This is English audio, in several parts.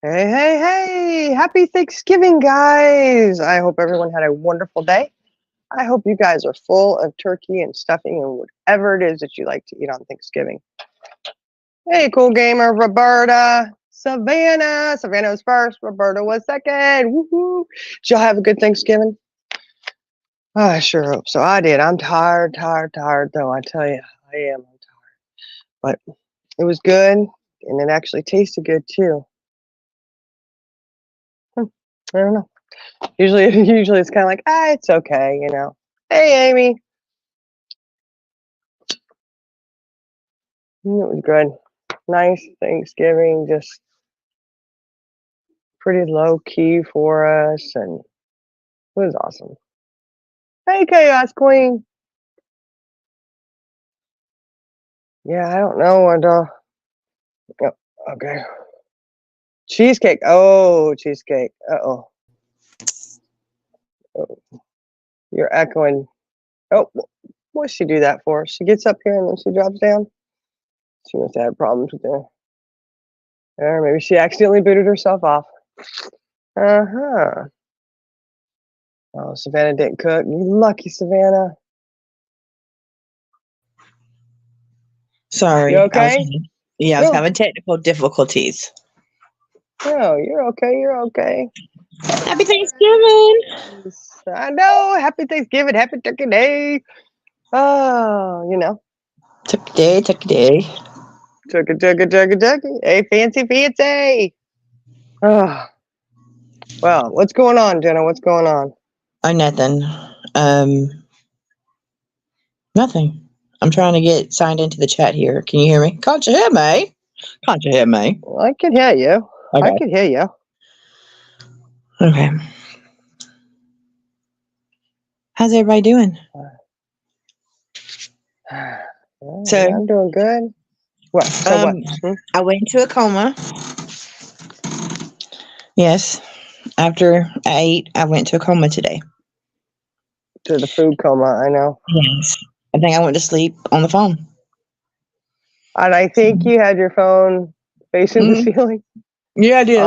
Hey, hey, hey! Happy Thanksgiving, guys! I hope everyone had a wonderful day. I hope you guys are full of turkey and stuffing and whatever it is that you like to eat on Thanksgiving. Hey, cool gamer, Roberta, Savannah. Savannah was first, Roberta was second. Woohoo! Did y'all have a good Thanksgiving? Oh, I sure hope so. I did. I'm tired, tired, though. I tell you, I am. I'm tired. But it was good, and it actually tasted good, too. I don't know. Usually it's kind of like, it's okay. Hey, Amy. It was good. Nice Thanksgiving, just pretty low key for us, and it was awesome. Hey, Chaos Queen. Yeah, I don't know what. Yep, okay. Cheesecake. Oh, cheesecake. Uh-oh. Oh, you're echoing. Oh, what'd she do that for? She gets up here and then she drops down. She must have had problems with her. Or maybe she accidentally booted herself off. Uh-huh. Oh, Savannah didn't cook. You lucky Savannah. Sorry, You okay? I was having technical difficulties. No, you're okay. You're okay. Happy Thanksgiving! I know. Happy Thanksgiving. Happy Turkey Day. Oh. Took a day, took a day. Turkey. Hey, fancy. Oh, well, what's going on, Jenna? What's going on? Oh, nothing. Um, Nothing. I'm trying to get signed into the chat here. Can you hear me? Can't you hear me? Can't you hear me? Well, I can hear you. I Okay. can hear you. Okay. How's everybody doing? Well, So, I'm doing good. What? So what? I went into a coma. Yes. After I ate, I went to a coma today. To the food coma, I know. Yes. I think I went to sleep on the phone. And I think you had your phone facing the ceiling. Yeah, I did.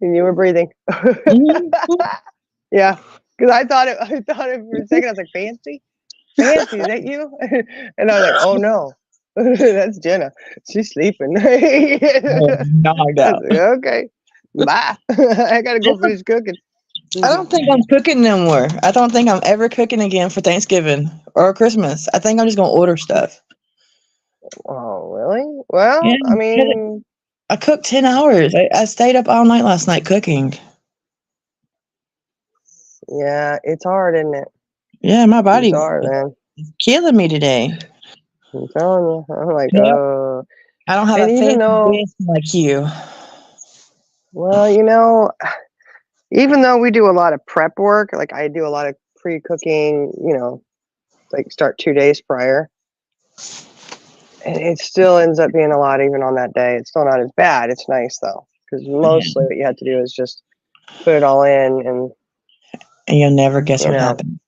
And you were breathing. Yeah, because I thought it for a second. I was like, Fancy, is that you? And I was like, oh no, that's Jenna. She's sleeping. Oh, no, I I was don't. like, okay, bye. I gotta go finish cooking. I don't think I'm cooking no more. I don't think I'm ever cooking again for Thanksgiving or Christmas. I think I'm just gonna order stuff. Oh, really? Well, I Yeah, mean, I cooked 10 hours. I stayed up all night last night cooking. yeah, it's hard, isn't it? Yeah, my It's body hard, man. is killing me today. I'm telling you. I'm like, Yep. I don't have and a even fancy though, bed like you. well, even though we do a lot of prep work, like I do a lot of pre-cooking, like start 2 days prior, and it still ends up being a lot even on that day. It's still not as bad. It's nice though, because Yeah. mostly what you have to do is just put it all in, and And you'll never guess you what know happened.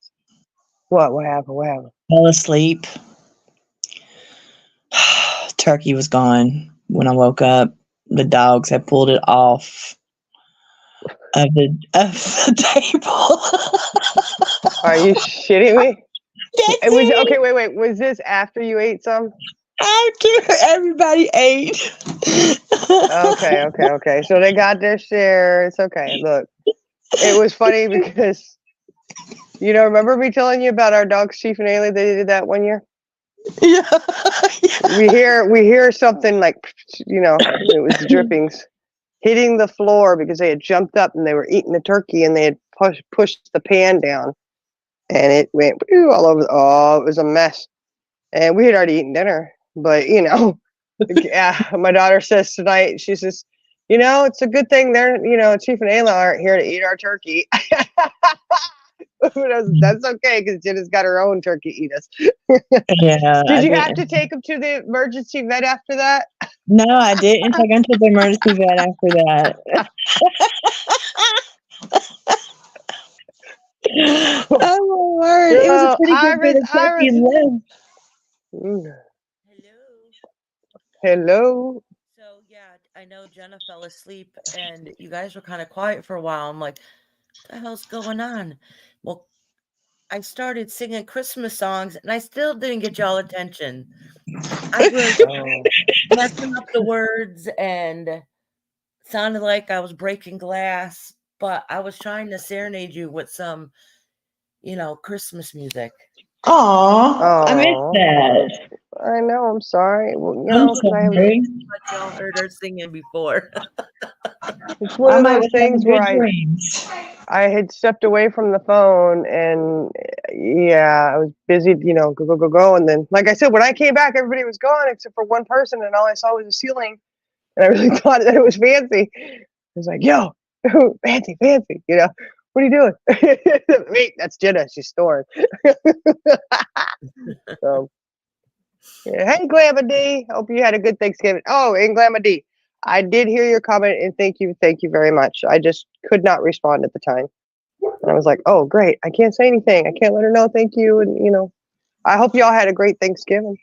what happened. What happened? Fell asleep. Turkey was gone. When I woke up, the dogs had pulled it off of the table. Are you shitting me? That's It was it. okay. Wait. Was this after you ate some? After everybody ate. Okay. So they got their share. It's okay. Look, it was funny because remember me telling you about our dogs, Chief and Ailey? They did that one year. Yeah. We hear something like, it was the drippings hitting the floor because they had jumped up and they were eating the turkey and they had pushed the pan down and it went all over. Oh, it was a mess. And we had already eaten dinner, but yeah, my daughter says tonight, she says, it's a good thing Chief and Ayla aren't here to eat our turkey. That's okay because Jenna's got her own turkey eat us. Yeah, Did I you have did. to take them to the emergency vet after that? No, I didn't take him to the emergency vet after that. Oh my word! It was a No, pretty good bit of turkey Iris. left. Mm, Hello. hello. So yeah, I know Jenna fell asleep and you guys were kind of quiet for a while. I'm like, what the hell's going on? Well, I started singing Christmas songs and I still didn't get y'all attention. I was Oh, messing up the words and sounded like I was breaking glass, but I was trying to serenade you with some, Christmas music. Aw, I missed oh, that. I know. I'm sorry. Well, I'm 'cause I was. sorry. Like y'all heard her singing before. It's one I of might those was having things where good dreams. I had stepped away from the phone and yeah, I was busy, go. And then, like I said, when I came back, everybody was gone except for one person, and all I saw was a ceiling. And I really thought that it was Fancy. I was like, yo, Fancy, what are you doing? Wait, that's Jenna. She's snoring. So, yeah. Hey, Glamour D. Hope you had a good Thanksgiving. Oh, and Glamour D, I did hear your comment and thank you very much. I just could not respond at the time. And I was like, oh, great. I can't say anything. I can't let her know thank you. And, I hope y'all had a great Thanksgiving.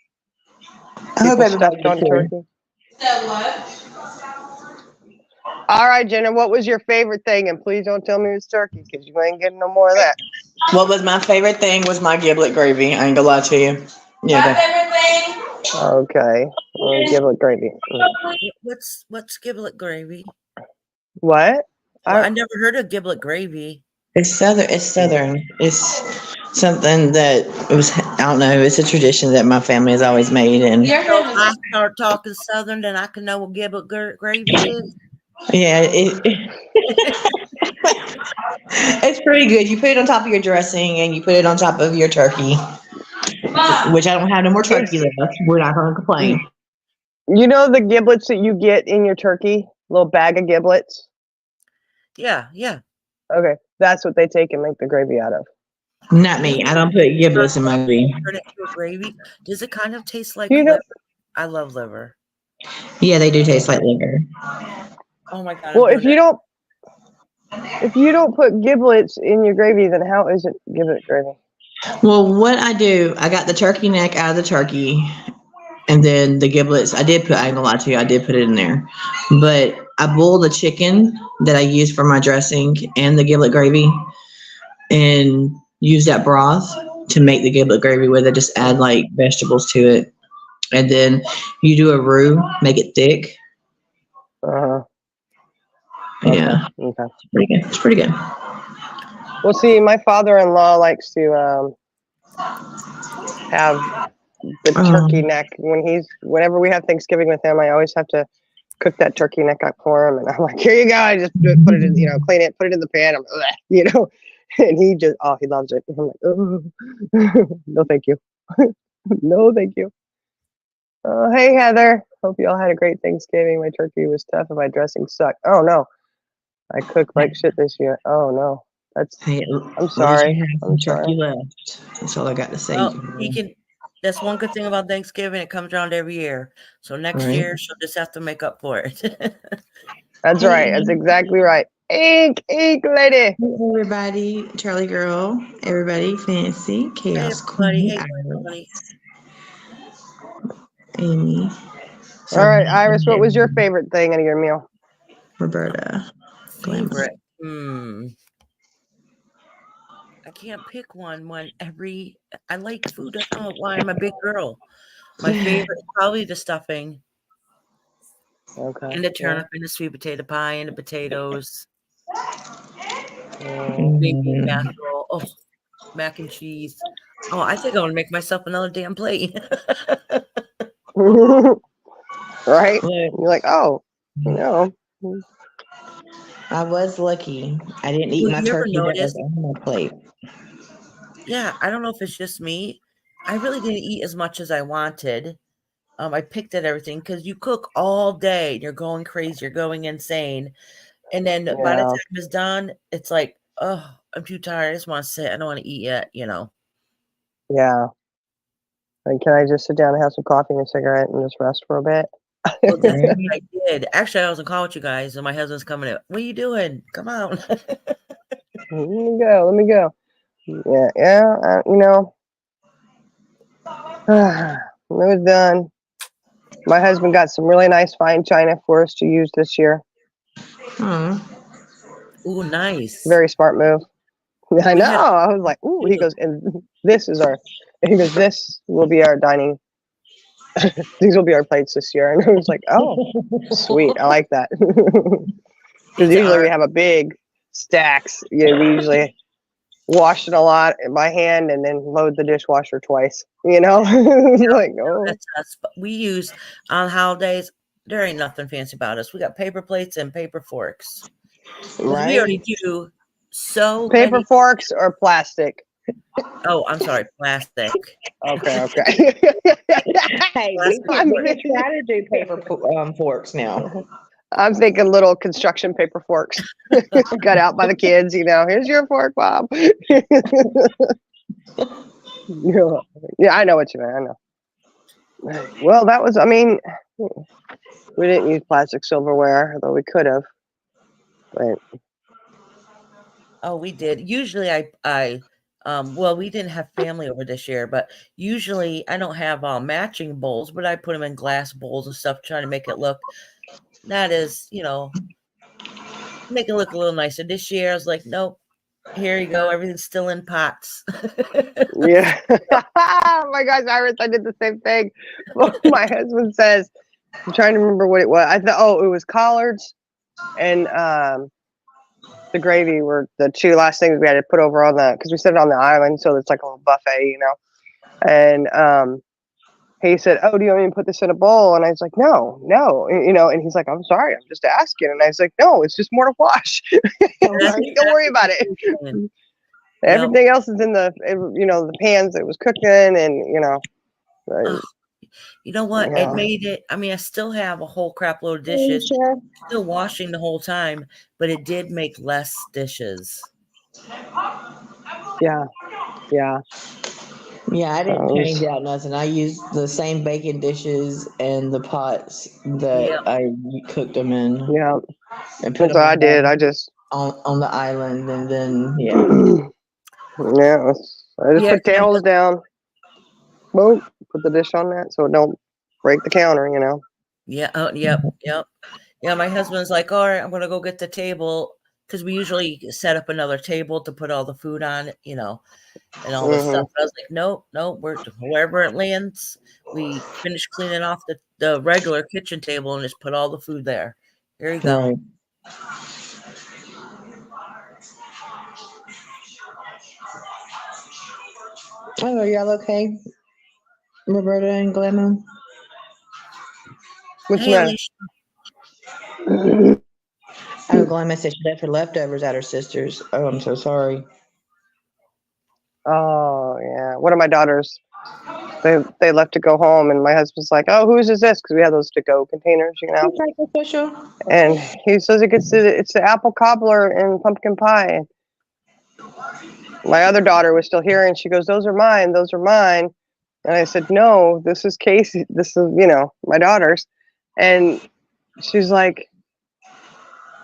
I hope People everybody stuffed did on too. turkey. All right, Jenna, what was your favorite thing? And please don't tell me it was turkey because you ain't getting no more of that. What was my favorite thing was my giblet gravy. I ain't gonna lie to you. Yeah. My favorite thing. Okay. Give it gravy. What's giblet gravy? What? Well, I never heard of giblet gravy. It's southern. It's southern. It's something that it was. I don't know. It's a tradition that my family has always made, and Your So if hand I is start talking Southern, then I can know what giblet gravy is. yeah, it's pretty good. You put it on top of your dressing, and you put it on top of your turkey. Mom. Which I don't have no more turkey It's- left. We're not gonna complain. You know the giblets that you get in your turkey? Little bag of giblets? Yeah. Okay. That's what they take and make the gravy out of. Not me. I don't put giblets in my gravy. Turn it into a gravy. Does it kind of taste like You know, liver? I love liver. Yeah, they do taste like liver. Oh my god! well, if you don't put giblets in your gravy, then how is it giblet gravy? Well, what I do, I got the turkey neck out of the turkey, and then the giblets. I ain't gonna lie to you, I did put it in there, but I boil the chicken that I use for my dressing and the giblet gravy, and use that broth to make the giblet gravy with it. Just add like vegetables to it, and then you do a roux, make it thick. Uh-huh. Yeah, Okay. it's pretty good. It's pretty good. Well, see, my father-in-law likes to have the turkey neck whenever we have Thanksgiving with him. I always have to cook that turkey neck up for him, and I'm like, here you go. I just put it in, clean it, put it in the pan. And he loves it. I'm like, oh, no, thank you, no, thank you. Oh, hey Heather. Hope you all had a great Thanksgiving. My turkey was tough and my dressing sucked. Oh no, I cooked like shit this year. Oh no, Hey, I'm sorry. I'm turkey sorry. left. That's all I got to say. Oh, that's one good thing about Thanksgiving. It comes around every year. So next Right. year she'll just have to make up for it. That's right. That's exactly right. Ink lady. Hey, everybody, Charlie girl, everybody, Fancy, Chaos Hey, Queen, everybody. Amy. All right, Iris, what was your favorite thing out of your meal? Roberta. Favorite? I can't pick one I like food. I don't know why. I'm a big girl. My favorite is probably the stuffing. Okay. And the turnip and the sweet potato pie and the potatoes. Yeah. Maybe casserole. Oh, mac and cheese. Oh, I think I want to make myself another damn plate. Right? You're like, oh, I was lucky. I didn't eat my You ever turkey that was notice? on my plate. Yeah, I don't know if it's just me. I really didn't eat as much as I wanted. I picked at everything because you cook all day and you're going crazy, you're going insane. And then by the time it's done, it's like, oh, I'm too tired. I just want to sit. I don't want to eat yet, Yeah. Like, can I just sit down and have some coffee and a cigarette and just rest for a bit? Well, that's what I did. Actually, I was on call with you guys, and my husband's coming in. What are you doing? Come on. Let me go. Yeah. It was done. My husband got some really nice fine china for us to use this year. Oh, Ooh, nice. Very smart move. I We know. had- I was like, ooh, he goes, and this is our, he goes, this will be our dining. These will be our plates this year. And I was like, oh, sweet. I like that. Because These usually are- we have a big stacks. You know, we usually wash it a lot by hand and then load the dishwasher twice. You know, like, oh, That's us. But we use on holidays. There ain't nothing fancy about us. We got paper plates and paper forks. 'Cause we already right. do so paper many. forks or plastic. Oh, I'm sorry, plastic. Okay, okay. Hey, we we try to do paper forks now. I'm thinking little construction paper forks cut out by the kids. You know, here's your fork, Bob. Yeah, I know what you mean. I know. Well, that was. I mean, we didn't use plastic silverware, though we could have. But Oh, we did. Usually well, we didn't have family over this year, but usually I don't have matching bowls, but I put them in glass bowls and stuff, trying to make it look not as, make it look a little nicer. This year I was like, nope, here you go. Everything's still in pots. yeah, oh my gosh, Iris, I did the same thing. Well, my husband says, I'm trying to remember what it was. I thought, oh, it was collards and the gravy were the two last things we had to put over on the, because we set it on the island, so it's like a little buffet, you know. And he said, "Oh, do you want me to put this in a bowl?" And I was like, "No, no," you know. And he's like, "I'm sorry, I'm just asking." And I was like, "No, it's just more to wash. Don't worry about it. Everything else is in the, you know, the pans that it was cooking, and you know." You know what? Yeah. It made it. I mean, I still have a whole crap load of dishes, still washing the whole time, but it did make less dishes. Yeah, yeah. Yeah, I didn't That was- change out nothing. I used the same bacon dishes and the pots that Yep. I cooked them in. Yeah, And put that's them what I did. I just on the island, and then yeah. yeah, I just Yeah, put towels down. Boom, put the dish on that so it don't break the counter, you know. Yeah. Oh, yep. Yep. Yeah. My husband's like, all right, I'm gonna go get the table, because we usually set up another table to put all the food on, you know, and all this stuff. I was like, nope, we're wherever it lands. We finish cleaning off the regular kitchen table and just put all the food there. Here you go. Right. Oh, are y'all okay, Roberta and Glenna? What's Hey, the matter? Alicia. Oh, Glenna said she left her leftovers at her sister's. Oh, I'm so sorry. Oh yeah, one of my daughters. They left to go home, and my husband's like, "Oh, whose is this?" Because we have those to-go containers, you know. Official. And he says it's the apple cobbler and pumpkin pie. My other daughter was still here, and she goes, "Those are mine. Those are mine." And I said, "No, this is Casey. This is, you know, my daughter's." And she's like,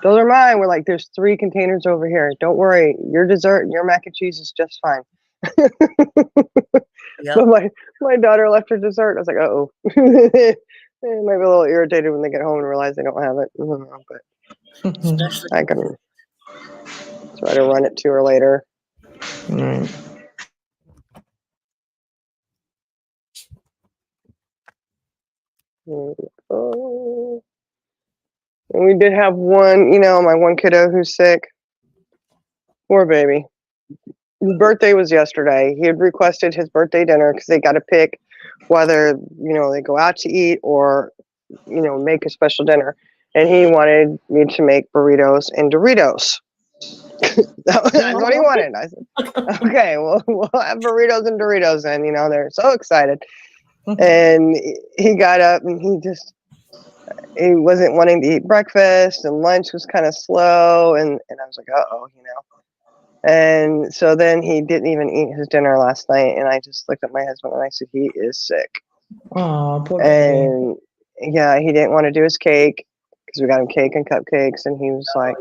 "Those are mine." We're like, "There's 3 containers over here. Don't worry. Your dessert and your mac and cheese is just fine." Yep. But my daughter left her dessert. I was like, "Uh-oh." They might be a little irritated when they get home and realize they don't have it. But Especially I can try to run it to her later. Right. Oh. And we did have one, you know, my one kiddo who's sick. Poor baby. His birthday was yesterday. He had requested his birthday dinner because they got to pick whether, you know, they go out to eat or, you know, make a special dinner. And he wanted me to make burritos and Doritos. That's what he wanted. I said, okay, well, we'll have burritos and Doritos then. You know, they're so excited. And he got up and he wasn't wanting to eat breakfast, and lunch was kind of slow. And I was like, uh-oh, you know. And so then he didn't even eat his dinner last night. And I just looked at my husband and I said, he is sick. Oh, poor baby. And yeah, he didn't want to do his cake because we got him cake and cupcakes. And he was like,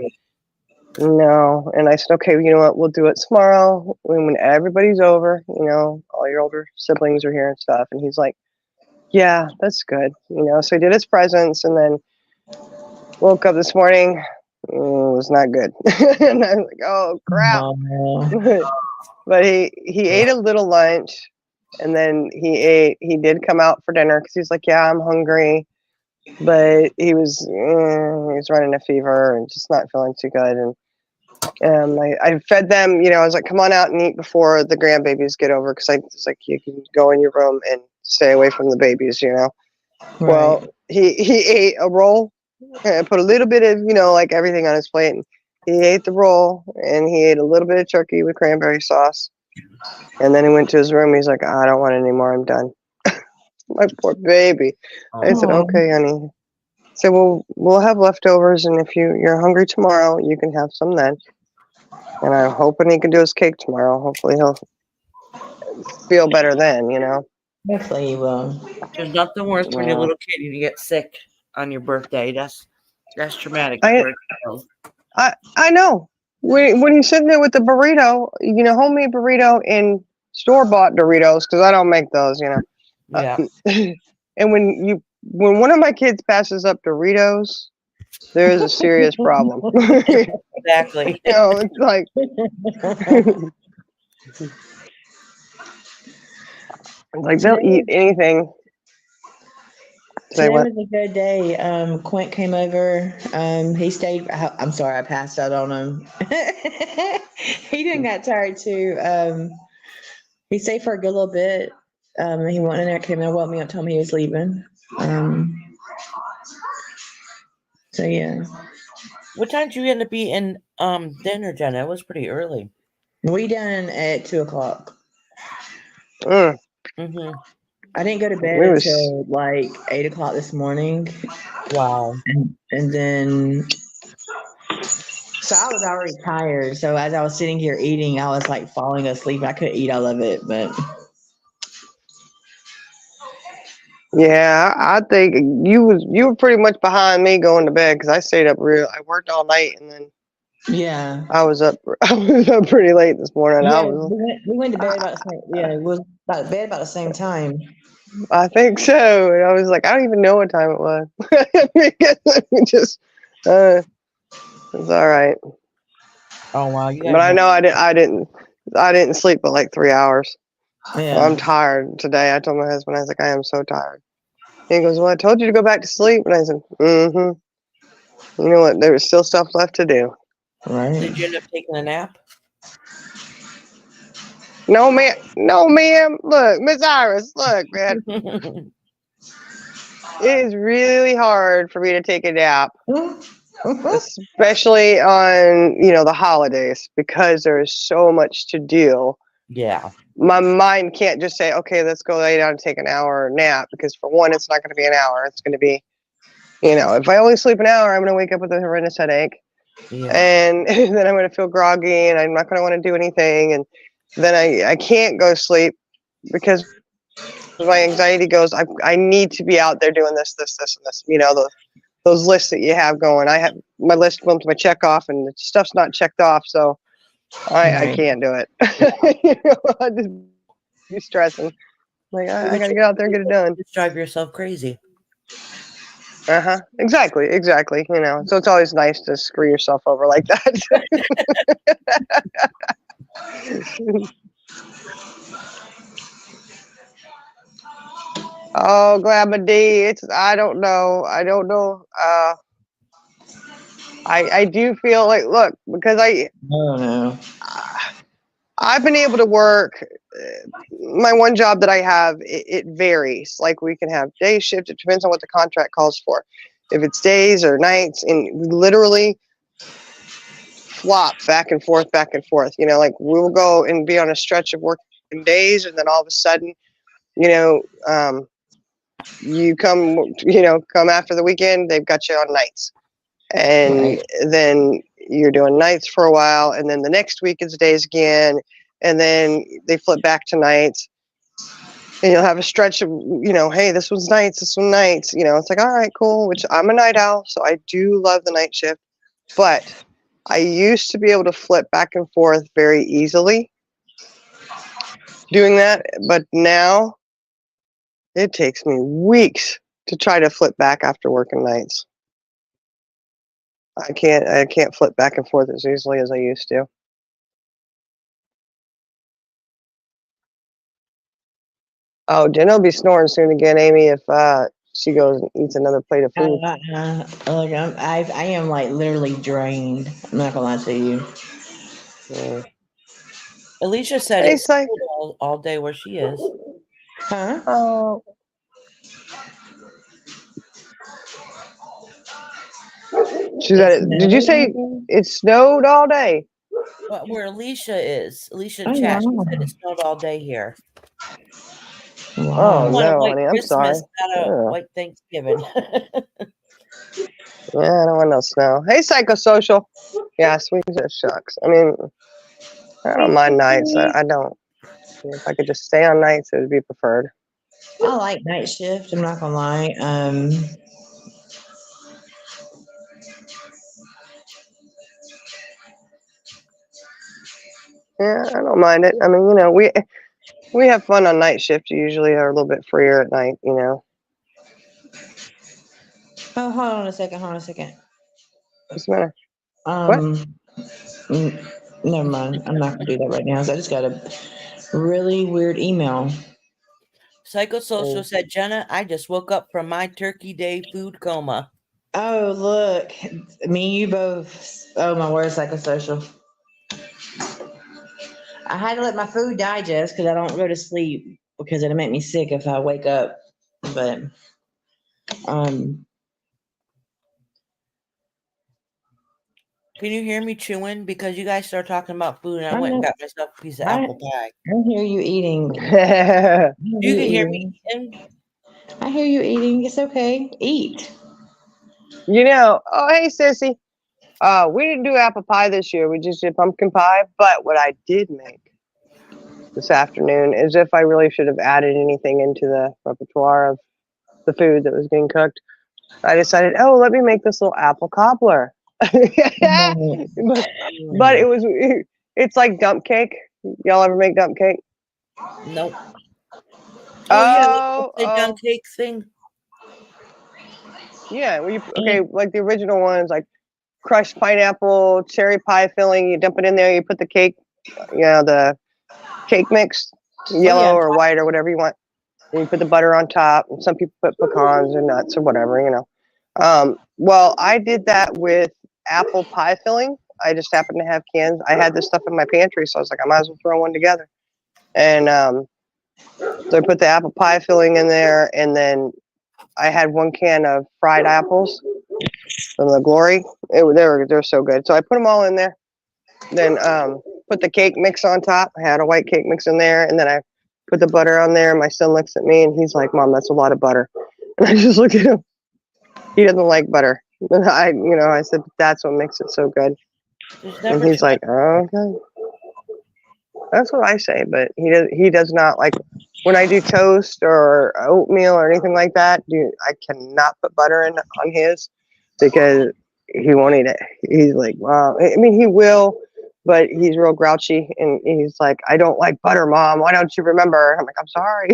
no. And I said, okay, you know what? We'll do it tomorrow when everybody's over, you know, all your older siblings are here and stuff. And he's like, Yeah, that's good. So he did his presents and then woke up this morning. It was not good. And I was like, oh crap. No. But he ate a little lunch and then he did come out for dinner because he's like, yeah, I'm hungry. But he was running a fever and just not feeling too good. And I fed them, I was like, come on out and eat before the grandbabies get over because I was like, you can go in your room and stay away from the babies, Well, Right. he ate a roll and put a little bit of, like everything on his plate. And he ate the roll and he ate a little bit of turkey with cranberry sauce. And then he went to his room. He's like, I don't want any more. I'm done. My poor baby. I said, Aw. okay, honey. So we'll have leftovers, and if you're hungry tomorrow, you can have some then. And I'm hoping he can do his cake tomorrow. Hopefully he'll feel better then, Hopefully he will. There's nothing worse when you're a Yeah. little kid and you get sick on your birthday. That's traumatic. I- for a child. I know. When he's sitting there with the burrito, homemade burrito and store-bought Doritos, because I don't make those, Yeah. And when one of my kids passes up Doritos, there is a serious problem. Exactly. It's like they'll eat anything. Say Today what? was a good day. Quint came over. He stayed. I'm sorry, I passed out on him. He didn't got tired too. He stayed for a good little bit. He went in there, came in, woke me up, told me he was leaving. So yeah, What time did you end up eating dinner, Jenna? It was pretty early. we done at 2:00. Mm. Mm-hmm. I didn't go to bed We was- until like 8:00 this morning, Wow. and then. So I was already tired. So as I was sitting here eating, I was like falling asleep. I couldn't eat all of it, but Yeah, I think you were pretty much behind me going to bed because I stayed up I worked all night and then yeah. I was up pretty late this morning. Yeah, we went to bed about the same. Yeah, it was about bed about the same time. I think so. And I was like, I don't even know what time it was. Because we just it's all right. Oh wow. You But I know I didn't sleep but like 3 hours. Yeah. I'm tired today. I told my husband, I was like, I am so tired. He goes, well, I told you to go back to sleep. And I said, mm-hmm. You know what? There was still stuff left to do. Right. Did you end up taking a nap? No, ma'am. No, ma'am. Look, Miss Iris, look, man. It is really hard for me to take a nap, especially on, the holidays, because there's so much to do. Yeah. My mind can't just say, okay, let's go lay down and take an hour nap, because for one, it's not going to be an hour. It's going to be, if I only sleep an hour, I'm going to wake up with a horrendous headache. Yeah. And then I'm going to feel groggy and I'm not going to want to do anything. And then I can't go to sleep because my anxiety goes, I need to be out there doing this, and this. Those lists that you have going. I have my list going to my check off and the stuff's not checked off. So I Right. can't do it. I just be stressing. Like, I got to get out there and get it done. Just drive yourself crazy. Uh-huh. Exactly. So it's always nice to screw yourself over like that. Oh, Glabba D, I don't know. I do feel like, look, because Oh no. I've been able to work my one job that I have, it varies. Like we can have day shift. It depends on what the contract calls for. If it's days or nights, and we literally flop back and forth. Like we'll go and be on a stretch of working days, and then all of a sudden, you come after the weekend, they've got you on nights. And Right. then you're doing nights for a while, and then the next week is days again, and then they flip back to nights. And you'll have a stretch of, hey, this one's nights, this one nights. It's like, all right, cool, which I'm a night owl, so I do love the night shift. But I used to be able to flip back and forth very easily doing that. But now It takes me weeks to try to flip back after working nights. I can't flip back and forth as easily as I used to. Oh, Jen will be snoring soon again, Amy, if she goes and eats another plate of food. Look, I am like literally drained. I'm not gonna lie to you. Yeah. Alicia said Hey, it's Sai. cold all day where she is. Huh? Oh. Did you say it snowed all day? But where Alicia is, Alicia I chat, she know. said it snowed all day here. Oh, Wow. I want a no, white honey, I'm sorry. Christmas, not a Yeah. white Thanksgiving. Yeah, I don't want no snow. Hey, psychosocial. Yeah, sweet as shucks. I mean, I don't mind nights. I don't. If I could just stay on nights, it would be preferred. I like night shift. I'm not gonna lie. Yeah, I don't mind it. I mean, you know, we have fun on night shift. You usually are a little bit freer at night, you know. Oh, hold on a second. Hold on a second. What's the matter? Never mind. I'm not gonna do that right now. So I just got a really weird email. Psychosocial said, Jenna, I just woke up from my Turkey Day food coma. Oh, look, me and you both. Oh my word, psychosocial. I had to let my food digest because I don't go to sleep because it'll make me sick if I wake up. But Can you hear me chewing? Because you guys started talking about food and I I went and know. got myself a piece of apple pie. I hear you eating. You can hear me eating? I hear you eating. It's okay. Eat. You know, oh, hey, sissy. We didn't do apple pie this year. We just did pumpkin pie. But what I did make this afternoon is if I really should have added anything into the repertoire of the food that was being cooked, I decided, oh, let me make this little apple cobbler. but it's like dump cake. Y'all ever make dump cake? Nope. Oh, yeah, the dump Oh, cake thing. yeah. Okay, like the original ones, like crushed pineapple, cherry pie filling. You dump it in there. You put the cake, you know, the cake mix, yellow or white or whatever you want. And you put the butter on top. And some people put pecans or nuts or whatever, you know. Well, I did that with apple pie filling. I just happened to have cans. I had this stuff in my pantry, so I was like, I might as well throw one together. And so I put the apple pie filling in there, and then I had 1 can of fried apples from the Glory. They're so good. So I put them all in there. Then put the cake mix on top. I had a white cake mix in there, and then I put the butter on there. My son looks at me and he's like, "Mom, that's a lot of butter." And I just look at him. He doesn't like butter. And I said, "That's what makes it so good." And he's like, "Oh, okay." That's what I say, but he does not like when I do toast or oatmeal or anything like that. I cannot put butter on his because he won't eat it. He's like, "Wow." I mean, he will, but he's real grouchy and he's like, "I don't like butter, Mom. Why don't you remember?" I'm like, "I'm sorry."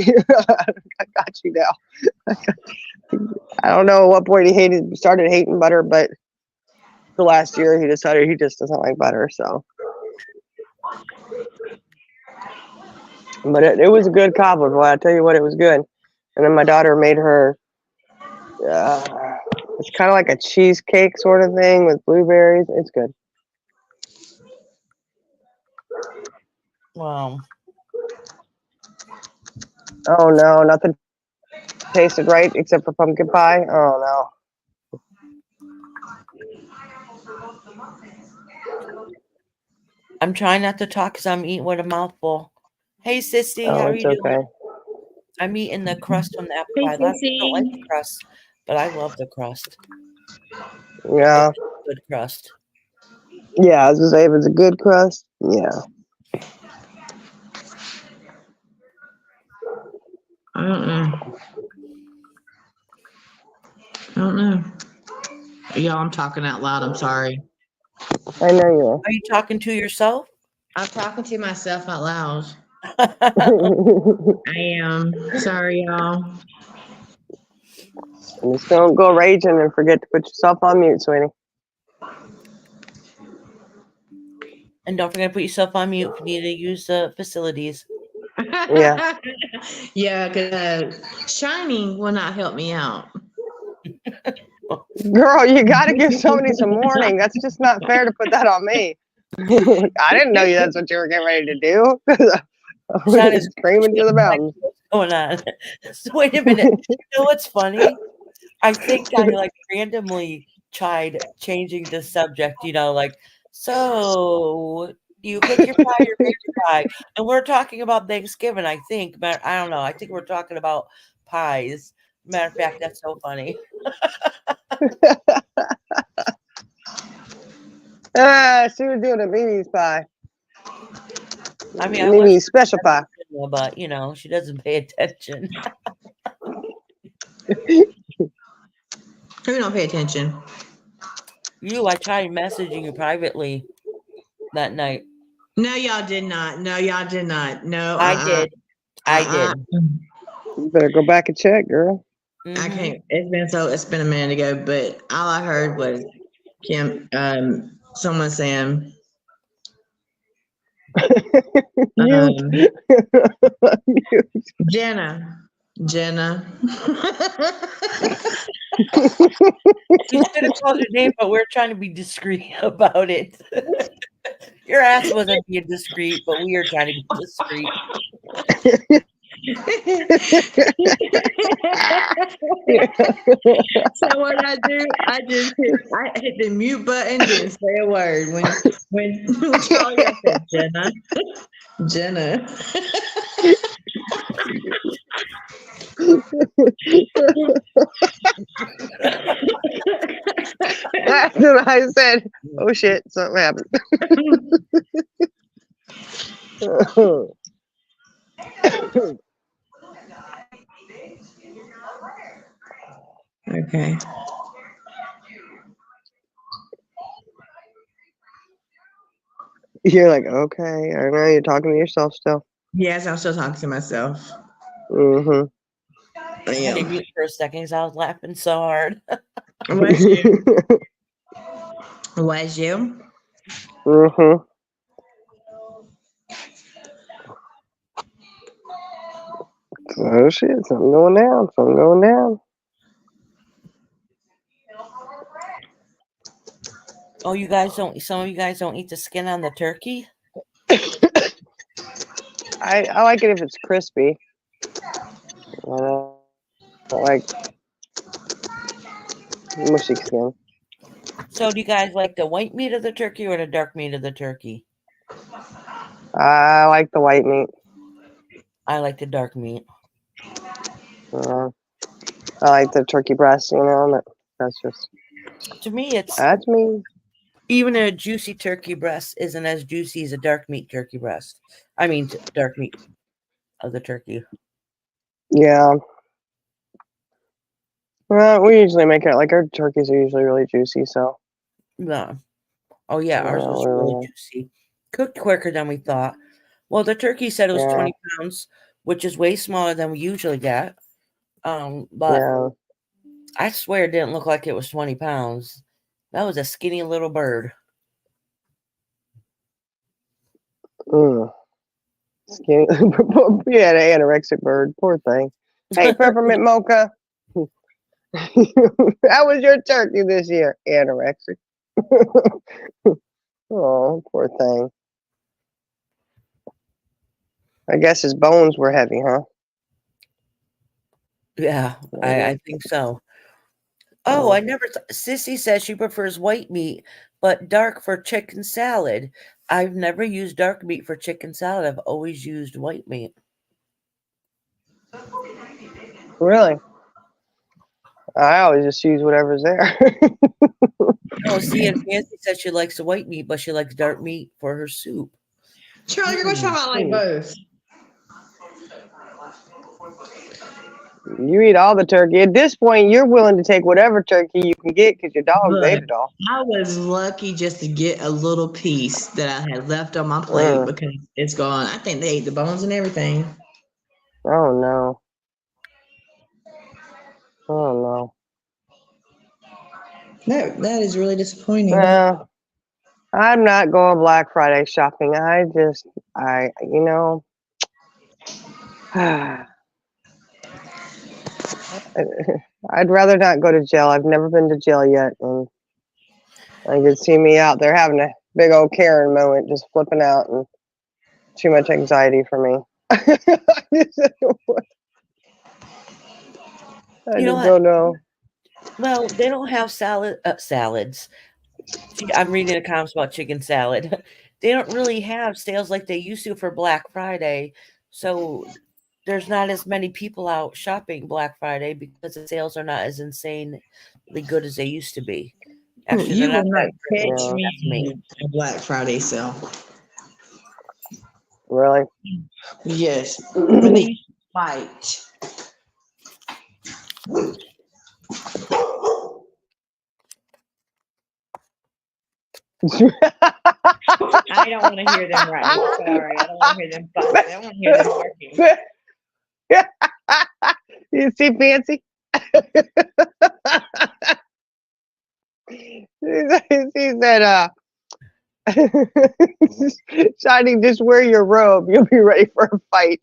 I got you now. I don't know at what point he started hating butter, but the last year he decided he just doesn't like butter. So, but it was a good cobbler, boy. I tell you what, it was good. And then my daughter made her. It's kind of like a cheesecake sort of thing with blueberries. It's good. Wow. Oh no, nothing tasted right except for pumpkin pie. Oh no. I'm trying not to talk because I'm eating with a mouthful. Hey, sissy, Oh, how are it's you okay. doing? I'm eating the crust from the apple pie. A lot of people don't like the crust, but I love the crust. Yeah. It's good crust. Yeah, I was gonna say if it's a good crust, yeah. I don't know. I don't know. Y'all, I'm talking out loud. I'm sorry. I know you are. Are you talking to yourself? I'm talking to myself out loud. I am. Sorry, y'all. Just don't go raging and forget to put yourself on mute, sweetie. And don't forget to put yourself on mute if you need to use the facilities. Yeah. Yeah, because Shiny will not help me out. Girl, you got to give somebody some warning. That's just not fair to put that on me. I didn't know that's what you were getting ready to do. I Shine was is screaming to the mountains. what's going on? So wait a minute. You know what's funny? I think I like randomly tried changing the subject, like, so do you cook your pie or bake your pie? And we're talking about Thanksgiving, I think, but I don't know. I think we're talking about pies. Matter of fact, that's so funny. She was doing a Mimi's pie. I mean, I Mimi's special pie. but she doesn't pay attention. Who don't pay attention? I tried messaging you privately that night. No, y'all did not. No, y'all did not. No, I did. I did. You better go back and check, girl. I Mhm. can't. It's been a minute ago, but all I heard was someone saying, Mute. Jenna. You should have called your name, but we're trying to be discreet about it. Your ass wasn't being discreet, but we are trying to be discreet. So what I do, I hit the mute button, didn't say a word when Charlie said Jenna. That's what I said. Oh shit, something happened. Okay. You're like, okay, I know you're talking to yourself still. Yes, I'm still talking to myself. Mm-hmm. I had to mute for a second because I was laughing so hard. Was you? Was you? Mm-hmm. Oh shit, something going down. Something going down. Oh, some of you guys don't eat the skin on the turkey? I like it if it's crispy. I don't like mushy skin. So do you guys like the white meat of the turkey or the dark meat of the turkey? I like the white meat. I like the dark meat. I like the turkey breast, that's just... To me, That's me. even a juicy turkey breast isn't as juicy as a dark meat turkey breast. I mean, dark meat of the turkey. Yeah. Well, we usually make it, like, our turkeys are usually really juicy, so... No. Oh, yeah, ours was really juicy. Cooked quicker than we thought. Well, the turkey said it was 20 pounds, which is way smaller than we usually get. But I swear it didn't look like it was 20 pounds. That was a skinny little bird. Skinny. Yeah, an anorexic bird. Poor thing. Hey, Peppermint Mocha. How was your turkey this year? Anorexic. Oh, poor thing. I guess his bones were heavy, huh? Yeah, I think so. Oh, I never. Sissy says she prefers white meat, but dark for chicken salad. I've never used dark meat for chicken salad. I've always used white meat. Really? I always just use whatever's there. Oh, see, and Nancy says she likes the white meat, but she likes dark meat for her soup. Charlie, you're going to talk about like both. You eat all the turkey. At this point, you're willing to take whatever turkey you can get because your dogs But ate it all. I was lucky just to get a little piece that I had left on my plate because it's gone. I think they ate the bones and everything. Oh no. Oh no. That is really disappointing. I'm not going Black Friday shopping. You know, I'd rather not go to jail. I've never been to jail yet, and I could see me out there having a big old Karen moment, just flipping out, and too much anxiety for me. I just don't know. Well, they don't have salads. I'm reading the comments about chicken salad. They don't really have sales like they used to for Black Friday. So there's not as many people out shopping Black Friday because the sales are not as insanely good as they used to be. Actually, You they're will not not catch me That's me. in a Black Friday sale. Really? Yes. When they used to fight. I don't want to hear them right now. Sorry, I don't want to hear them fight. I don't want to hear them arguing. You see Fancy? She said, Shiny, just wear your robe. You'll be ready for a fight.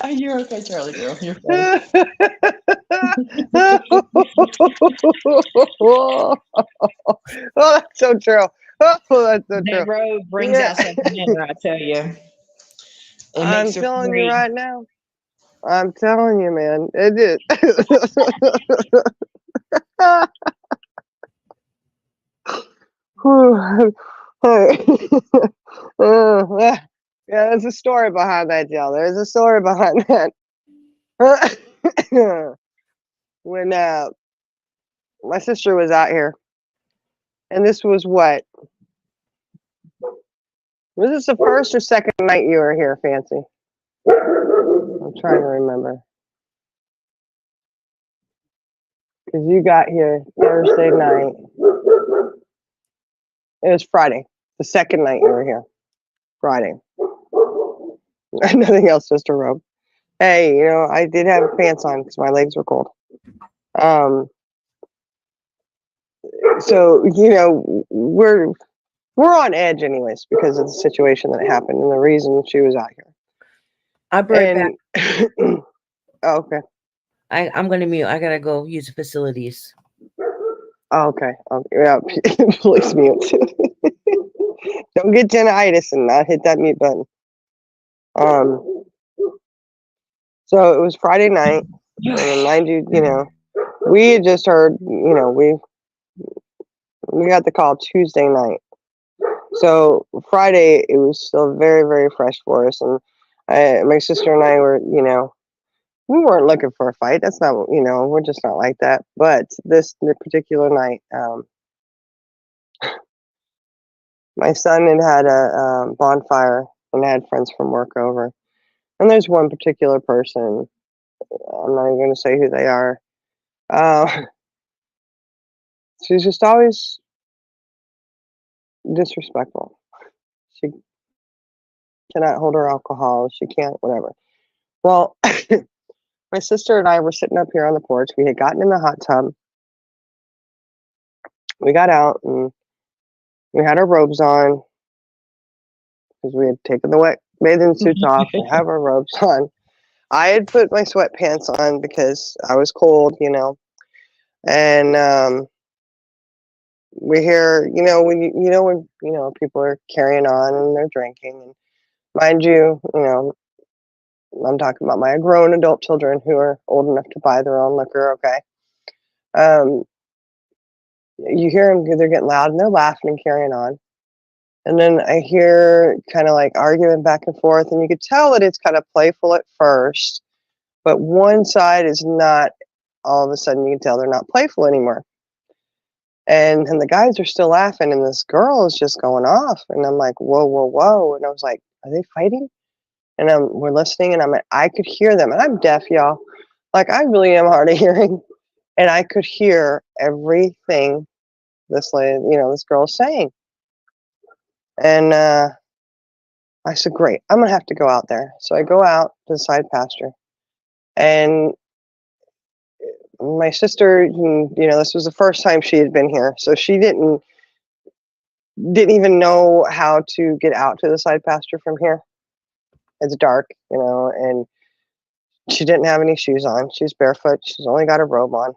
You're okay, Charlie girl. You're fine. Oh, that's so true. Oh, that's so true. That robe brings out something in her, I tell you. I'm telling you right now. I'm telling you, man. It is. Yeah, there's a story behind that, Jill. There's a story behind that. When my sister was out here, and this was what? Was this the first or second night you were here, Fancy? I'm trying to remember. Because you got here Thursday night. It was Friday, the second night you were here. Friday. Nothing else, just a robe. Hey, you know, I did have pants on because my legs were cold. So, you know, we're on edge anyways because of the situation that happened and the reason she was out here. I'll be right back. Oh, okay. I'm going to mute. I got to go use the facilities. Oh, okay. Yeah, please mute. Don't get tinnitus and not hit that mute button. So it was Friday night, and mind you, you know, we had just heard, you know, we got the call Tuesday night. So Friday, it was still very, very fresh for us, and my sister and I were, you know, we weren't looking for a fight. That's not, you know, we're just not like that. But this particular night, my son had a bonfire and had friends from work over. And there's one particular person, I'm not even going to say who they are. She's just always disrespectful. She cannot hold her alcohol. She can't, whatever. Well, my sister and I were sitting up here on the porch. We had gotten in the hot tub. We got out and we had our robes on because we had taken the wet bathing suits off. We have our robes on. I had put my sweatpants on because I was cold, you know. And we hear, you know, when people are carrying on and they're drinking, and mind you, you know, I'm talking about my grown adult children who are old enough to buy their own liquor. Okay. You hear them, they're getting loud and they're laughing and carrying on. And then I hear kind of like arguing back and forth, and you could tell that it's kind of playful at first, but one side is not. All of a sudden, you can tell they're not playful anymore. And the guys are still laughing, and this girl is just going off. And I'm like, whoa, whoa, whoa. And I was like, are they fighting? and we're listening, and I could hear them, and I'm deaf, y'all. Like, I really am hard of hearing, and I could hear everything this lady, this girl's saying. And I said, great, I'm gonna have to go out there. So I go out to the side pasture, and my sister, this was the first time she had been here, so she didn't even know how to get out to the side pasture from here. It's dark, and she didn't have any shoes on. She's barefoot. She's only got a robe on.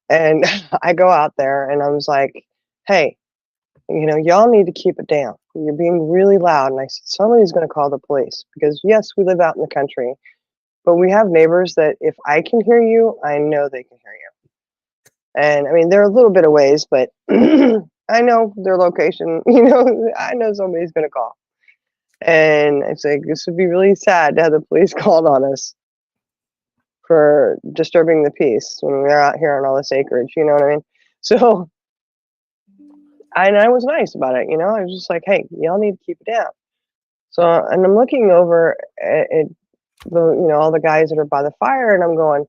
And I go out there, and I was like, hey, y'all need to keep it down. You're being really loud. And I said, somebody's going to call the police, because yes, we live out in the country, but we have neighbors that if I can hear you, I know they can hear you. And I mean, they're a little bit of ways, but I know their location, I know somebody's going to call. And it's like, this would be really sad to have the police called on us for disturbing the peace when we're out here on all this acreage, you know what I mean? So, and I was nice about it, I was just like, hey, y'all need to keep it down. So, and I'm looking over at the, all the guys that are by the fire, and I'm going,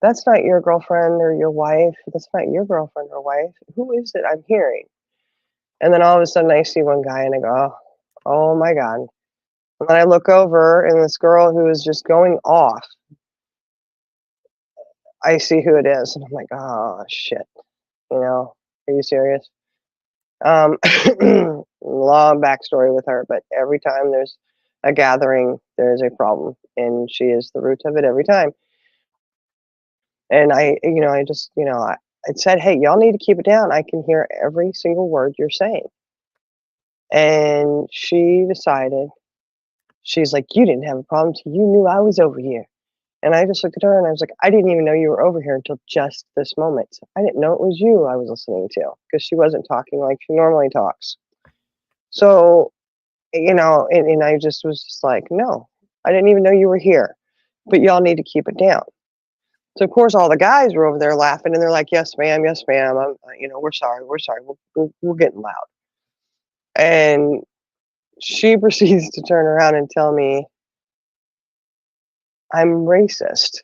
that's not your girlfriend or your wife. That's not your girlfriend or wife. Who is it I'm hearing? And then all of a sudden I see one guy, and I go, oh my God. And then I look over, and this girl who is just going off, I see who it is, and I'm like, oh shit, are you serious? Long backstory with her, but every time there's a gathering, there's a problem, and she is the root of it every time. And I said, hey, y'all need to keep it down. I can hear every single word you're saying. And she decided, she's like, you didn't have a problem till you knew I was over here. And I just looked at her, and I was like, I didn't even know you were over here until just this moment. I didn't know it was you I was listening to, because she wasn't talking like she normally talks. So, and I just was just like, no, I didn't even know you were here, but y'all need to keep it down. So of course, all the guys were over there laughing, and they're like, yes, ma'am, yes, ma'am. We're sorry. We're getting loud. And she proceeds to turn around and tell me I'm racist.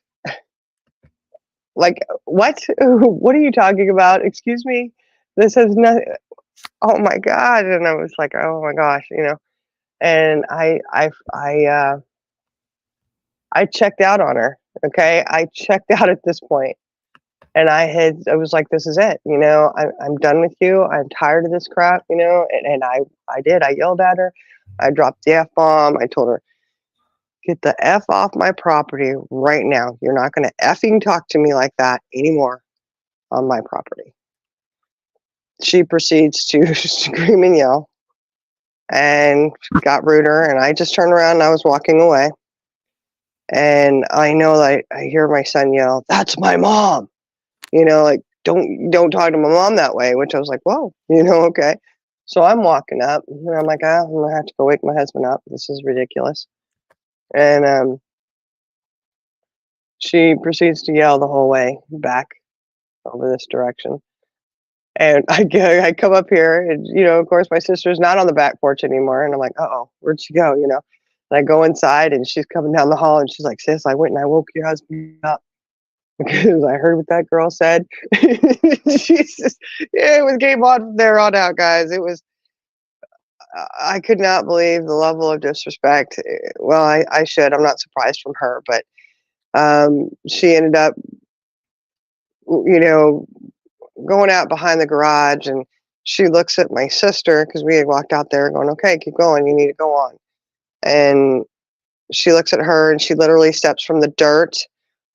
Like, what? What are you talking about? Excuse me? This has nothing. Oh my God. And I was like, oh my gosh, and I checked out on her. Okay. I checked out at this point, and I was like, this is it. I'm done with you. I'm tired of this crap, and I did. I yelled at her. I dropped the F-bomb. I told her, get the F off my property right now. You're not going to effing talk to me like that anymore on my property. She proceeds to scream and yell, and got ruder, and I just turned around, and I was walking away. And I know that I hear my son yell, that's my mom. Like, don't talk to my mom that way, which I was like, whoa, okay. So I'm walking up, and I'm like, I'm going to have to go wake my husband up. This is ridiculous. And she proceeds to yell the whole way back over this direction. And I come up here, and, of course, my sister's not on the back porch anymore. And I'm like, uh-oh, where'd she go, And I go inside, and she's coming down the hall, and she's like, sis, I went and I woke your husband up because I heard what that girl said. Jesus, it was game on from there on out, guys. It was, I could not believe the level of disrespect. Well, I should. I'm not surprised from her, but she ended up, going out behind the garage, and she looks at my sister, because we had walked out there going, okay, keep going. You need to go on. And she looks at her, and she literally steps from the dirt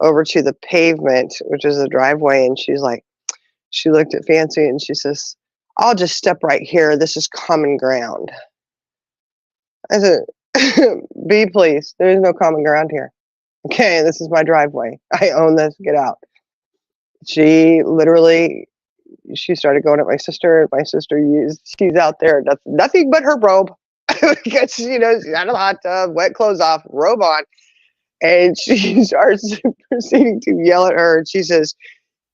over to the pavement, which is the driveway. And she's like, she looked at Fancy, and she says, I'll just step right here. This is common ground. I said, B, please. There is no common ground here. Okay, this is my driveway. I own this. Get out. She started going at my sister. My sister she's out there. That's nothing but her robe. Because, she's out of the hot tub, wet clothes off, robe on. And she starts proceeding to yell at her. And she says,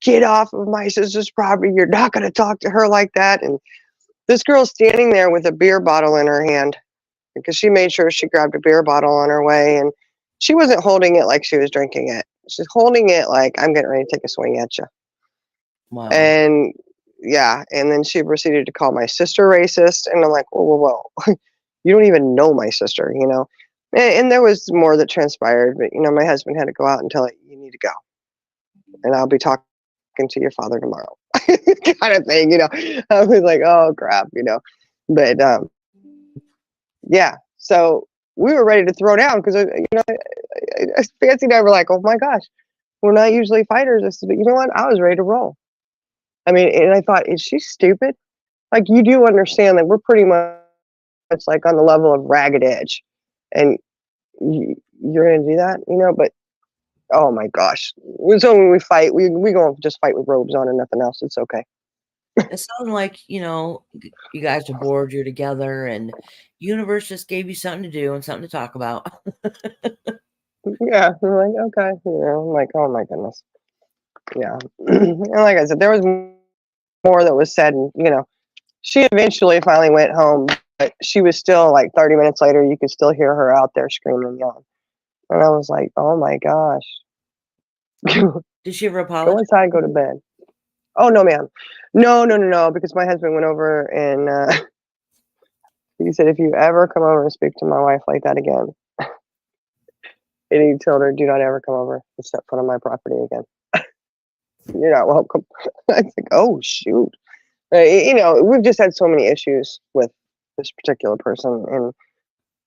get off of my sister's property. You're not going to talk to her like that. And this girl's standing there with a beer bottle in her hand. because she made sure she grabbed a beer bottle on her way, and she wasn't holding it like she was drinking it. She's holding it like, I'm getting ready to take a swing at you. Wow. And yeah, and then she proceeded to call my sister racist, and I'm like, whoa. You don't even know my sister, you know? And there was more that transpired, but, you know, my husband had to go out and tell her, you need to go. And I'll be talking to your father tomorrow. Kind of thing, you know? I was like, oh, crap, you know? But, yeah, so we were ready to throw down because, you know, Fancy and I were like, oh, my gosh, we're not usually fighters. I said, but you know what? I was ready to roll. I mean, and I thought, is she stupid? Like, you do understand that we're pretty much like on the level of Ragged Edge, and you're gonna do that, you know? But oh my gosh, so when we fight, we gonna just fight with robes on and nothing else. It's okay. It sounded like, you know, you guys are bored, you're together, and universe just gave you something to do and something to talk about. Yeah, I'm like, okay, you know, I'm like, oh my goodness, yeah. And like I said, there was more that was said, and you know, she eventually finally went home, but she was still like 30 minutes later, you could still hear her out there screaming and yelling. And I was like, oh my gosh. Did she ever Go apologize? inside, go to bed. Oh, no, ma'am. No, because my husband went over and he said, if you ever come over and speak to my wife like that again, and he told her, do not ever come over and step foot on my property again. You're not welcome. I was like, oh, shoot. You know, we've just had so many issues with this particular person, and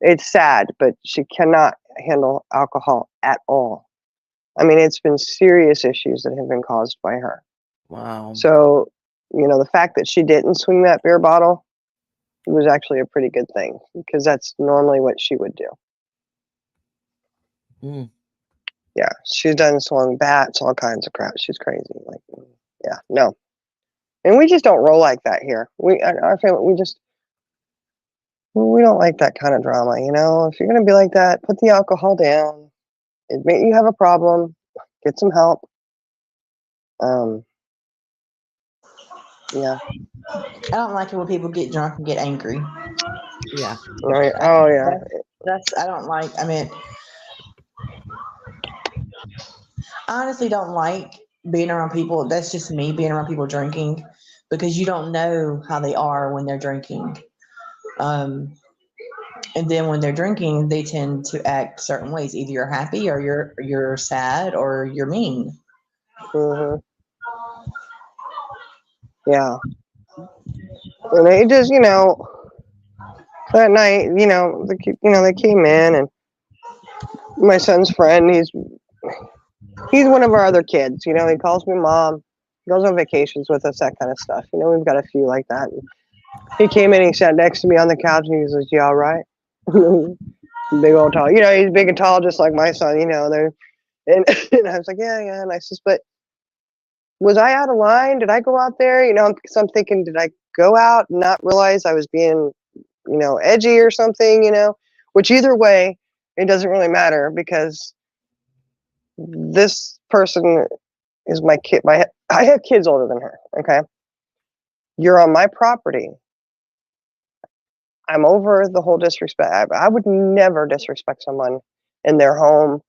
it's sad, but she cannot handle alcohol at all. I mean, it's been serious issues that have been caused by her. Wow. So, you know, the fact that she didn't swing that beer bottle was actually a pretty good thing, because that's normally what she would do. Mm. Yeah, she's done swung bats, all kinds of crap. She's crazy. Like, yeah, no. And we just don't roll like that here. Our family, we don't like that kind of drama, you know? If you're going to be like that, put the alcohol down, admit you have a problem, get some help. Yeah. I don't like it when people get drunk and get angry. Yeah. Right. Oh, yeah. That's I don't like. I mean, I honestly don't like being around people. That's just me being around people drinking, because you don't know how they are when they're drinking. And then when they're drinking, they tend to act certain ways. Either you're happy, or you're sad, or you're mean. Mm-hmm. Yeah. And they just, you know, that night, you know, they came in, and my son's friend, he's one of our other kids, you know, he calls me mom, he goes on vacations with us, that kind of stuff. You know, we've got a few like that. And he came in, he sat next to me on the couch, and he says, you all right? Big old tall, you know, he's big and tall, just like my son, you know, and I was like, yeah. And I says, but was I out of line? Did I go out there? You know, because I'm thinking, did I go out and not realize I was being, you know, edgy or something, you know? Which either way, it doesn't really matter, because this person is my kid. I have kids older than her, okay? You're on my property. I'm over the whole disrespect. I would never disrespect someone in their home,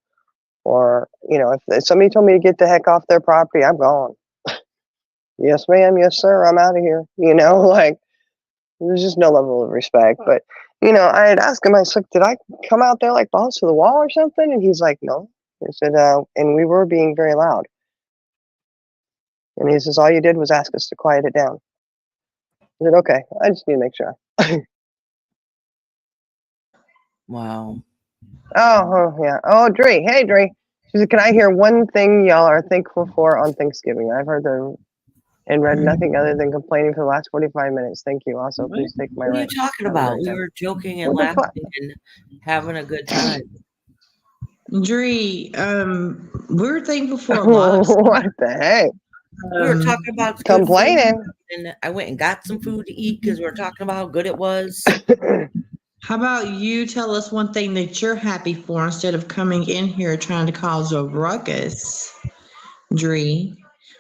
or, you know, if somebody told me to get the heck off their property, I'm gone. Yes, ma'am. Yes, sir. I'm out of here. You know, like, there's just no level of respect. But, you know, I had asked him, I said, did I come out there like balls to the wall or something? And he's like, no. I said, and we were being very loud. And he says, all you did was ask us to quiet it down. I said, okay, I just need to make sure. Wow. Oh, yeah. Oh, Dree. Hey, Dree. She said, can I hear one thing y'all are thankful for on Thanksgiving? I've heard them and read nothing other than complaining for the last 45 minutes. Thank you. Also, please take my What are you right. talking Have a about? great We day. were joking and What the fuck? laughing and having a good time. Dree, we're thankful for a lot of stuff. What the heck? We were talking about good Complaining. food, and I went and got some food to eat because we were talking about how good it was. How about you tell us one thing that you're happy for instead of coming in here trying to cause a ruckus, Dree?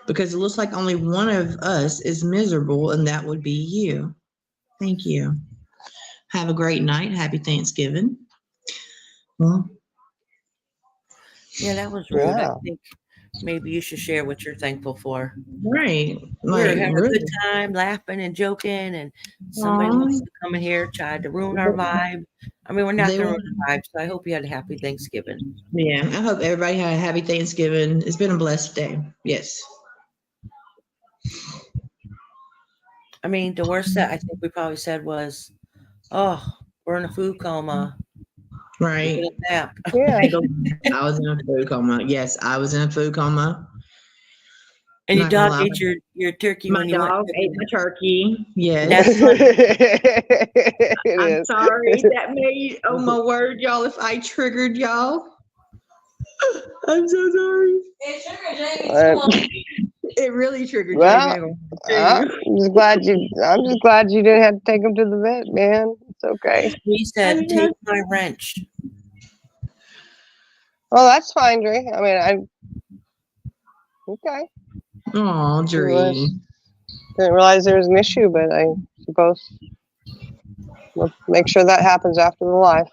Because it looks like only one of us is miserable, and that would be you. Thank you. have a great night. Happy Thanksgiving. Well, Yeah, that was rude. I Yeah. think maybe you should share what you're thankful for. right. We were Like, having a really. good time, laughing and joking, and somebody wants to come in here, tried to ruin our vibe. I mean, we're not They going to want- ruin the vibe, so I hope you had a happy Thanksgiving. Yeah, I hope everybody had a happy Thanksgiving. It's been a blessed day. Yes. I mean, the worst that I think we probably said was, "Oh, we're in a food coma. Right. Get a nap." Yeah. I was in a food coma. Yes, I was in a food coma. And your Not gonna dog lie. ate your turkey My when you went. dog ate my turkey. Yes. That's funny. It I'm is. sorry. That made, oh my word, y'all, if I triggered y'all. I'm so sorry. Hey, sugar, Jamie, come on. It really triggered Well, Jamie. I'm I'm just glad you didn't have to take him to the vet, man. It's okay. He said, mean, "Take my wrench." Oh, that's fine, Dre. I mean, okay. Oh, Dree. Didn't realize there was an issue, but I suppose we'll make sure that happens after the live.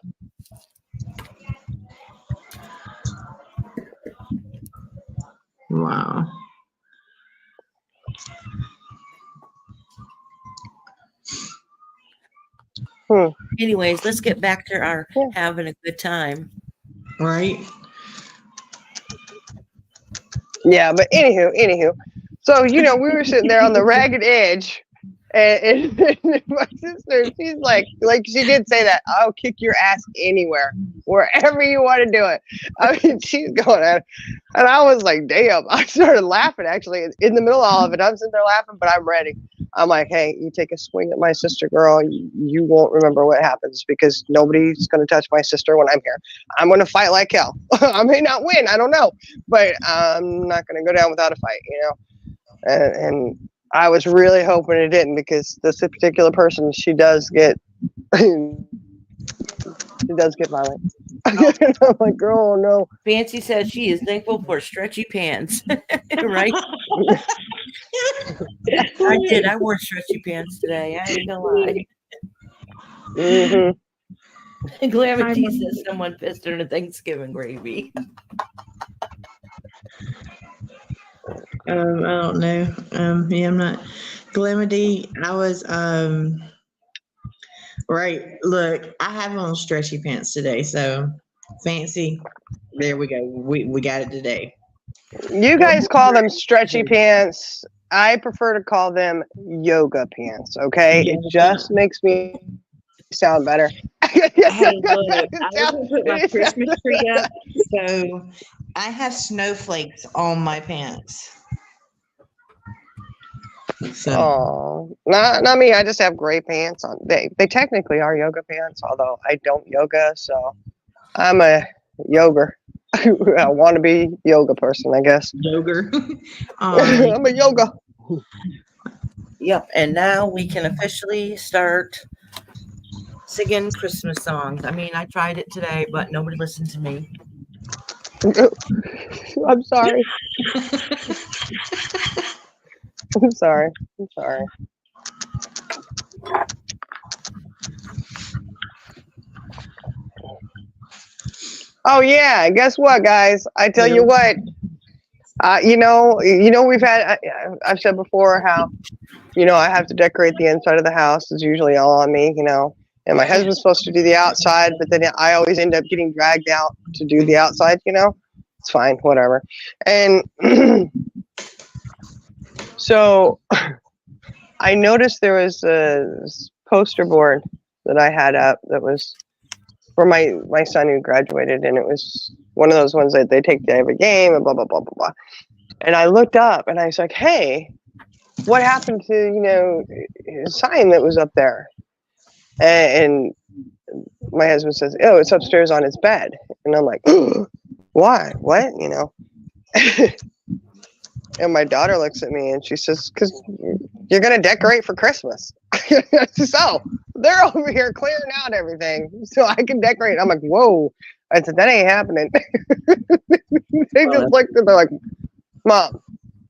Wow. Anyways, let's get back to our Yeah. having a good time. Right? Yeah, but anywho. So, we were sitting there on the ragged edge, and my sister, she's like she did say that, I'll kick your ass anywhere, wherever you want to do it. I mean, she's going at it. And I was like, damn, I started laughing actually in the middle of all of it. I'm sitting there laughing, but I'm ready. I'm like, hey, you take a swing at my sister, girl. You won't remember what happens because nobody's going to touch my sister when I'm here. I'm going to fight like hell. I may not win. I don't know. But I'm not going to go down without a fight, And I was really hoping it didn't because this particular person, she does get violent. I'm like, girl, oh, no. Fancy says she is thankful for stretchy pants. Right? I did. I wore stretchy pants today. I ain't gonna lie. Mm-hmm. Calamity says someone pissed her in a Thanksgiving gravy. I don't know. Yeah, I'm not. Calamity, I was, right. Look, I have on stretchy pants today. So fancy. There we go. We got it today. You guys call them stretchy pants. I prefer to call them yoga pants. Okay, it just makes me sound better. Hey, look, I was gonna put my Christmas tree up, so I have snowflakes on my pants. So Oh, not me. I just have gray pants on. They technically are yoga pants, although I don't yoga, so I'm a yoga. I want to be yoga person, I guess. yoga. I'm a yoga. Yep. And now we can officially start singing Christmas songs. I mean, I tried it today, but nobody listened to me. I'm sorry. I'm sorry. I'm sorry. Oh yeah, guess what, guys? I tell you what. We've had. I've said before how, I have to decorate the inside of the house. It's usually all on me, And my husband's supposed to do the outside, but then I always end up getting dragged out to do the outside. It's fine, whatever. And so I noticed there was a poster board that I had up that was for my son who graduated, and it was one of those ones that they take to every game and blah, blah, blah, blah, blah. And I looked up and I was like, hey, what happened to, his sign that was up there? And my husband says, oh, it's upstairs on his bed. And I'm like, why? What? And my daughter looks at me and she says, because you're going to decorate for Christmas. So they're over here clearing out everything so I can decorate. I'm like, whoa. I said, that ain't happening. They just looked and they're like, Mom,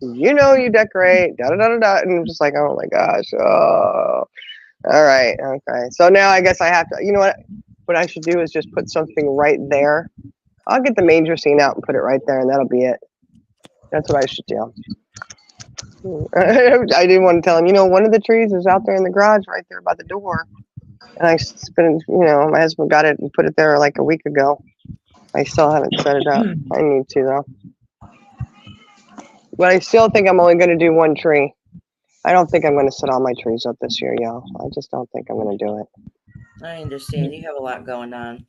you decorate, da da da da da. And I'm just like, oh my gosh. Oh. All right. Okay. So now I guess I have to. You know what? What I should do is just put something right there. I'll get the manger scene out and put it right there, and that'll be it. That's what I should do. I didn't want to tell him. You know, one of the trees is out there in the garage, right there by the door. And I spent. You know, my husband got it and put it there like a week ago. I still haven't set it up. I need to though. But I still think I'm only going to do one tree. I don't think I'm going to set all my trees up this year, y'all. I just don't think I'm going to do it. I understand. You have a lot going on.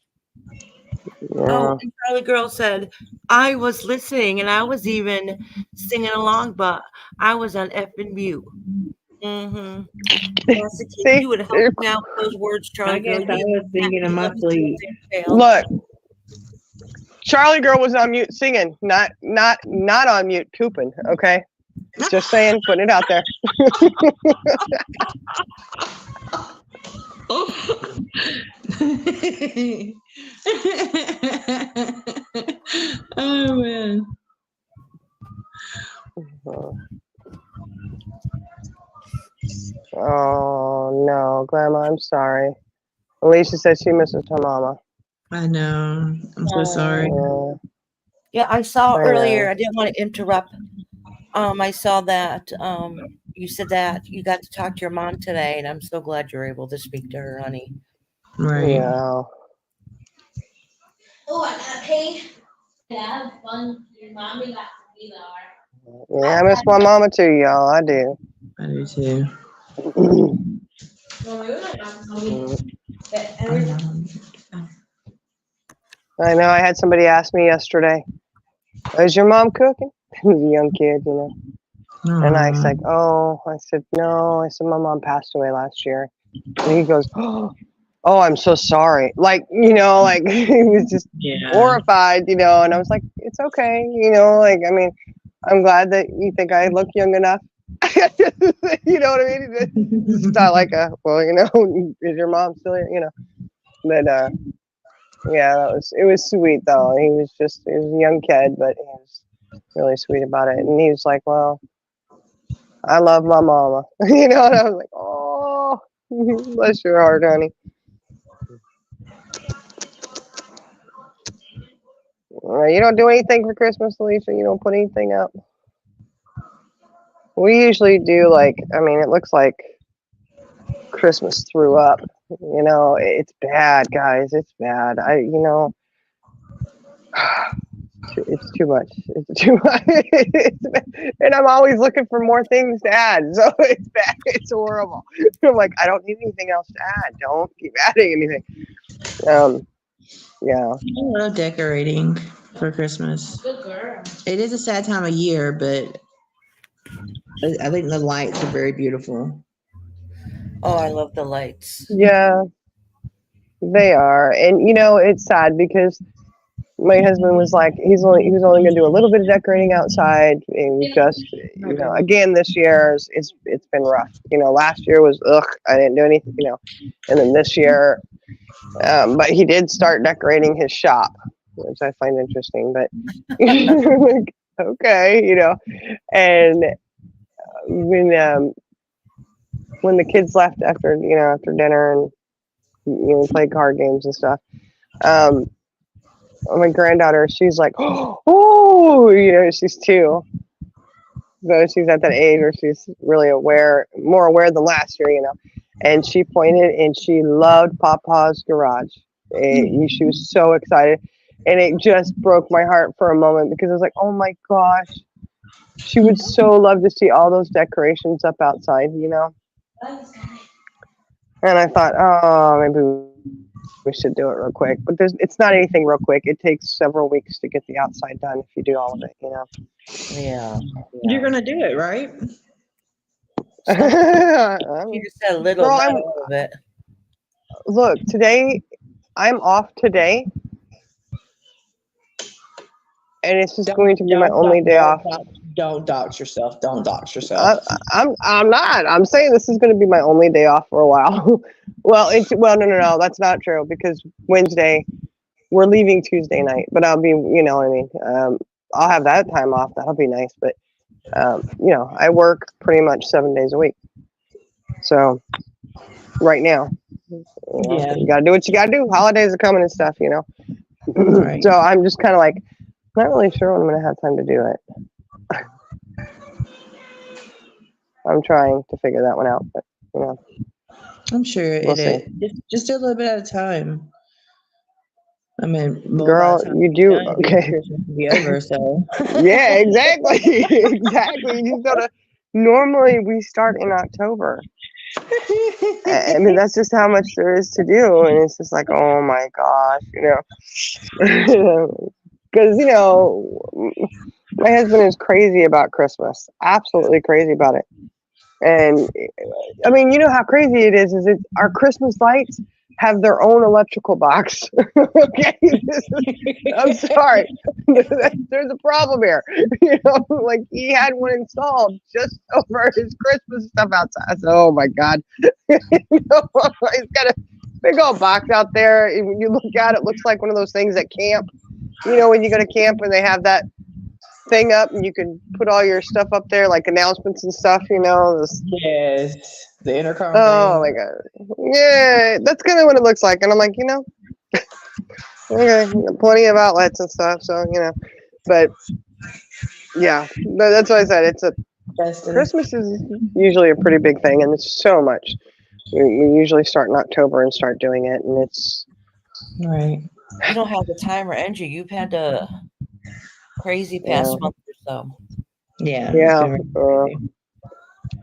Yeah. Oh, and Charlie Girl said, I was listening and I was even singing along, but I was on effing mute. Mm-hmm. See? You would help me out with those words, I Charlie guess Girl. I was singing in my sleep. Look, Charlie Girl was on mute singing, not on mute pooping. Okay, just saying, putting it out there. Oh man. Oh no, Grandma, I'm sorry. Alicia says she misses her mama. I know. I'm so sorry. Yeah. Yeah, I saw I earlier. know. I didn't want to interrupt. I saw that you said that you got to talk to your mom today, and I'm so glad you're able to speak to her, honey. Right. Yeah. Oh, I got paid. Yeah, have fun. Your mommy got to be there. Yeah, I miss my mama too, y'all. I do. I do too. No, maybe my mom told me that every I know. I had somebody ask me yesterday, "Is your mom cooking?" He was a young kid, you know. And I was like, "Oh," I said, "No." I said, "My mom passed away last year." And he goes, "Oh, I'm so sorry." Like, you know, like he was just yeah. horrified, you know. And I was like, "It's okay, you know. Like, I mean, I'm glad that you think I look young enough." You know what I mean? It's not like well, you know, is your mom still here? You know, but yeah, it was sweet though. He was a young kid, but he was really sweet about it. And he was like, "Well, I love my mama," you know. And I was like, "Oh, bless your heart, honey." You don't do anything for Christmas, Alicia? You don't put anything up? We usually do, like, I mean, it looks like Christmas threw up. You know, it's bad, guys. It's bad. You know, it's too much. It's too much. And I'm always looking for more things to add. So it's bad. It's horrible. I'm like, I don't need anything else to add. Don't keep adding anything. Yeah. I love decorating for Christmas. good girl. It is a sad time of year, but I think the lights are very beautiful. Oh, I love the lights. Yeah, they are. And you know, it's sad because my husband was like, he was only going to do a little bit of decorating outside, and just, you know, again this year it's been rough. You know, last year was I didn't do anything, you know, and then this year, but he did start decorating his shop, which I find interesting. But like, okay, you know, and when the kids left after dinner and you know, we played card games and stuff. My granddaughter, she's like, oh, you know, she's 2. So she's at that age where she's really more aware than last year, you know. And she pointed and she loved Papa's Garage. And she was so excited. And it just broke my heart for a moment because I was like, oh my gosh. She would so love to see all those decorations up outside, you know. And I thought, oh, maybe we should do it real quick. But it's not anything real quick. It takes several weeks to get the outside done if you do all of it, you know. Yeah. You're gonna do it, right? You just said a little, Girl, not all of it. Look, today, I'm off today. And it's just going to be my only day off. Don't dox yourself. Don't dox yourself. I'm not. I'm saying this is going to be my only day off for a while. Well, no, that's not true because Wednesday, we're leaving Tuesday night, but I'll be, you know what I mean? I'll have that time off. That'll be nice. But, you know, I work pretty much 7 days a week. So right now. Yeah. You gotta do what you gotta do. Holidays are coming and stuff, you know. Right. So I'm just kind of like, not really sure when I'm gonna have time to do it. I'm trying to figure that one out, but you know, I'm sure we'll it see. is. Just a little bit at a time. I mean, well, by Girl, the time you it's do done, okay. Christmas will be over. So Yeah, exactly, exactly. You just gotta. Normally, we start in October. I mean, that's just how much there is to do, and it's just like, oh my gosh, you know, because you know, my husband is crazy about Christmas, absolutely crazy about it, and I mean, you know how crazy it is. Is it our Christmas lights have their own electrical box? Okay, I'm sorry, there's a problem here. You know, like he had one installed just over his Christmas stuff outside. I said, oh my god, you know, he's got a big old box out there. And when you look at it, it looks like one of those things at camp. You know, when you go to camp and they have that thing up and you can put all your stuff up there, like announcements and stuff. You know, this, yes, the intercom. oh my thing. god, yeah, that's kind of what it looks like. And I'm like, you know, okay, plenty of outlets and stuff. So you know, but yeah, that's what I said. It's a Justin. Christmas is usually a pretty big thing, and it's so much. We usually start in October and start doing it, and it's Right. You don't have the time or energy. You've had a crazy past month or so. Yeah. yeah, it's been really crazy.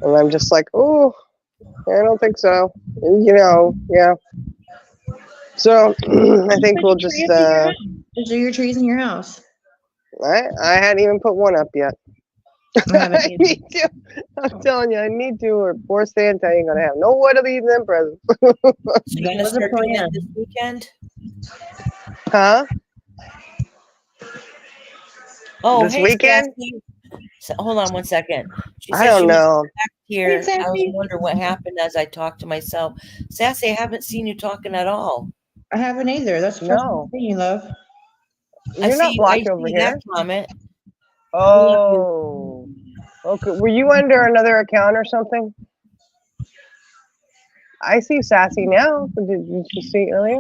and I'm just like, oh, I don't think so. You know, yeah. So I think we'll just. Just do your trees in your house. I hadn't even put one up yet. I haven't I either. need to. I'm telling you, I need to, or poor Santa ain't gonna have no one of these them presents. So you're gonna What's the start doing that plan? this weekend? Huh? Oh, This hey, weekend? Sassy. So, hold on one second. She I said don't she was know. back here. Hey, I was Sassy. wondering what happened as I talked to myself. Sassy, I haven't seen you talking at all. I haven't either. That's the first No. thing you love. You're not I blocked over see here. that comment. Oh. Okay. Were you under another account or something? I see Sassy now. Did you see earlier?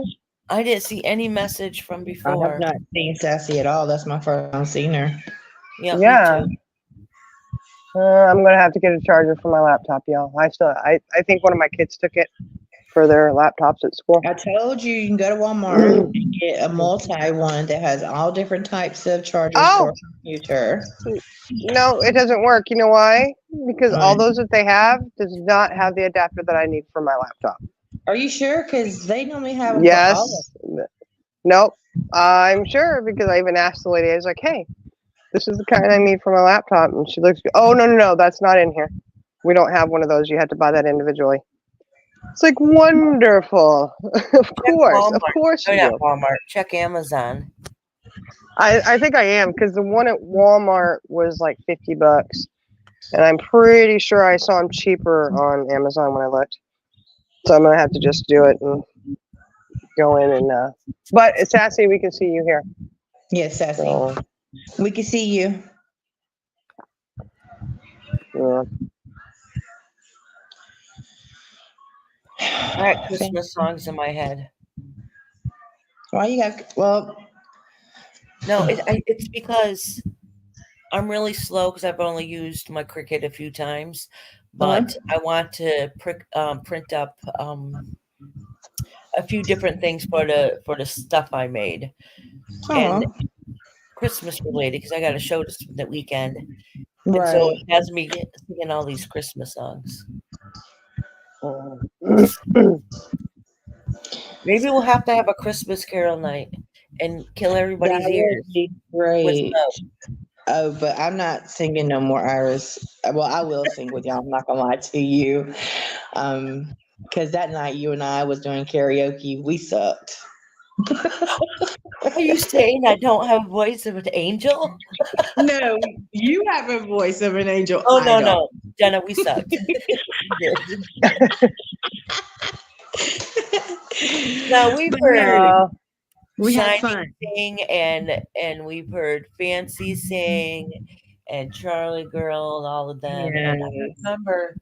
I didn't see any message from I before. have not seen Sassy at all. That's my first time seeing her. Yeah, Yeah. me too. I'm gonna have to get a charger for my laptop, y'all. I think one of my kids took it for their laptops at school. I told you you can go to Walmart and get a multi one that has all different types of chargers Oh. for a computer. No, it doesn't work. You know why? Because all Why? those that they have does not have the adapter that I need for my laptop. Are you sure? Because they normally have them for all of Yes. Nope. I'm sure because I even asked the lady. I was like, "Hey, this is the kind I need for my laptop," and she looks. Oh no, that's not in here. We don't have one of those. You have to buy that individually. It's like wonderful. Of course Oh, you yeah, do. Walmart. Check Amazon. I think I am because the one at Walmart was like $50, and I'm pretty sure I saw them cheaper on Amazon when I looked. So I'm gonna have to just do it and go in and. But Sassy, we can see you here. Yes, Sassy. So We can see you. yeah. I got Christmas songs in my head. Why you got? Well, No, it's because I'm really slow because I've only used my Cricut a few times, but I want to print up a few different things for the stuff I made, and Christmas related because I got a show that weekend, and so it has me singing all these Christmas songs. Maybe we'll have to have a Christmas Carol night and kill everybody's ears. Would be great. Oh, but I'm not singing no more, Iris. Well, I will sing with y'all. I'm not gonna lie to you, because that night you and I was doing karaoke. We sucked. Are you saying I don't have a voice of an angel? No, you have a voice of an angel. Oh no, Jenna, we sucked. No, we've heard we had Shiny fun. sing and we've heard Fancy sing and Charlie Girl and all of them. Yes. And I remember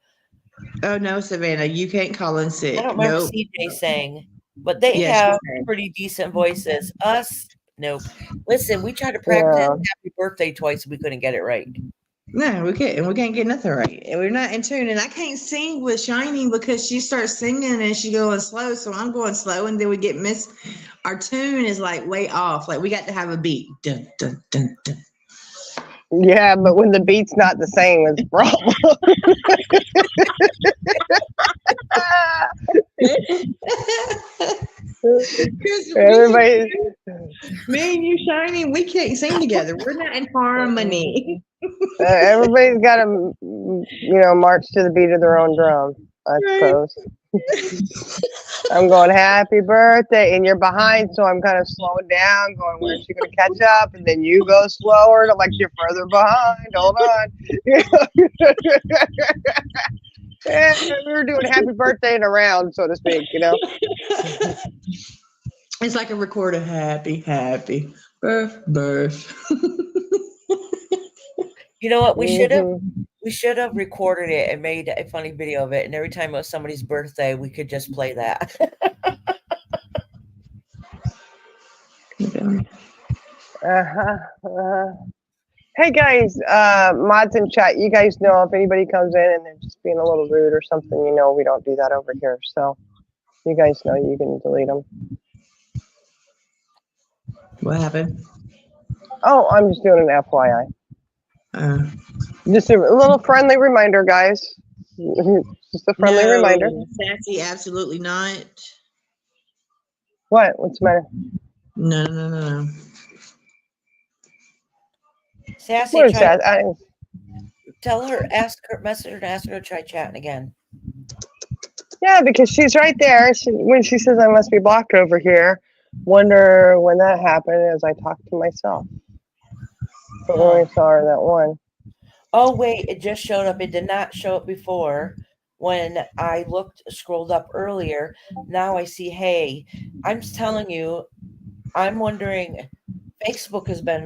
Oh no, Savannah, you can't call in sick. I don't remember Nope. CJ saying, but they Yes, have you can. pretty decent voices. Us, nope. Listen, we tried to practice Yeah. happy birthday twice, we couldn't get it right. No, we can't. And we can't get nothing right. And we're not in tune. And I can't sing with Shiny because she starts singing and she's going slow. So I'm going slow, and then we get missed. Our tune is like way off. Like we got to have a beat. Dun, dun, dun, dun. Yeah, but when the beat's not the same, it's a problem. Everybody, me and you, Shiny, we can't sing together. We're not in harmony. everybody's got to, march to the beat of their own drum, I suppose. I'm going, happy birthday, and you're behind, so I'm kind of slowing down, going, where's she going to catch up? And then you go slower, like you're further behind. Hold on. Yeah, we were doing happy birthday in a round, so to speak, It's like a recorded happy birth. You know what? We should have Mhm. recorded it and made a funny video of it. And every time it was somebody's birthday, we could just play that. Hey guys, mods in chat, you guys know if anybody comes in and they're just being a little rude or something, we don't do that over here. So you guys know you can delete them. What happened? Oh, I'm just doing an FYI. Just a little friendly reminder, guys. Just a friendly reminder. Sassy, absolutely not. What? What's the matter? No. Sassy, Where's that? tell her, message her to ask her to try chatting again. Yeah, because she's right there. When she says I must be blocked over here, wonder when that happened as I talked to myself. But when I saw her that one. Oh, wait, it just showed up. It did not show up before. When I scrolled up earlier, now I see, hey, I'm telling you, I'm wondering, YouTube has been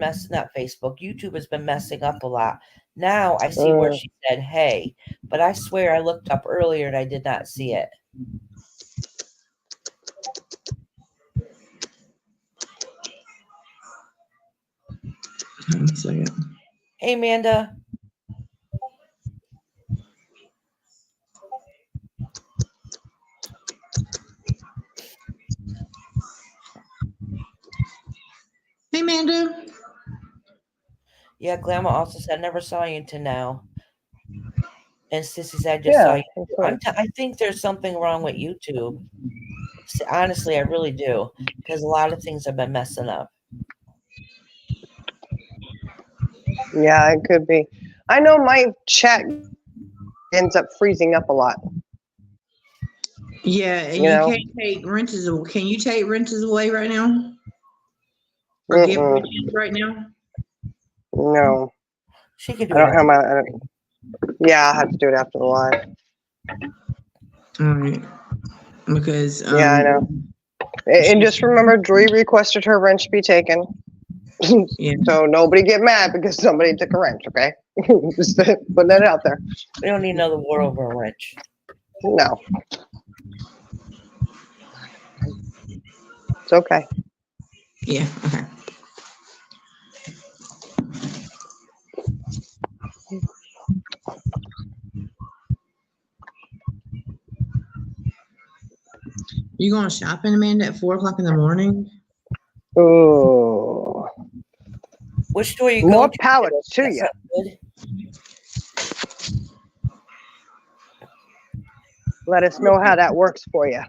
messing up a lot. Now I see where she said, hey, but I swear I looked up earlier and I did not see it. One second. Hey, Amanda. Hey, Amanda. Yeah, Glamour also said, never saw you until now. And Sissy said, I just saw you. I think there's something wrong with YouTube. Honestly, I really do. Because a lot of things have been messing up. Yeah, it could be. I know my chat ends up freezing up a lot. Yeah, and you can't take renters away. Can you take renters away right now? Or give renters right now? No. She could do I don't have my. Yeah, I have to do it after the live. All right. Because yeah, I know. And just remember, Joy requested her wrench be taken. Yeah. So nobody get mad because somebody took a wrench, okay? Just putting that out there. We don't need another war over a wrench. No. It's okay. Yeah, okay. You going shopping, Amanda, at 4 o'clock in the morning? Ooh. Which store you More going to? power to you. Let us know how that works for you.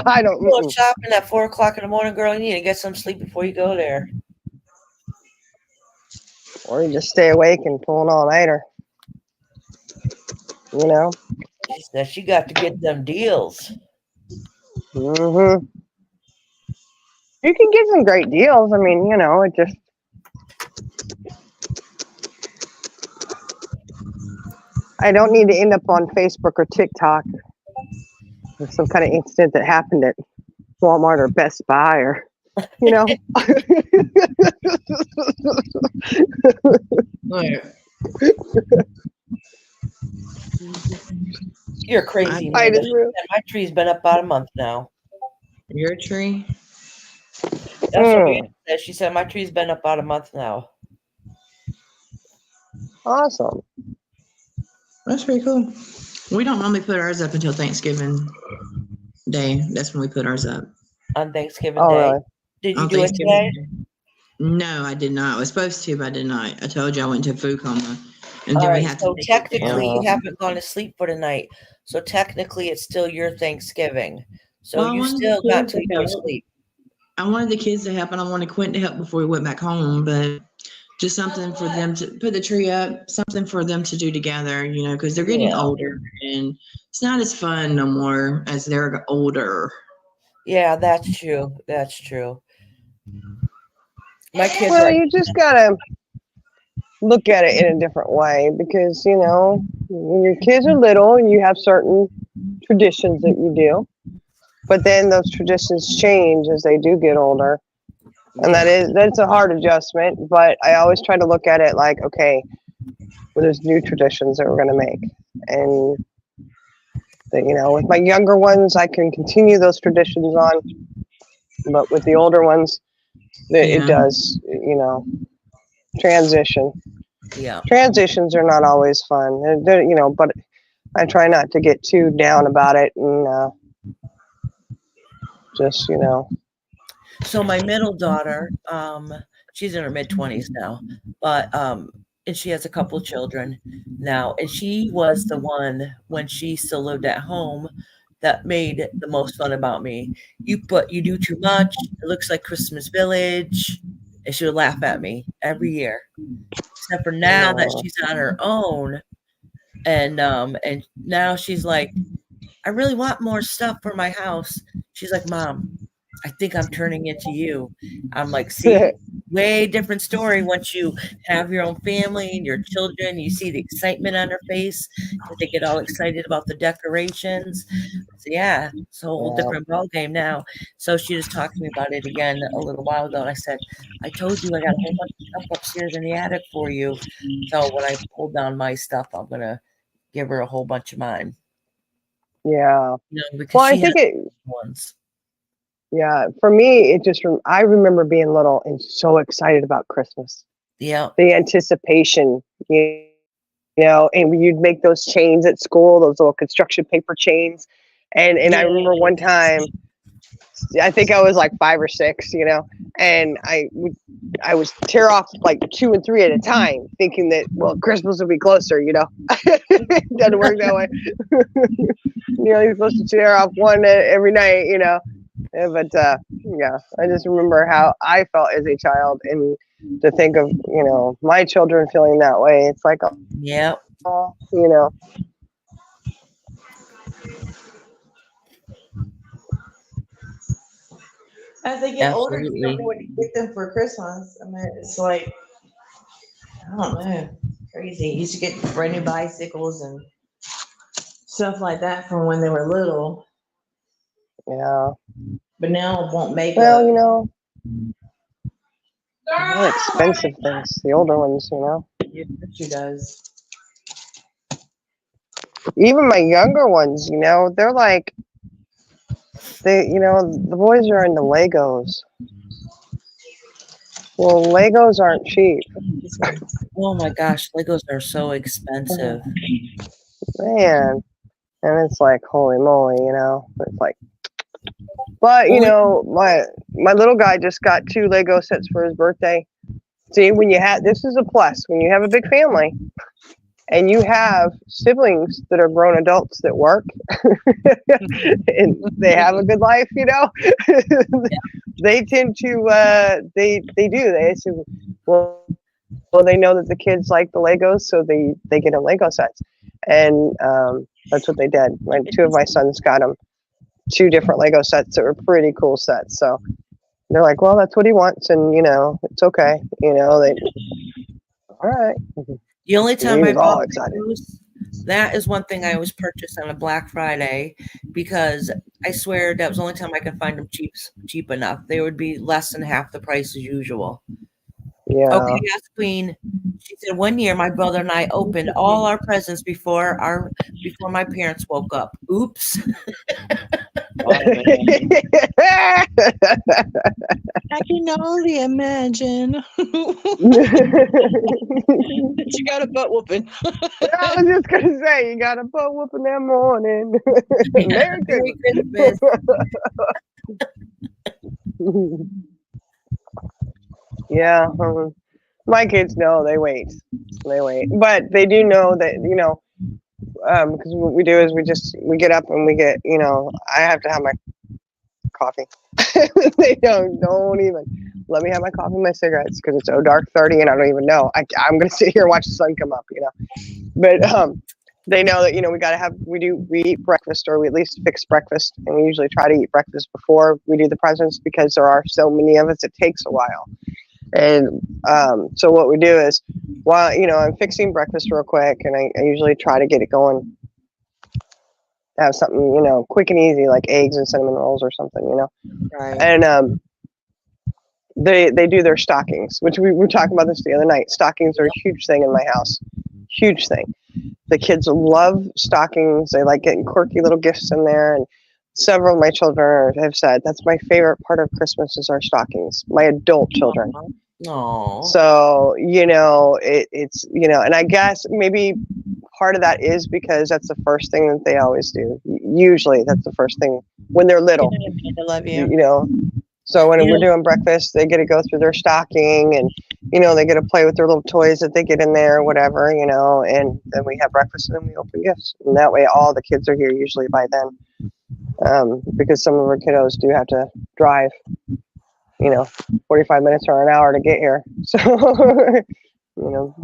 I don't go shopping at 4 o'clock in the morning, girl. You need to get some sleep before you go there. Or you just stay awake and pull an all-nighter. You know? She said she got to get them deals. Mm-hmm. You can get some great deals. I mean, you know, it just... I don't need to end up on Facebook or TikTok with some kind of incident that happened at Walmart or Best Buy or, you know. You're crazy, I Amanda. just re- My tree's been up about a month now. Your tree? That's what Mm, Amanda said. She said my tree's been up about a month now. awesome. That's pretty cool. We don't normally put ours up until Thanksgiving Day. That's when we put ours up. On Thanksgiving Oh, Day. really? Did you On do it Thanksgiving today? Day. No, I did not. I was supposed to, but I did not. I told you I went to food coma. And All then we right. have to So make it technically, down. you haven't gone to sleep for tonight. So technically, it's still your Thanksgiving. So Well, I you wanted still the got kids till to you go to help. sleep. I wanted the kids to help and I wanted Quentin to help before we went back home, but just something for them to put the tree up, something for them to do together, because they're getting Yeah. older and it's not as fun no more as they're older. Yeah, that's true. That's true. My kids Well, are. you just gotta look at it in a different way because when your kids are little, you have certain traditions that you do, but then those traditions change as they do get older, and that's a hard adjustment. But I always try to look at it like, okay, well, there's new traditions that we're gonna make, and with my younger ones, I can continue those traditions on, but with the older ones, it Yeah. does, transition. Yeah. Transitions are not always fun, but I try not to get too down about it and just, So my middle daughter, she's in her mid-20s now, but and she has a couple of children now, and she was the one when she still lived at home that made the most fun about me. You do too much. It looks like Christmas Village, and she would laugh at me every year. Except for now that she's on her own, and now she's like, I really want more stuff for my house. She's like, Mom, I think I'm turning into you. I'm like, see, way different story once you have your own family and your children. You see the excitement on her face because they get all excited about the decorations. So yeah, it's a whole different ball game now. So she just talked to me about it again a little while ago, and I said, I told you I got a whole bunch of stuff upstairs in the attic for you. So when I pull down my stuff, I'm gonna give her a whole bunch of mine. yeah. Because Well, I she has think ones. yeah, for me, I remember being little and so excited about Christmas. Yeah. The anticipation, and you'd make those chains at school, those little construction paper chains. And I remember one time, I think I was like 5 or 6, and I would tear off like 2 and 3 at a time, thinking that, well, Christmas will be closer, It doesn't work that way. You're supposed to tear off one every night, But yeah, I just remember how I felt as a child, and to think of my children feeling that way. It's like, yeah, As they get older, you absolutely. don't know what to get them for Christmas. I mean, it's like, I don't know, crazy. You used to get brand new bicycles and stuff like that from when they were little, Yeah. but now it won't make Well, up. more expensive things. The older ones, Yeah, she does. Even my younger ones, they're like, the boys are into Legos. Well, Legos aren't cheap, Oh my gosh, Legos are so expensive. man. And it's like, holy moly, It's like, but my little guy just got 2 Lego sets for his birthday. See, this is a plus when you have a big family and you have siblings that are grown adults that work and they have a good life, they tend to they do. They assume, well, they know that the kids like the Legos, so they get them Lego sets, and that's what they did. 2 of my sons got them 2 different Lego sets that were pretty cool sets. So they're like, well, that's what he wants, and it's okay. They all right. The only time I He's all bought excited. Legos, that is one thing I always purchase on a Black Friday because I swear that was the only time I could find them cheap enough. They would be less than half the price as usual. Yeah. Okay, yes, Queen. She said 1 year my brother and I opened all our presents before my parents woke up. Oops. Oh, man. I can only imagine. You got a butt whooping. I was just gonna say, you got a butt whooping that morning. Merry Merry Christmas. Christmas. Yeah, my kids know they wait. They wait, but they do know that because what we do is we get up and we get I have to have my coffee. They don't even let me have my coffee and my cigarettes because it's so dark 30 and I don't even know. I'm gonna sit here and watch the sun come up, But they know that we eat breakfast, or we at least fix breakfast, and we usually try to eat breakfast before we do the presents because there are so many of us. It takes a while. And so what we do is, while I'm fixing breakfast real quick, and I usually try to get it going, have something quick and easy like eggs and cinnamon rolls or something, Right. and they do their stockings, which we were talking about this the other night. Stockings are a huge thing in my house, huge thing. The kids love stockings. They like getting quirky little gifts in there, and several of my children have said that's my favorite part of Christmas is our stockings. My adult children. No. So it's and I guess maybe part of that is because that's the first thing that they always do. Usually that's the first thing when they're little. I love you. So when we're doing breakfast, they get to go through their stocking, and they get to play with their little toys that they get in there, or whatever, and then we have breakfast and then we open gifts, and that way all the kids are here usually by then, because some of our kiddos do have to drive 45 minutes or an hour to get here. So,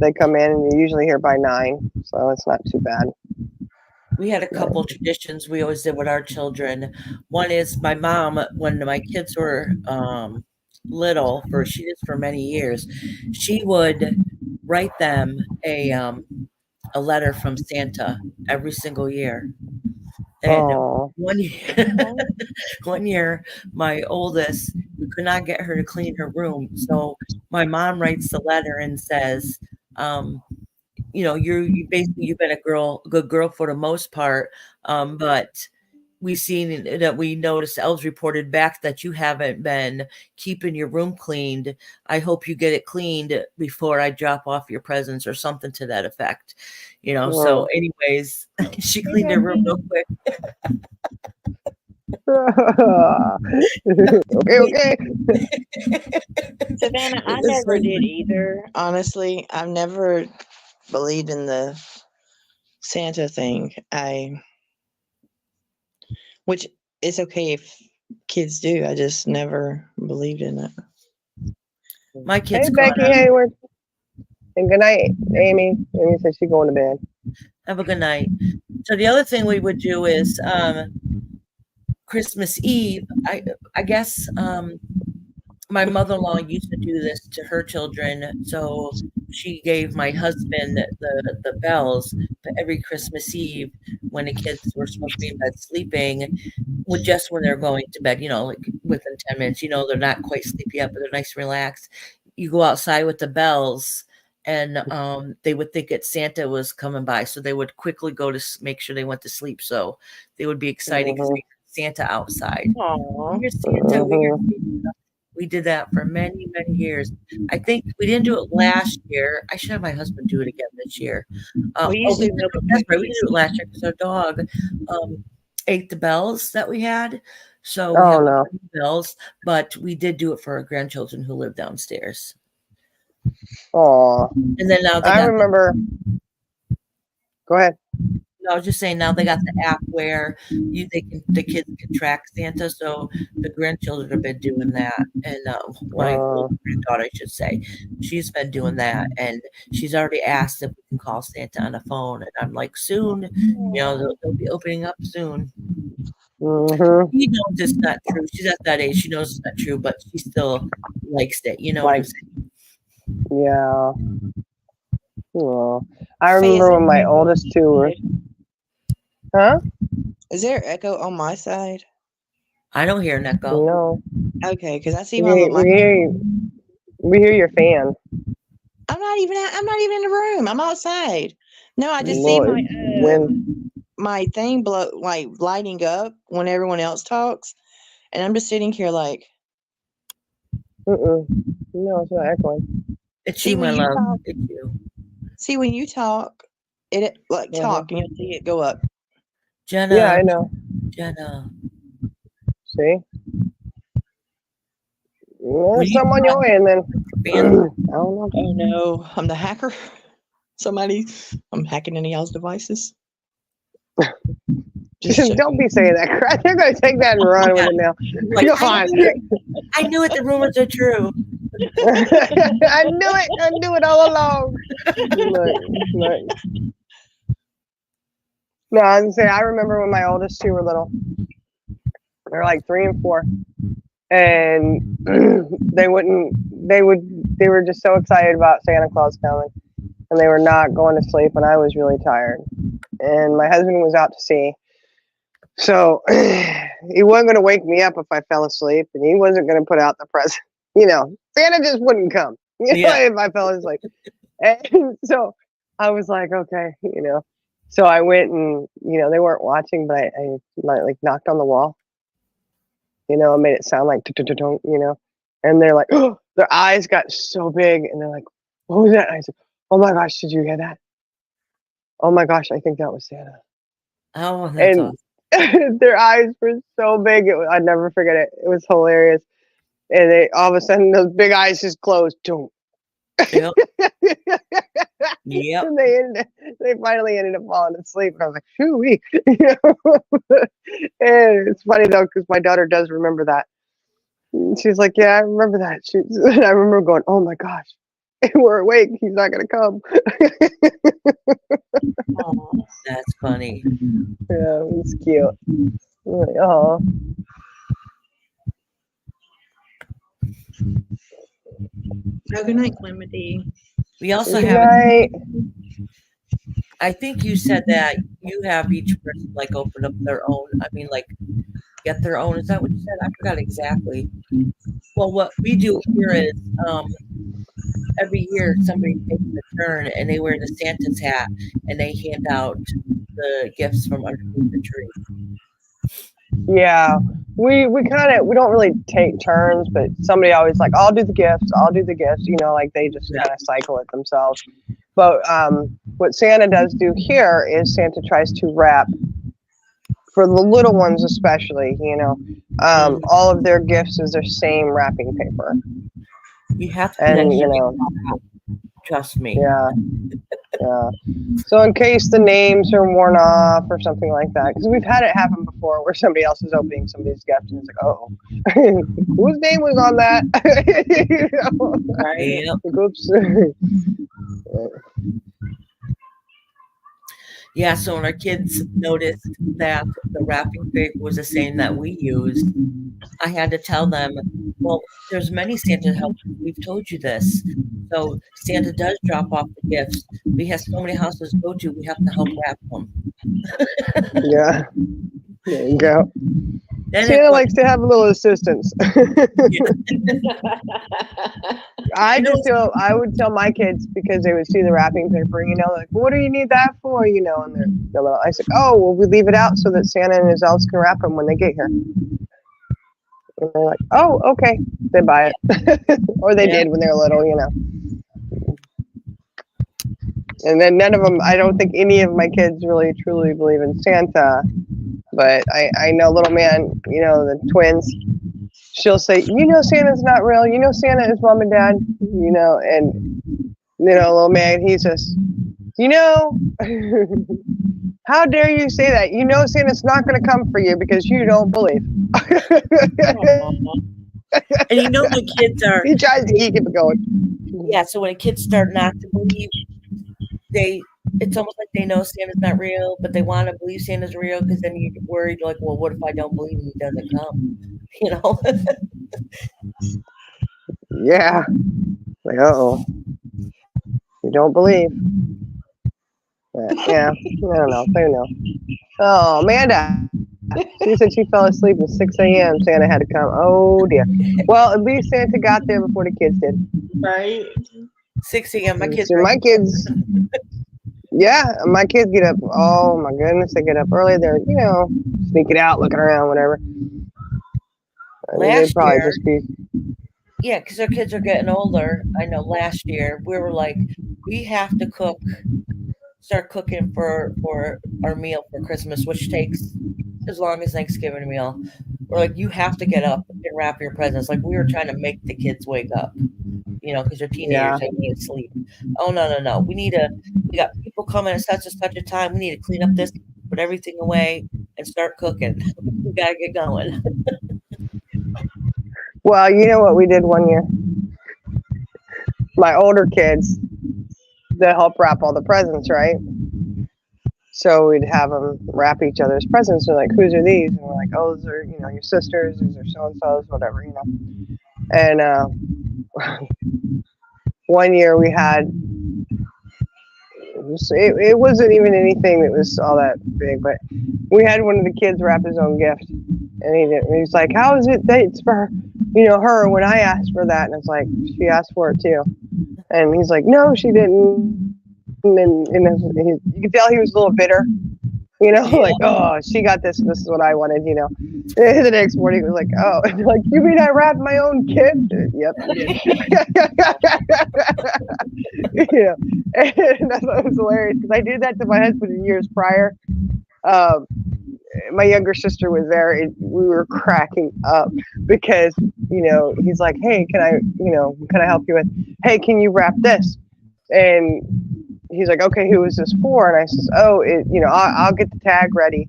they come in and they're usually here by 9. So it's not too bad. We had a couple traditions we always did with our children. One is my mom, when my kids were little, she did for many years, she would write them a letter from Santa every single year. And Aww. one year, my oldest, we could not get her to clean her room. So my mom writes the letter and says, you've been a good girl for the most part. But we've seen that we noticed elves reported back that you haven't been keeping your room cleaned. I hope you get it cleaned before I drop off your presents, or something to that effect. So anyways, she cleaned her room real quick. Okay. Savannah, I never did either. Honestly, I've never believed in the Santa thing. Which is okay if kids do. I just never believed in it. My kids. Hey, Becky Hayward. And good night, Amy. Amy said she's going to bed. Have a good night. So the other thing we would do is Christmas Eve. I guess my mother-in-law used to do this to her children. So she gave my husband the bells every Christmas Eve when the kids were supposed to be in bed sleeping, just when they're going to bed, like within 10 minutes, they're not quite sleepy yet, but they're nice and relaxed. You go outside with the bells, and they would think that Santa was coming by. So they would quickly go to make sure they went to sleep. So they would be excited because they had Santa outside. Here's Santa. We did that for many, many years. I think we didn't do it last year. I should have my husband do it again this year. That's right. We did it last year because our dog ate the bells that we had. So we have bells, but we did do it for our grandchildren who live downstairs. Oh. And then now I remember. Go ahead. I was just saying, now they got the app where the kids can track Santa. So the grandchildren have been doing that, and my granddaughter, I should say, she's been doing that, and she's already asked if we can call Santa on the phone. And I'm like, soon, they'll be opening up soon. Mm-hmm. She knows it's not true. She's at that age; she knows it's not true, but she still likes it. You know what I'm saying? Yeah. Oh. I remember when my oldest two were. Huh? Is there echo on my side? I don't hear an echo. No. Okay, because I see we hear you. We hear your fan. I'm not even in the room. I'm outside. No, I just see Well, my when my thing like lighting up when everyone else talks, and I'm just sitting here like. no, it's not echoing. It's See, you, my when you love. talk- It's you. See, when you talk, it like Uh-huh. talk and you'll see it go up. Jenna. Yeah, I know. Jenna. See? Well, When you some on talk, your end then. fan, I don't know. Oh no, I'm the hacker. I'm hacking into y'all's devices. Just Don't be saying that crap. They're going to take that and run with it now. like, Come on. I knew it. The rumors are true. I knew it all along. Look. No, I was gonna say I remember when my oldest two were little. They're like 3 and 4, and they were just so excited about Santa Claus coming, and they were not going to sleep, and I was really tired, and my husband was out to sea, so he wasn't going to wake me up if I fell asleep, and he wasn't going to put out the present. Santa just wouldn't come. If I fell asleep, and so I was like, okay, So I went and, they weren't watching, but I like knocked on the wall, and made it sound like, and they're like, oh, their eyes got so big and they're like, what was that? And I said, oh my gosh, did you hear that? Oh my gosh, I think that was Santa. Oh, that's And awesome. their eyes were so big. I'd never forget it. It was hilarious. And they, all of a sudden, those big eyes just closed. Don't. Yep. Yep. And they finally ended up falling asleep. And I was like, shoo-wee. And it's funny though, because my daughter does remember that. And she's like, yeah, I remember that. And I remember going, oh my gosh, we're awake. He's not going to come. That's funny. Yeah, it's cute. I'm like, oh. Oh, good night, Clemity. We also Good have, night. I think you said that you have each person like open up their own, get their own. Is that what you said? I forgot exactly. Well, what we do here is every year somebody takes a turn and they wear the Santa's hat and they hand out the gifts from underneath the tree. Yeah, we don't really take turns, but somebody always like, I'll do the gifts, like they just kind of cycle it themselves. But what Santa does do here is Santa tries to wrap, for the little ones especially, all of their gifts is their same wrapping paper. You have to, And trust me. Yeah. So in case the names are worn off or something like that, because we've had it happen before where somebody else is opening somebody's gift and it's like, oh, whose name was on that? Right. Oops. Yeah, so when our kids noticed that the wrapping paper was the same that we used, I had to tell them, well, there's many Santa helpers. We've told you this. So Santa does drop off the gifts. We have so many houses to go to, we have to help wrap them. Yeah. There you go. Then Santa likes to have a little assistance. I would tell my kids, because they would see the wrapping paper, like, what do you need that for? And I said, oh, well, we leave it out so that Santa and his elves can wrap them when they get here. And they're like, oh, okay. They buy it. Or they did when they were little, And then none of them, I don't think any of my kids really truly believe in Santa. But I know little man, the twins, she'll say, Santa's not real. Santa is mom and dad, and, little man, he says, how dare you say that? Santa's not going to come for you because you don't believe. And my kids are. He tries to keep it going. Yeah, so when kids start not to believe, it's almost like they know Santa's not real, but they want to believe Santa's real because then you're worried, like, well, what if I don't believe he doesn't come? Yeah. Like, uh-oh. You don't believe. Yeah, I don't know. Who knows? Oh, Amanda. She said she fell asleep at 6 a.m. Santa had to come. Oh, dear. Well, at least Santa got there before the kids did. Right. 6 a.m. My kids See, are my kids, yeah, my kids get up. Oh my goodness, they get up early. They're sneaking out, looking around, whatever. I mean, they'd last probably year. just be. Yeah, because our kids are getting older. I know last year we were like, we have to start cooking for our meal for Christmas, which takes as long as Thanksgiving meal. We're like, you have to get up and wrap your presents. Like we were trying to make the kids wake up, because they're teenagers, Yeah. they need sleep. Oh no. We got people coming at such and such a time. We need to clean up this, put everything away, and start cooking. We gotta get going. Well, you know what we did one year? My older kids, they help wrap all the presents, right? So we'd have them wrap each other's presents. They're like, "Whose are these?" And we're like, "Oh, those are your sisters. These are so and so's, whatever, And one year we had. It wasn't even anything that was all that big, but we had one of the kids wrap his own gift, and he's like, "How is it that it's for her when I asked for that?" And it's like, she asked for it too, and he's like, "No, she didn't." And you could tell he was a little bitter, like, "Oh, she got this. This is what I wanted," And the next morning, it was like, "Oh," like, "You mean I wrapped my own gift?" Yep, you did. And I thought it was hilarious because I did that to my husband in years prior. My younger sister was there, and we were cracking up because he's like, "Hey, can I help you with? Hey, can you wrap this?" And he's like, "Okay, who is this for?" And I says, "Oh, I'll get the tag ready."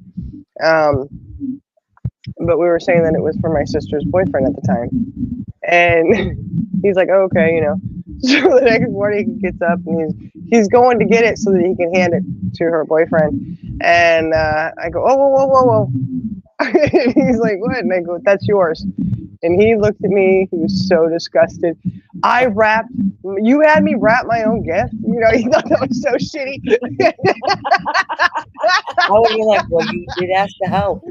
But we were saying that it was for my sister's boyfriend at the time, and he's like, "Oh, okay," So the next morning he gets up and he's going to get it so that he can hand it to her boyfriend, and I go, "Oh, whoa." And he's like, "What?" And I go, "That's yours." And he looked at me. He was so disgusted. You had me wrap my own gift. He thought that was so shitty. I would be like, well, you did ask to help.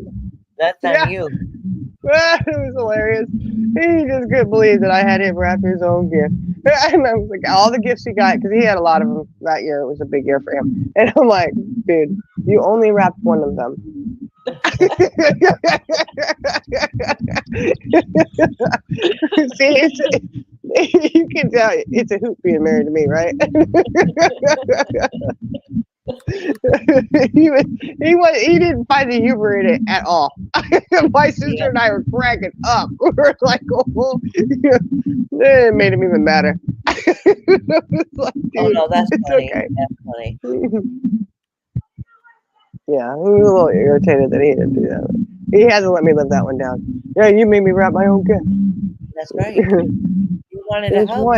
That's on you. It was hilarious. He just couldn't believe that I had him wrap his own gift. And I was like, all the gifts he got, because he had a lot of them that year. It was a big year for him. And I'm like, dude, you only wrapped one of them. See, you can tell it's a hoot being married to me, right? He didn't find the humor in it at all. My sister and I were cracking up. We were like, "Oh," it made him even madder. Like, oh no, that's funny. Okay. That's funny. Yeah, he was a little irritated that he didn't do that. He hasn't let me live that one down. Yeah, you made me wrap my own gift. That's right. You wanted to help.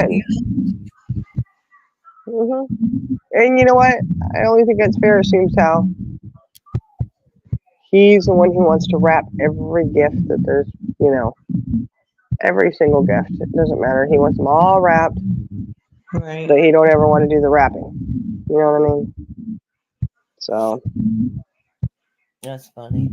And you know what? I only think that's fair. It seems how he's the one who wants to wrap every gift that there's, every single gift. It doesn't matter. He wants them all wrapped. Right. But he don't ever want to do the wrapping. You know what I mean? So. That's funny.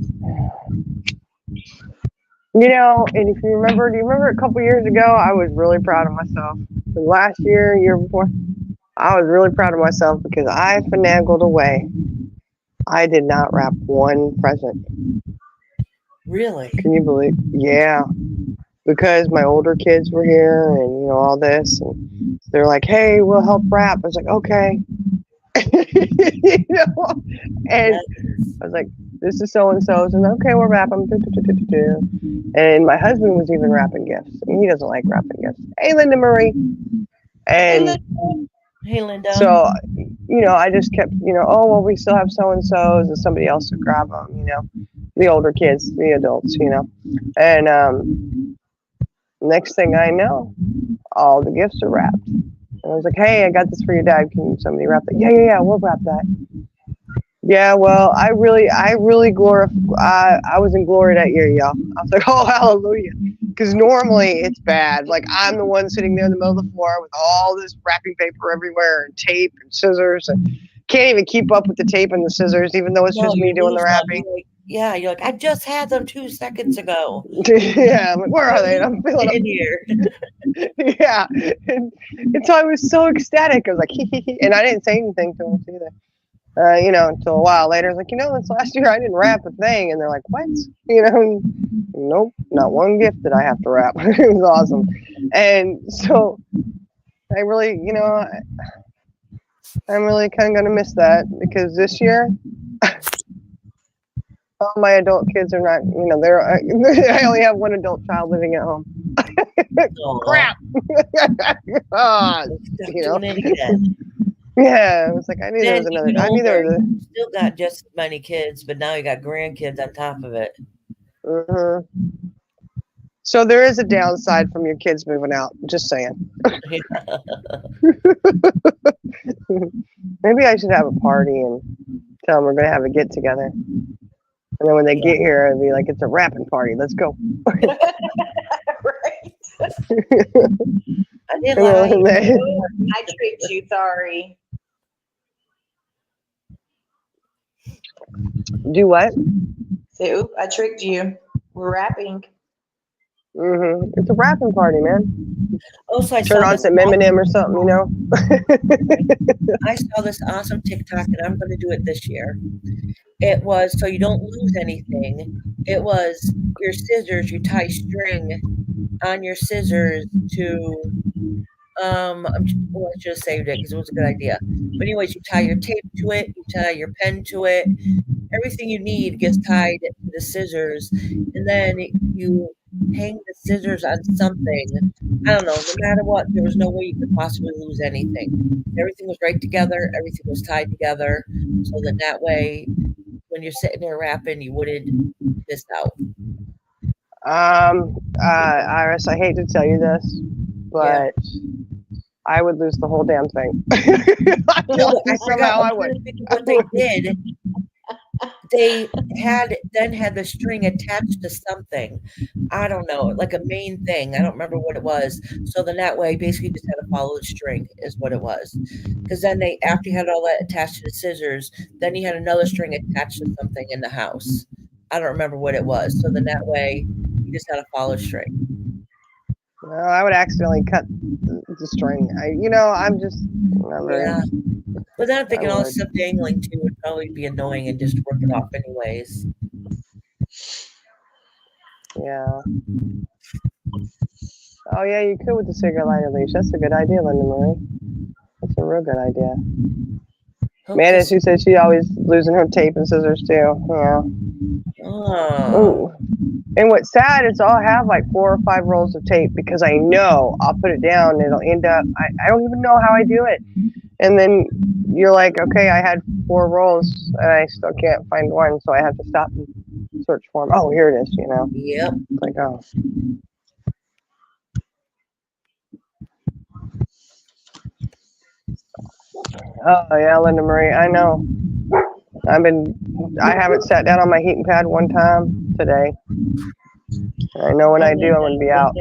And if you remember, do you remember a couple years ago, I was really proud of myself. Last year before, I was really proud of myself because I finagled away. I did not wrap one present. Really? Can you believe? Yeah. Because my older kids were here and, all this. And they're like, "Hey, we'll help wrap." I was like, "Okay." And I was like, "This is so-and-so's." And okay, we'll wrap them. And my husband was even wrapping gifts. And he doesn't like wrapping gifts. Hey, Linda Marie. And hey, Linda. So, I just kept, "Oh, well, we still have so-and-so's," and somebody else would grab them, the older kids, the adults, And next thing I know, all the gifts are wrapped. And I was like, "Hey, I got this for your dad. Can somebody wrap that?" Yeah, we'll wrap that. Yeah, well, I really I was in glory that year, y'all. I was like, "Oh, hallelujah." Because normally it's bad. Like, I'm the one sitting there in the middle of the floor with all this wrapping paper everywhere and tape and scissors, and can't even keep up with the tape and the scissors, even though it's just me doing the wrapping. Yeah, you're like, I just had them 2 seconds ago. Yeah, I'm like, where are they? And I'm feeling In here. yeah. And so I was so ecstatic. I was like, hee hee hee. And I didn't say anything to them either. You know, until a while later, I was like, you know, this last year I didn't wrap a thing. And they're like, what? You know, nope, not one gift did I have to wrap. It was awesome. And so I really, you know, I'm really kind of going to miss that because this year, all my adult kids are not, you know, they're, I only have one adult child living at home. Aw. Crap. God, Stop you know? doing it again. Yeah, it was like, I knew there was Then another, even I knew there older, was you still got just as many kids, but now you got grandkids on top of it. a, So there is a downside from your kids moving out. Just saying. Maybe I should have a party and tell them we're gonna have a get together. And then when they get here, I'd be like, it's a wrapping party. Let's go. Right. I did lie. I tricked you. Sorry. Do what? Say, oop, I tricked you. We're wrapping. It's a wrapping party, man. Oh, so I Turn saw on this some M&M or something, you know? I saw this awesome TikTok, and I'm going to do it this year. It was so you don't lose anything. It was your scissors. You tie string on your scissors to. Well, I should have saved it because it was a good idea. But anyways, you tie your tape to it. You tie your pen to it. Everything you need gets tied to the scissors, and then you hang the scissors on something. I don't know. No matter what, there was no way you could possibly lose anything. Everything was right together. Everything was tied together, so that way, when you're sitting there wrapping, you wouldn't miss out. Iris, I hate to tell you this, but I would lose the whole damn thing. No, I Somehow I forgot would. what they did. They had the string attached to something. I don't know, like a main thing. I don't remember what it was. So then that way, basically, you just had to follow the string, is what it was. Because then after you had all that attached to the scissors, then you had another string attached to something in the house. I don't remember what it was. So then that way, you just had to follow the string. No, I would accidentally cut the string. I'm just not very. Yeah. But then I'm thinking I all would. this stuff dangling too would probably be annoying and just rip it off anyways. Yeah. Oh yeah, you could with the cigarette lighter leash. That's a good idea, Linda Marie. That's a real good idea. Amanda, she said she always losing her tape and scissors too. Yeah. Oh. Ooh. And what's sad is I'll have like 4 or 5 rolls of tape because I know I'll put it down and it'll end up, I don't even know how I do it. And then you're like, okay, I had 4 rolls and I still can't find one. So I have to stop and search for them. Oh, here it is, you know. Yep. It's like, oh. Oh yeah, Linda Marie, I know. I haven't sat down on my heating pad one time today. I know when I do, I'm gonna be out.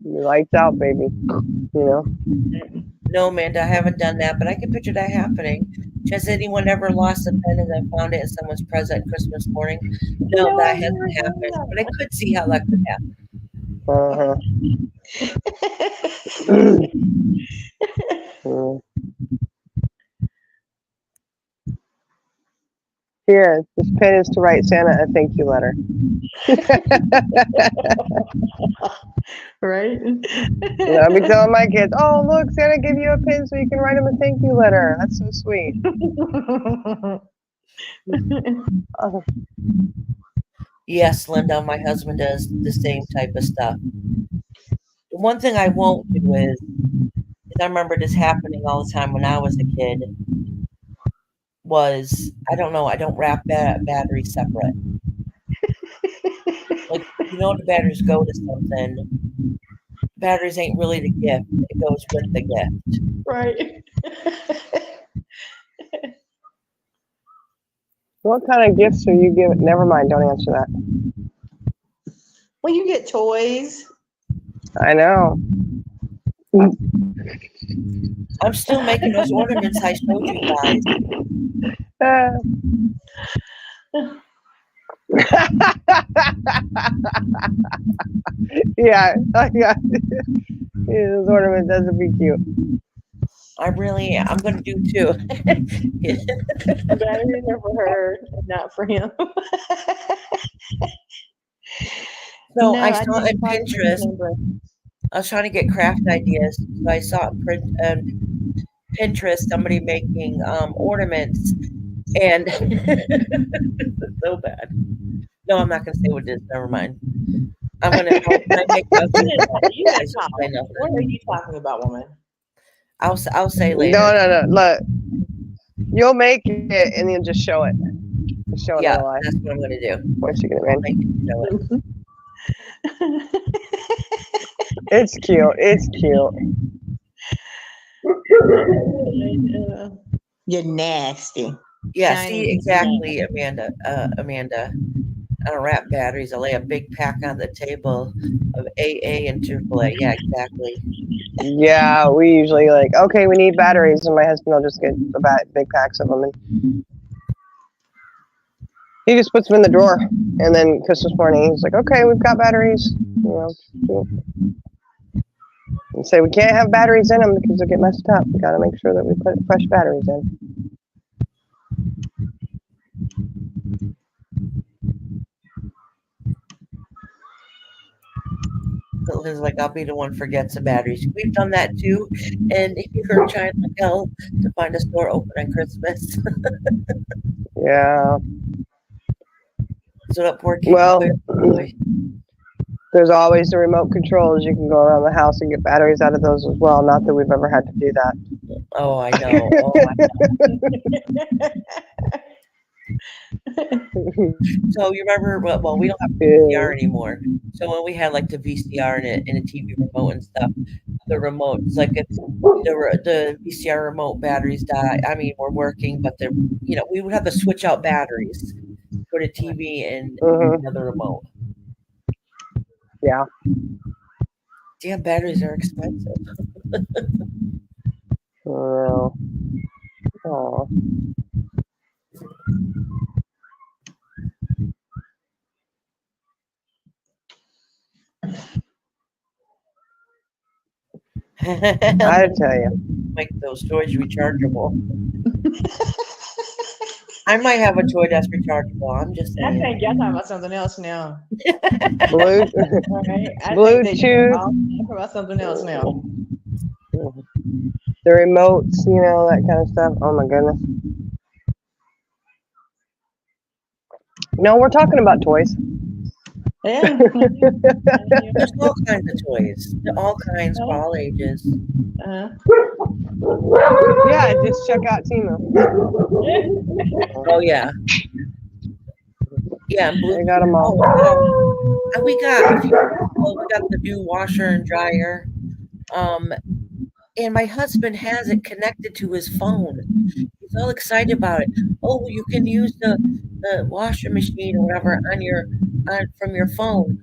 Lights out, baby. You know. No, Amanda, I haven't done that, but I can picture that happening. Has anyone ever lost a pen and then found it in someone's present Christmas morning? No, that hasn't happened, but I could see how that could happen. Uh-huh. Mm. Here, this pen is to write Santa a thank you letter. Right? I'll be telling my kids, oh, look, Santa gave you a pen so you can write him a thank you letter. That's so sweet. Oh. Yes, Linda, my husband does the same type of stuff. The one thing I won't do is I remember this happening all the time when I was a kid, was, I don't know, I don't wrap batteries separate. Like, the batteries go to something. Batteries ain't really the gift. It goes with the gift. Right. What kind of gifts are you giving? Never mind, don't answer that. Well, you get toys. I know. I'm still making those ornaments I showed you guys. Yeah, yeah. Those ornaments, those would be cute. I'm gonna do two. Batteries are for her, not for him. So No, I I saw on didn't quite Pinterest. remember. I was trying to get craft ideas. So I saw on Pinterest somebody making ornaments, and so bad. No, I'm not gonna say what it is. Never mind. I'm gonna when I make You guys talk. say nothing. What are you talking about, woman? I'll say later. No. Look, you'll make it and then just show it. Just show it Yeah, in life. that's what I'm gonna do. Once you get it I'll in. make it, show it. It's cute. It's cute. You're nasty. Yeah, Shining see, exactly, Amanda. Amanda. I don't wrap batteries. I lay a big pack on the table of AA and AAA. Yeah, exactly. Yeah, we usually like, okay, we need batteries, and my husband will just get big packs of them, and he just puts them in the drawer. And then Christmas morning, he's like, okay, we've got batteries. You know, and say we can't have batteries in them because they'll get messed up. We got to make sure that we put fresh batteries in. Liz like, I'll be the one forgets the batteries. We've done that too, and you're trying like hell to find a store open on Christmas. Yeah. So that poor kid. Well, there's always the remote controls. You can go around the house and get batteries out of those as well. Not that we've ever had to do that. Oh, I know. Oh, I know. So you remember? Well, we don't have VCR anymore. So when we had like the VCR and a TV remote and stuff, the remotes, like if the VCR remote batteries die, I mean, we're working, but they're, we would have to switch out batteries for the TV and another remote. Yeah. Damn, batteries are expensive. Oh. Oh. I tell you, make those toys rechargeable. I might have a toy that's rechargeable. I'm just saying. I think y'all talking about something else now. Bluetooth. Talking about something else now. The remotes, that kind of stuff. Oh my goodness. No, we're talking about toys. Yeah. There's all kinds of toys. All kinds, for all ages. Yeah, just check out Temu. Oh yeah. Yeah, and They got them all. And we got the new washer and dryer. And my husband has it connected to his phone. He's all excited about it. Oh, you can use the washer machine or whatever from your phone.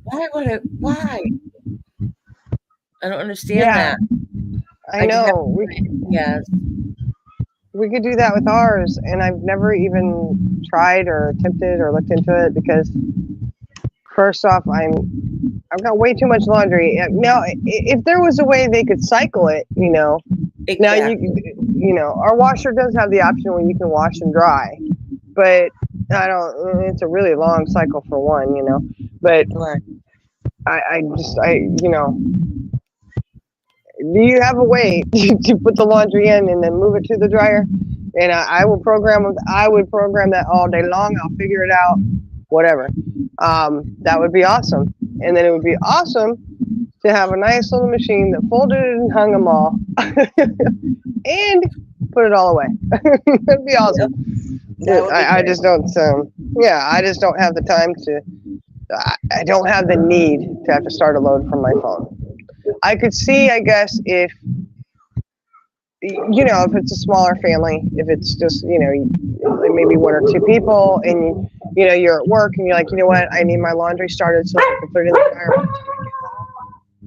Why? I don't understand that. I know. Yes. We could do that with ours, and I've never even tried or attempted or looked into it because, first off, I've got way too much laundry. Now, if there was a way they could cycle it, Exactly. Now our washer does have the option where you can wash and dry, but it's a really long cycle for one, but right. Do you have a way to put the laundry in and then move it to the dryer? And I would program that all day long. I'll figure it out, whatever. That would be awesome. And then it would be awesome to have a nice little machine that folded it and hung them all and put it all away. That'd be awesome. I just don't, I just don't have the time I don't have the need to have to start a load from my phone. I could see, I guess, if it's a smaller family, if it's just, like maybe one or two people and, you're at work and you're like, you know what, I need my laundry started so I can put it in the dryer.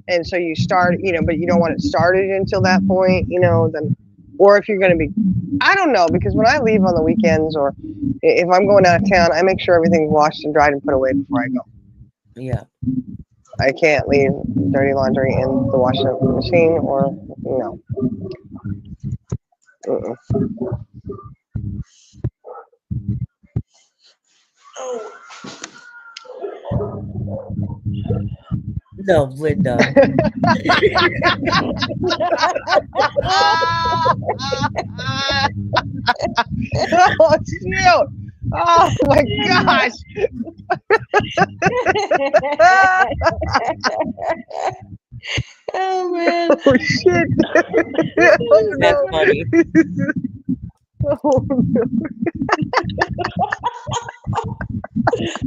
and so you start, but you don't want it started until that point, then, or if you're going to be, I don't know, because when I leave on the weekends or if I'm going out of town, I make sure everything's washed and dried and put away before I go. Yeah. I can't leave dirty laundry in the washing machine or, no. No, Linda. Oh, shoot. Oh, my gosh. Oh man. Oh, shit. Oh, That's no. funny. Oh, no.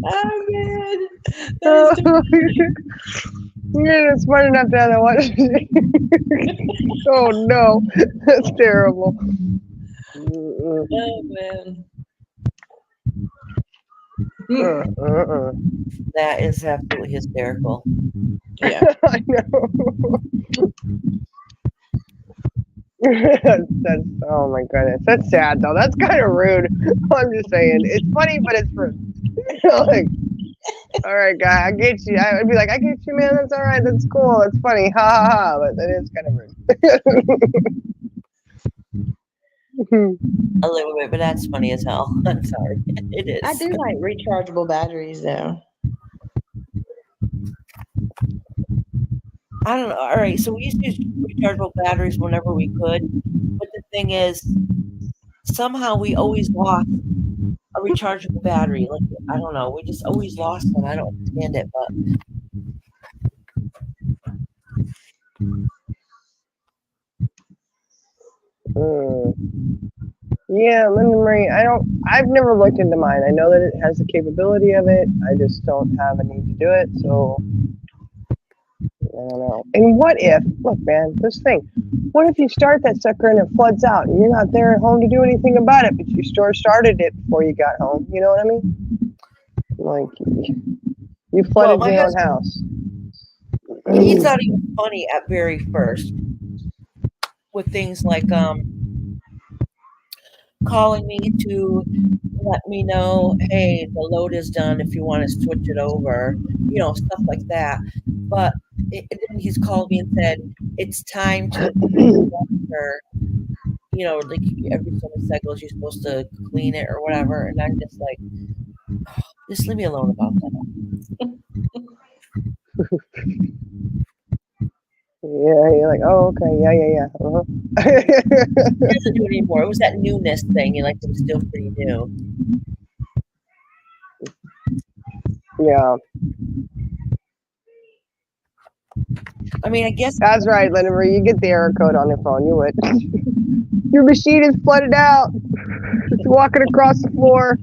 Oh man. Oh, yeah, it's smart enough to have that watch machine. Oh, no. That's terrible. Oh man. That is absolutely hysterical. Yeah. I know. That's oh my goodness. That's sad though. That's kind of rude. I'm just saying. It's funny, but it's rude. Like, all right, guy, I get you. I would be like, I get you, man. That's all right. That's cool. That's funny. Ha ha ha. But that is kind of rude. A little bit, but that's funny as hell. I'm sorry. It is. I do like rechargeable batteries though. I don't know. All right, so we used to use rechargeable batteries whenever we could, but the thing is, somehow we always lost a rechargeable battery. Like, I don't know, we just always lost one. I don't understand it, but Yeah, Linda Marie. I've never looked into mine. I know that it has the capability of it. I just don't have a need to do it. So I don't know. And what if? Look, man, this thing. What if you start that sucker and it floods out and you're not there at home to do anything about it, but you started it before you got home? You know what I mean? Like you flooded my your own husband- house. he's not even funny at very first with things like calling me to let me know, hey, the load is done if you want to switch it over, stuff like that. But then he's called me and said, it's time to like every so many cycles you're supposed to clean it or whatever. And I'm just like, just leave me alone about that. Yeah, you're like, oh, okay, yeah. Uh-huh. He doesn't do it anymore. It was that newness thing, it was still pretty new. Yeah, I mean, I guess that's right, Linda Marie. You get the error code on your phone. You would. Your machine is flooded out. It's walking across the floor.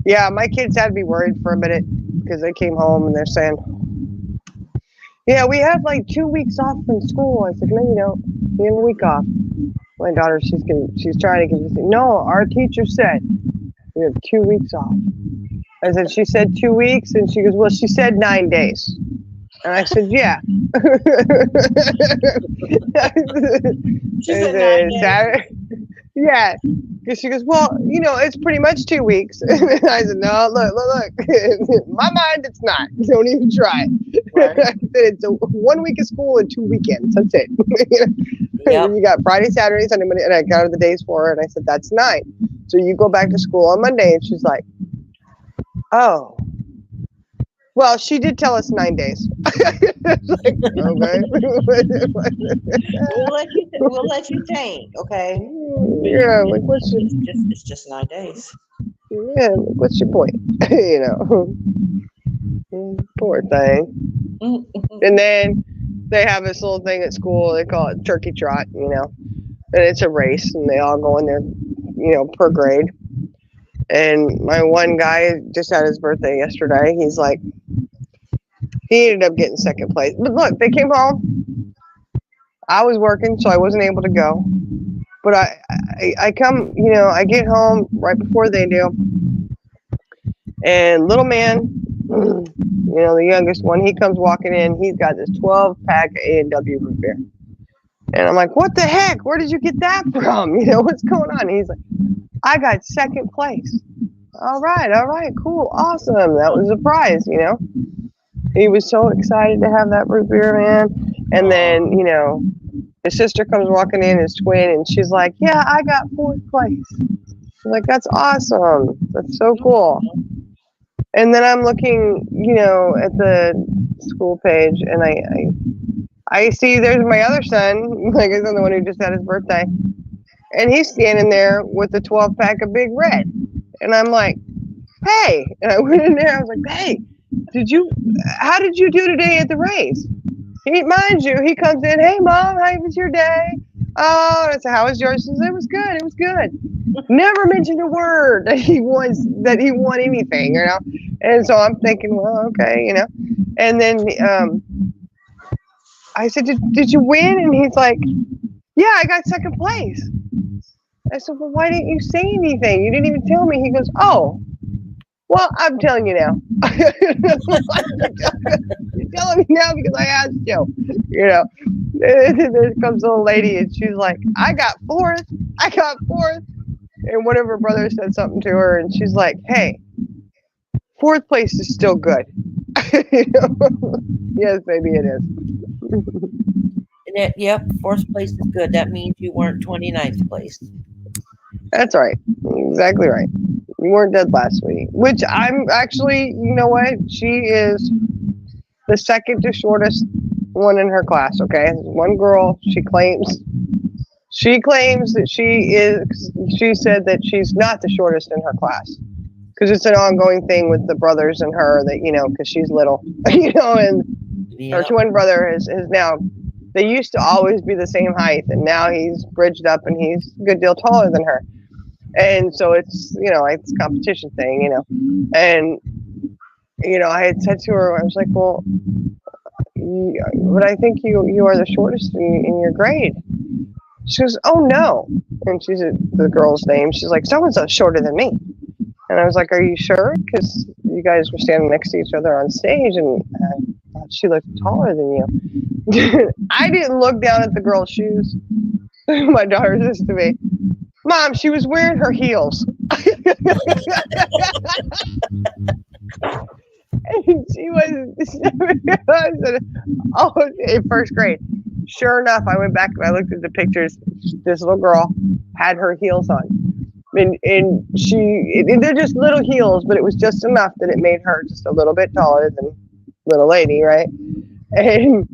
Yeah, my kids had to be worried for a minute because they came home and they're saying, yeah, we have like 2 weeks off from school. I said, no, you don't. You have a week off. My daughter, she's trying to convince me. No, our teacher said we have 2 weeks off. I said, she said 2 weeks? And she goes, well, she said 9 days. And I said, yeah. She said 9 days. Saturday. Yeah. Because she goes, well, it's pretty much 2 weeks. And I said, no, look. In my mind, it's not. Don't even try it. Right. I said, it's 1 week of school and 2 weekends. That's it. Yep. You got Friday, Saturday, Sunday, Monday, and I counted the days for her. And I said, that's 9. So you go back to school on Monday. And she's like, oh. Well, she did tell us 9 days. Like, okay. We'll let you think, okay? Yeah, like what's your It's just 9 days. what's your point? Poor thing. And then they have this little thing at school. They call it turkey trot, and it's a race, and they all go in there, per grade. And my one guy just had his birthday yesterday. He's like, he ended up getting second place. But look, they came home. I was working, so I wasn't able to go. But I come, I get home right before they do. And little man, the youngest one, he comes walking in. He's got this 12-pack of A&W root beer. And I'm like, what the heck? Where did you get that from? What's going on? And he's like, I got second place. All right, cool, awesome. That was a prize, He was so excited to have that root beer, man. And then, his sister comes walking in, his twin, and she's like, yeah, I got fourth place. I'm like, that's awesome. That's so cool. And then I'm looking, at the school page, and I see there's my other son, like I'm the one who just had his birthday, and he's standing there with a 12-pack of Big Red, and I'm like, hey, and I went in there, I was like, hey, how did you do today at the race? Mind you, he comes in, hey mom, how was your day? Oh, and I said, how was yours? She said, it was good. Never mentioned a word that he won anything, And so I'm thinking, well, okay, And then I said, did you win? And he's like, yeah, I got second place. I said, well, why didn't you say anything? You didn't even tell me. He goes, oh, well, I'm telling you now. You're telling me now because I asked you. There comes a little lady and she's like, I got fourth. And one of her brothers said something to her and she's like, hey, fourth place is still good. Yes, maybe it is. Yep, fourth place is good. That means you weren't 29th place. That's right. Exactly right. You weren't dead last week. Which I'm actually, you know what? She is the second to shortest one in her class, okay? One girl, she claims that she said that she's not the shortest in her class. Because it's an ongoing thing with the brothers and her that, because she's little, and her twin brother is now, they used to always be the same height, and now he's bridged up and he's a good deal taller than her. And so it's, it's a competition thing, and, I had said to her, I was like, well, but I think you are the shortest in your grade. She goes, oh no. And she's the girl's name. She's like, someone's shorter than me. And I was like, are you sure? Because you guys were standing next to each other on stage and I thought she looked taller than you. I didn't look down at the girl's shoes. My daughter says to me, Mom, she was wearing her heels. And she was, I said, oh, in first grade. Sure enough, I went back and I looked at the pictures. This little girl had her heels on. And they're just little heels, but it was just enough that it made her just a little bit taller than little lady, right? And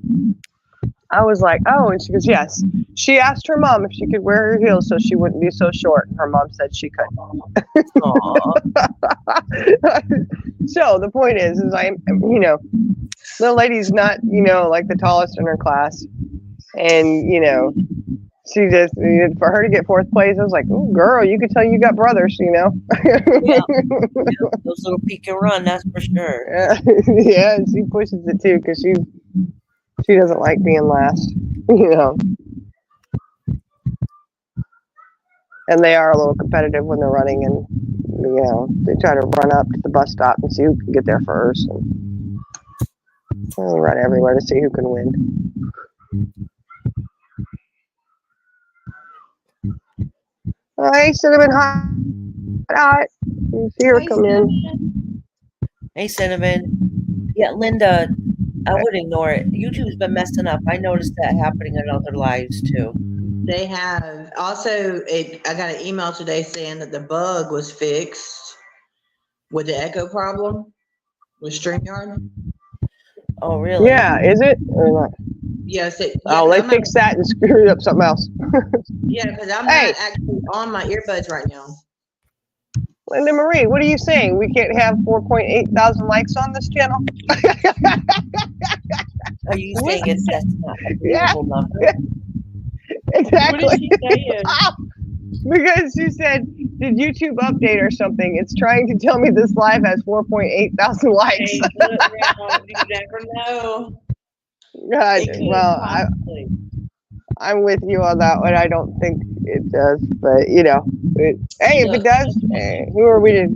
I was like, oh, and she goes, yes. She asked her mom if she could wear her heels so she wouldn't be so short. And her mom said she could. So the point is I'm, little lady's not, like the tallest in her class. And, she just, for her to get fourth place, I was like, oh, girl, you could tell you got brothers, Yeah. Those little peek and run, that's for sure. Yeah, and she pushes it too because she doesn't like being last, And they are a little competitive when they're running, and they try to run up to the bus stop and see who can get there first, and they run everywhere to see who can win. Hi, Cinnamon. Hi. You see her come in. Hey, Cinnamon. Yeah, Linda, I would ignore it. YouTube's been messing up. I noticed that happening in other lives too. They have. Also, I got an email today saying that the bug was fixed with the echo problem with StreamYard. Oh, really? Yeah, is it or not? Yes. They fixed that and screwed up something else. Yeah, because I'm not actually on my earbuds right now. Linda Marie, what are you saying? We can't have 4.8 thousand likes on this channel? Are you saying that's not a believable number? Exactly. What is she saying? Because she said, did YouTube update or something? It's trying to tell me this live has 4.8 thousand likes. Hey, look around, you never know. God, It could well, possibly. I'm with you on that one. I don't think it does, but hey, if it does, hey, who are we to?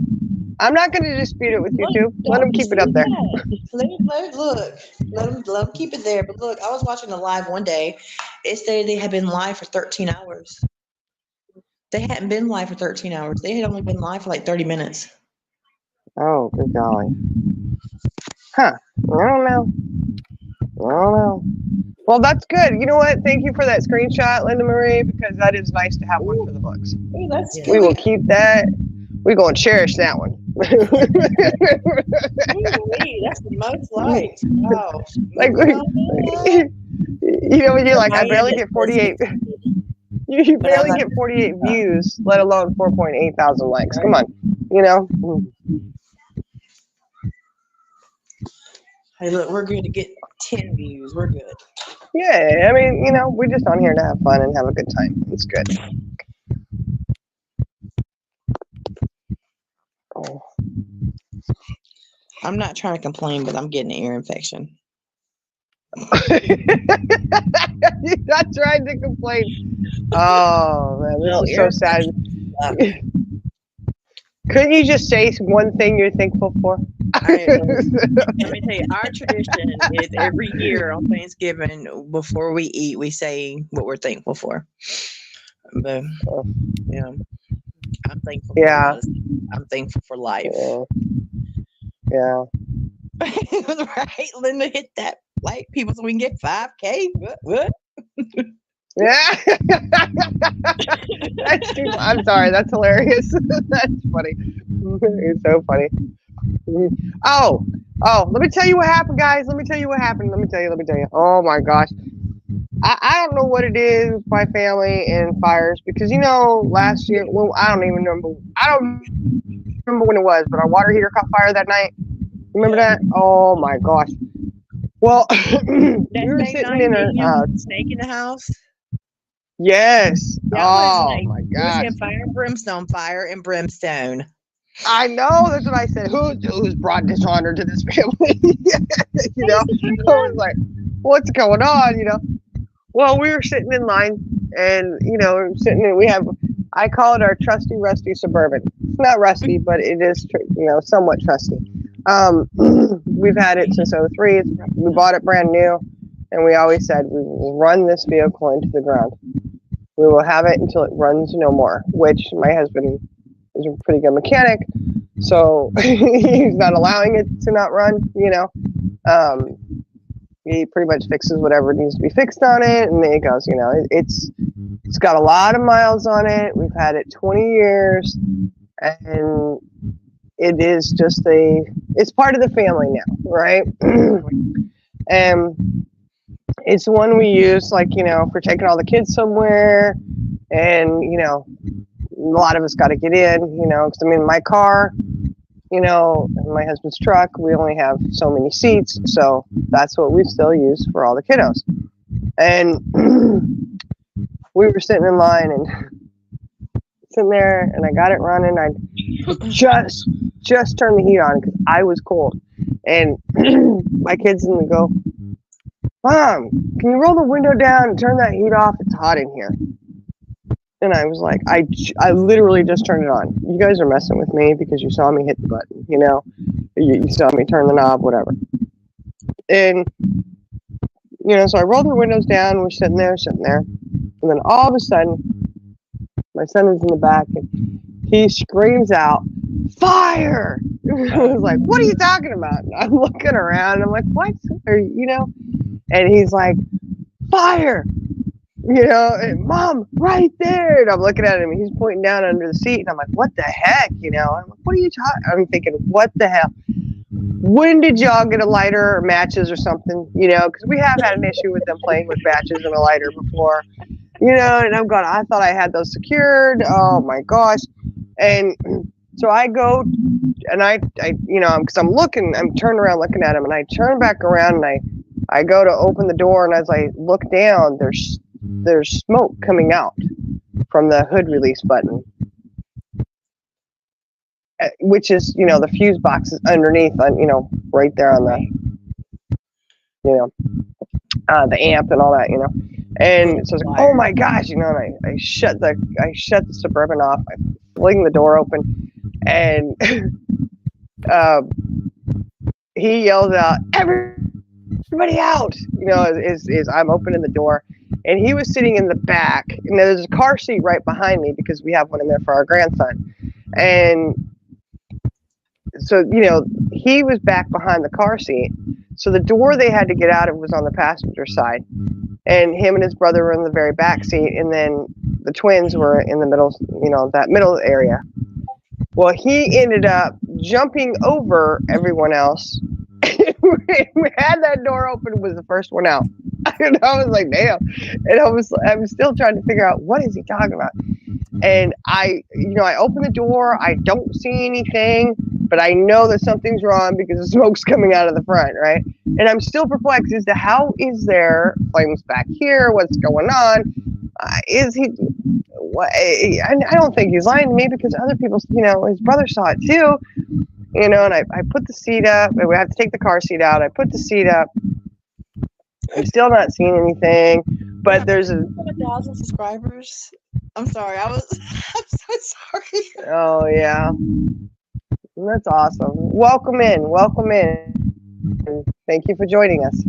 I'm not going to dispute it with you two. Let them keep it up there. Let them keep it there. But look, I was watching a live one day. It stated they had been live for 13 hours. They hadn't been live for 13 hours. They had only been live for like 30 minutes. Oh, good golly. Huh. I don't know. Well, that's good. You know what? Thank you for that screenshot, Linda Marie, because that is nice to have one for the books. Hey, that's Yeah. good. We will keep that. We're going to cherish that one. Ooh-wee, that's the most liked. Wow. Like, when you're like, I barely get 48. You barely get 48 views, let alone 4.8 thousand likes. Come on, Hey, look, we're good to get 10 views. We're good. Yeah, I mean, we're just on here to have fun and have a good time. It's good. Oh. I'm not trying to complain, but I'm getting an ear infection. You're not trying to complain. Oh man, this is so sad. Couldn't you just say one thing you're thankful for? Let me tell you, our tradition is every year on Thanksgiving, before we eat, we say what we're thankful for. But I'm thankful. Yeah. I'm thankful for life. Yeah. Right, Linda, hit that like people so we can get 5K. What? Yeah. I'm sorry. That's hilarious. That's funny. It's so funny. Oh, let me tell you what happened, guys. Let me tell you what happened. Let me tell you. Oh my gosh. I don't know what it is with my family and fires because last year, well, I don't remember when it was, but our water heater caught fire that night. Remember that? Oh my gosh. Well, we were sitting in a snake in the house. Yes. Oh my gosh. Fire and brimstone. I know. That's what I said. Who's brought dishonor to this family? I was like, what's going on? Well, we were sitting in line, and I call it our trusty, rusty Suburban. It's not rusty, but it is, somewhat trusty. We've had it since 2003. We bought it brand new, and we always said we will run this vehicle into the ground. We will have it until it runs no more, which my husband is a pretty good mechanic, so he's not allowing it to not run, he pretty much fixes whatever needs to be fixed on it, and then it goes, it's got a lot of miles on it. We've had it 20 years, and it is just it's part of the family now, right? And it's one we use, for taking all the kids somewhere, and, a lot of us got to get in, because my car, in my husband's truck, we only have so many seats, so that's what we still use for all the kiddos. And we were sitting in line and sitting there, and I got it running. I just turned the heat on because I was cold, and my kids didn't go, Mom, can you roll the window down and turn that heat off? It's hot in here. And I was like, I literally just turned it on. You guys are messing with me because you saw me hit the button, you saw me turn the knob, whatever. And, so I rolled the windows down. We're sitting there. And then all of a sudden, my son is in the back and he screams out, fire! I was like, what are you talking about? And I'm looking around and I'm like, what? And he's like, fire! And Mom, right there. And I'm looking at him and he's pointing down under the seat. And I'm like, what the heck? I'm like, what are you talking? I'm thinking, what the hell? When did y'all get a lighter or matches or something? Because we have had an issue with them playing with matches and a lighter before. And I'm going, I thought I had those secured. Oh my gosh. And so I go and I because I'm turned around looking at him, and I turn back around and I go to open the door, and as I look down, there's smoke coming out from the hood release button, which is, the fuse box is underneath, right there on the, the amp and all that, And so I was like, oh my gosh, and I shut the Suburban off. I fling the door open, and he yells out, everybody out, is I'm opening the door. And he was sitting in the back, and there's a car seat right behind me because we have one in there for our grandson. And so, he was back behind the car seat. So the door they had to get out of was on the passenger side. And him and his brother were in the very back seat. And then the twins were in the middle, that middle area. Well, he ended up jumping over everyone else. We had that door open, was the first one out. And I was like, damn. And I was still trying to figure out, what is he talking about? And I open the door, I don't see anything, but I know that something's wrong because the smoke's coming out of the front, right? And I'm still perplexed as to how is there flames back here? What's going on? Is he? I don't think he's lying to me because other people, his brother saw it too, and I put the seat up, and we have to take the car seat out. I put the seat up. I'm still not seeing anything, but there's 1,000 subscribers. I'm sorry. I'm so sorry. Oh yeah, that's awesome. Welcome in. Thank you for joining us.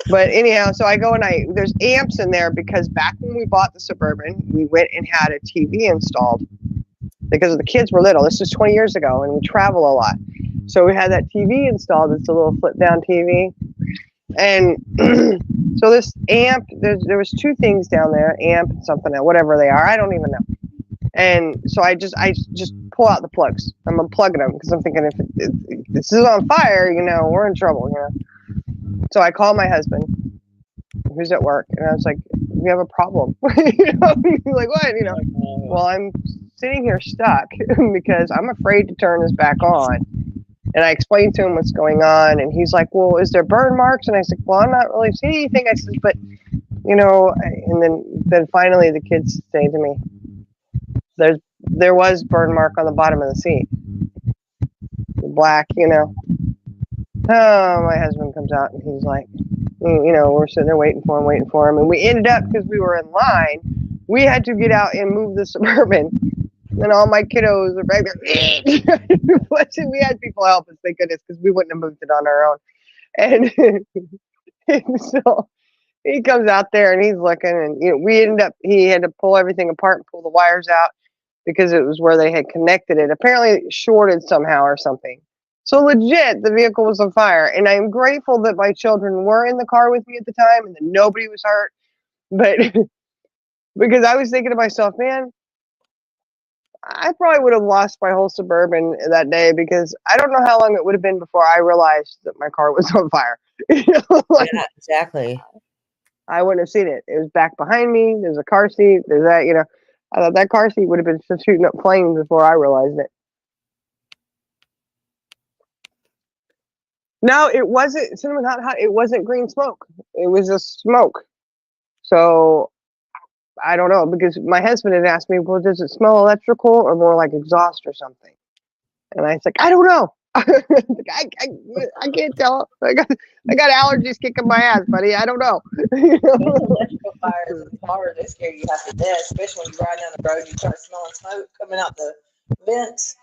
But anyhow, so I go and there's amps in there because back when we bought the Suburban, we went and had a TV installed because the kids were little. This was 20 years ago, and we travel a lot. So we had that TV installed. It's a little flip down TV. And so this amp, there was two things down there, amp, something, whatever they are. I don't even know. And so I just pull out the plugs. I'm unplugging them because I'm thinking if this is on fire, we're in trouble, So I call my husband, who's at work, and I was like, we have a problem. He's like, what? Well, I'm sitting here stuck because I'm afraid to turn this back on. And I explained to him what's going on, and he's like, well, is there burn marks? And I said, well, I'm not really seeing anything. I said, but, and then finally the kids say to me, there was burn mark on the bottom of the seat. Black, Oh, my husband comes out, and he's like, we're sitting there waiting for him. And we ended up, because we were in line, we had to get out and move the Suburban. And all my kiddos are back there. We had people help us, thank goodness, because we wouldn't have moved it on our own. And so he comes out there and he's looking, and he had to pull everything apart and pull the wires out because it was where they had connected it. Apparently it shorted somehow or something. So legit, the vehicle was on fire. And I'm grateful that my children were in the car with me at the time and that nobody was hurt. But because I was thinking to myself, man, I probably would have lost my whole Suburban that day because I don't know how long it would have been before I realized that my car was on fire. Yeah, exactly. I wouldn't have seen it. It was back behind me. There's a car seat. There's that, I thought that car seat would have been shooting up flames before I realized it. No, it wasn't cinnamon hot. It wasn't green smoke. It was just smoke. So I don't know, because my husband had asked me, well, does it smell electrical or more like exhaust or something? And I was like, I don't know. I can't tell. I got allergies kicking my ass, buddy. I don't know. Electrical fires in cars, they scare you half to death, especially when you ride down the road and you start smelling smoke coming out the vents.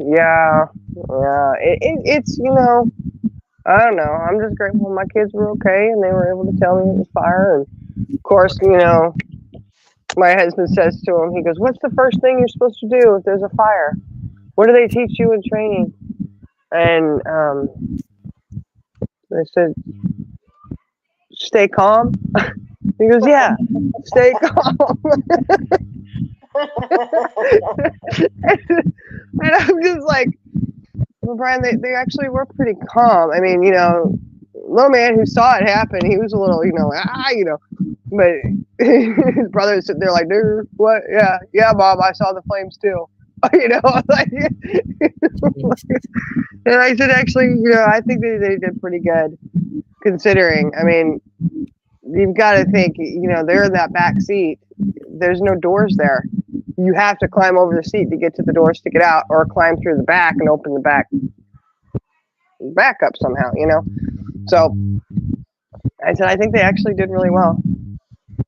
Yeah. It's I don't know. I'm just grateful my kids were okay and they were able to tell me it was fire. And of course, my husband says to him, he goes, what's the first thing you're supposed to do if there's a fire? What do they teach you in training? And they said, stay calm. He goes, yeah, stay calm. And I'm just like, well, Brian, they actually were pretty calm. I mean, little man who saw it happen, he was a little, but his brother was sitting there like, dude, what? Yeah, Mom, I saw the flames too. Like, and I said, actually, I think they did pretty good considering. I mean, you've got to think, they're in that back seat. There's no doors there. You have to climb over the seat to get to the doors to get out, or climb through the back and open the back up somehow, So I said, I think they actually did really well.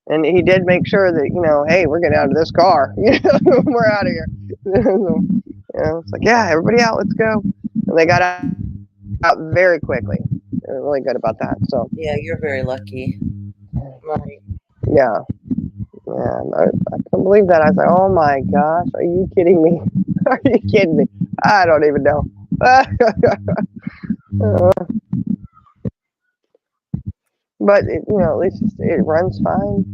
And he did make sure that, hey, we're getting out of this car. We're out of here. So, it's like, yeah, everybody out, let's go. And they got out very quickly. They were really good about that. So Yeah, you're very lucky. Right. yeah. Yeah, I couldn't believe that. I was like, oh my gosh, are you kidding me? Are you kidding me? I don't even know. But at least it runs fine.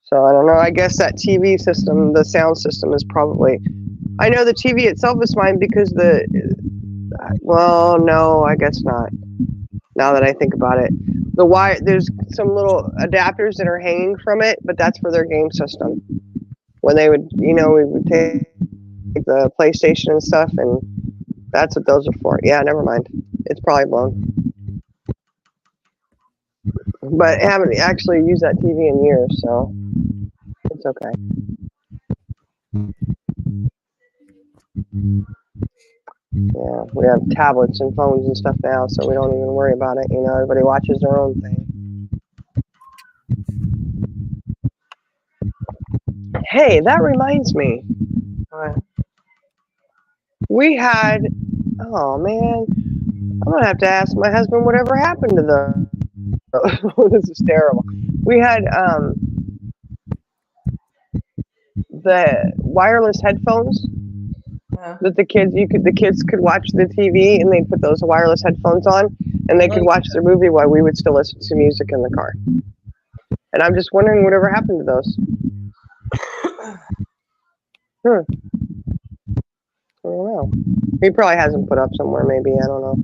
So I don't know. I guess that TV system, the sound system, is probably. I know the TV itself is fine because well, no, I guess not. Now that I think about it, the wire, there's some little adapters that are hanging from it, but that's for their game system. When they would, we would take the PlayStation and stuff, and that's what those are for. Yeah, never mind. It's probably blown. But I haven't actually used that TV in years, so it's okay. Yeah, we have tablets and phones and stuff now, so we don't even worry about it. Everybody watches their own thing. Hey, that reminds me. We had, oh man, I'm gonna have to ask my husband whatever happened to the. This is terrible. We had the wireless headphones that the kids could watch the TV, and they'd put those wireless headphones on, and they could watch their movie while we would still listen to music in the car. And I'm just wondering whatever happened to those. I don't know. He probably has them put up somewhere, maybe. I don't know.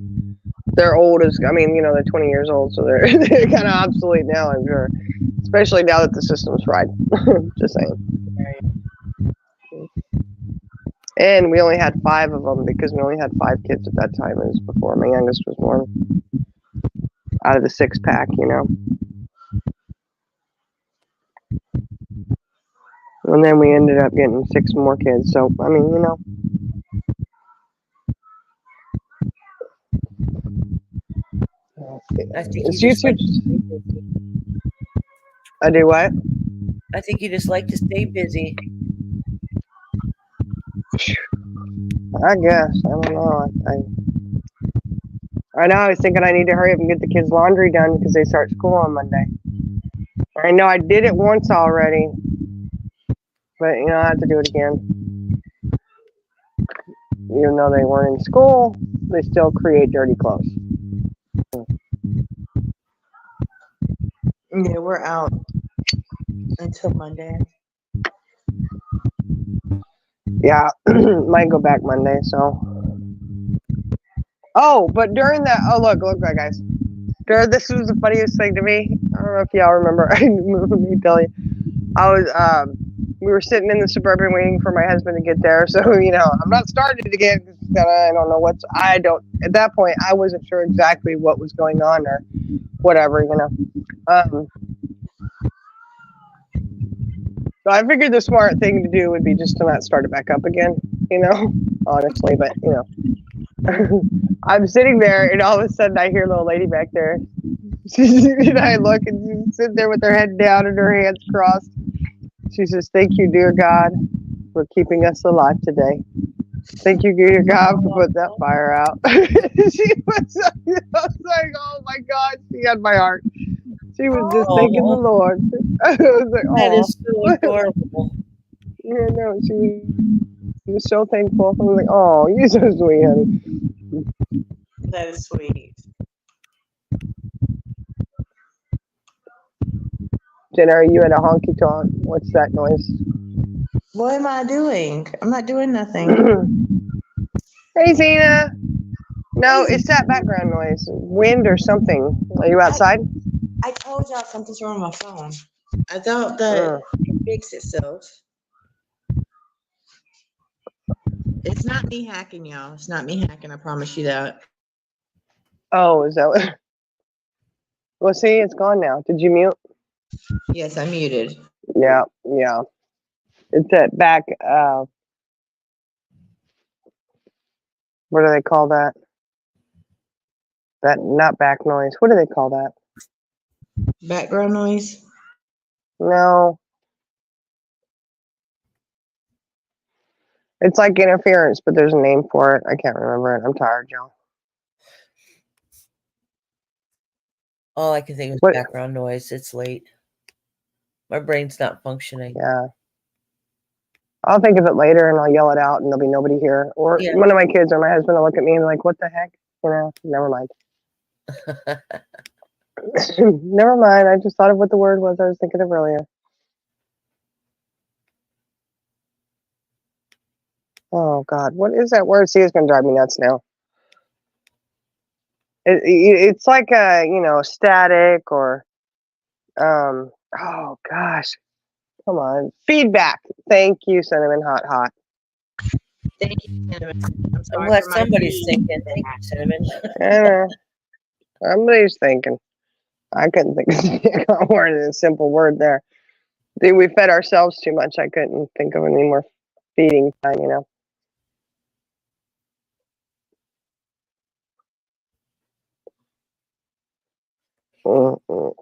They're old they're 20 years old, so they're kind of obsolete now, I'm sure. Especially now that the system's fried. Just saying. And we only had 5 of them because we only had 5 kids at that time. It was before my youngest was born. Out of the 6-pack, And then we ended up getting 6 more kids. So, I think It's you just like YouTube. I do what? I think you just like to stay busy. I guess. I don't know. Right now I was thinking I need to hurry up and get the kids' laundry done because they start school on Monday. I know I did it once already, but I have to do it again. Even though they weren't in school, they still create dirty clothes. Yeah, we're out until Monday. Yeah, might go back Monday. So. Oh, but during that, look, guys. This was the funniest thing to me. I don't know if y'all remember. Let me tell you. We were sitting in the Suburban waiting for my husband to get there. So, I'm not starting it again because I don't know at that point, I wasn't sure exactly what was going on or whatever, So I figured the smart thing to do would be just to not start it back up again, honestly, but, I'm sitting there and all of a sudden I hear a little lady back there. And I look and she's sitting there with her head down and her hands crossed. She says, "Thank you, dear God, for keeping us alive today. Thank you, dear God, for putting that fire out." I was like, oh my God, she had my heart. She was just thanking the Lord. I was like, oh. That is so adorable. No, she was so thankful. I was like, oh, you're so sweet, honey. That is sweet. Jenna, are you at a honky tonk? What's that noise? What am I doing? I'm not doing nothing. Hey, Zena. No, it's that background noise. Wind or something. Are you outside? I told y'all something's wrong with my phone. I thought that it fixed itself. It's not me hacking, y'all. It's not me hacking. I promise you that. Oh, is that what? Well, see, it's gone now. Did you mute? Yes, I muted. Yeah. It's that back, what do they call that? That, not back noise. What do they call that? Background noise? No. It's like interference, but there's a name for it. I can't remember it. I'm tired, y'all. All I can think of is What? background noise. It's late. My brain's not functioning. Yeah. I'll think of it later and I'll yell it out and there'll be nobody here. Or Yeah. one of my kids or my husband will look at me and be like, what the heck? You know, never mind. Never mind. I just thought of what the word was I was thinking of earlier. Oh, God. What is that word? See, it's going to drive me nuts now. It's like a, static or, oh, gosh. Come on. Feedback. Thank you, Cinnamon Hot. Thank you, Cinnamon. I'm I'm sorry glad for my somebody's tea. thinking. Thank you, Cinnamon. I know. Somebody's thinking. I couldn't think of a word, a simple word there. We fed ourselves too much. I couldn't think of any more feeding time, Mm-mm.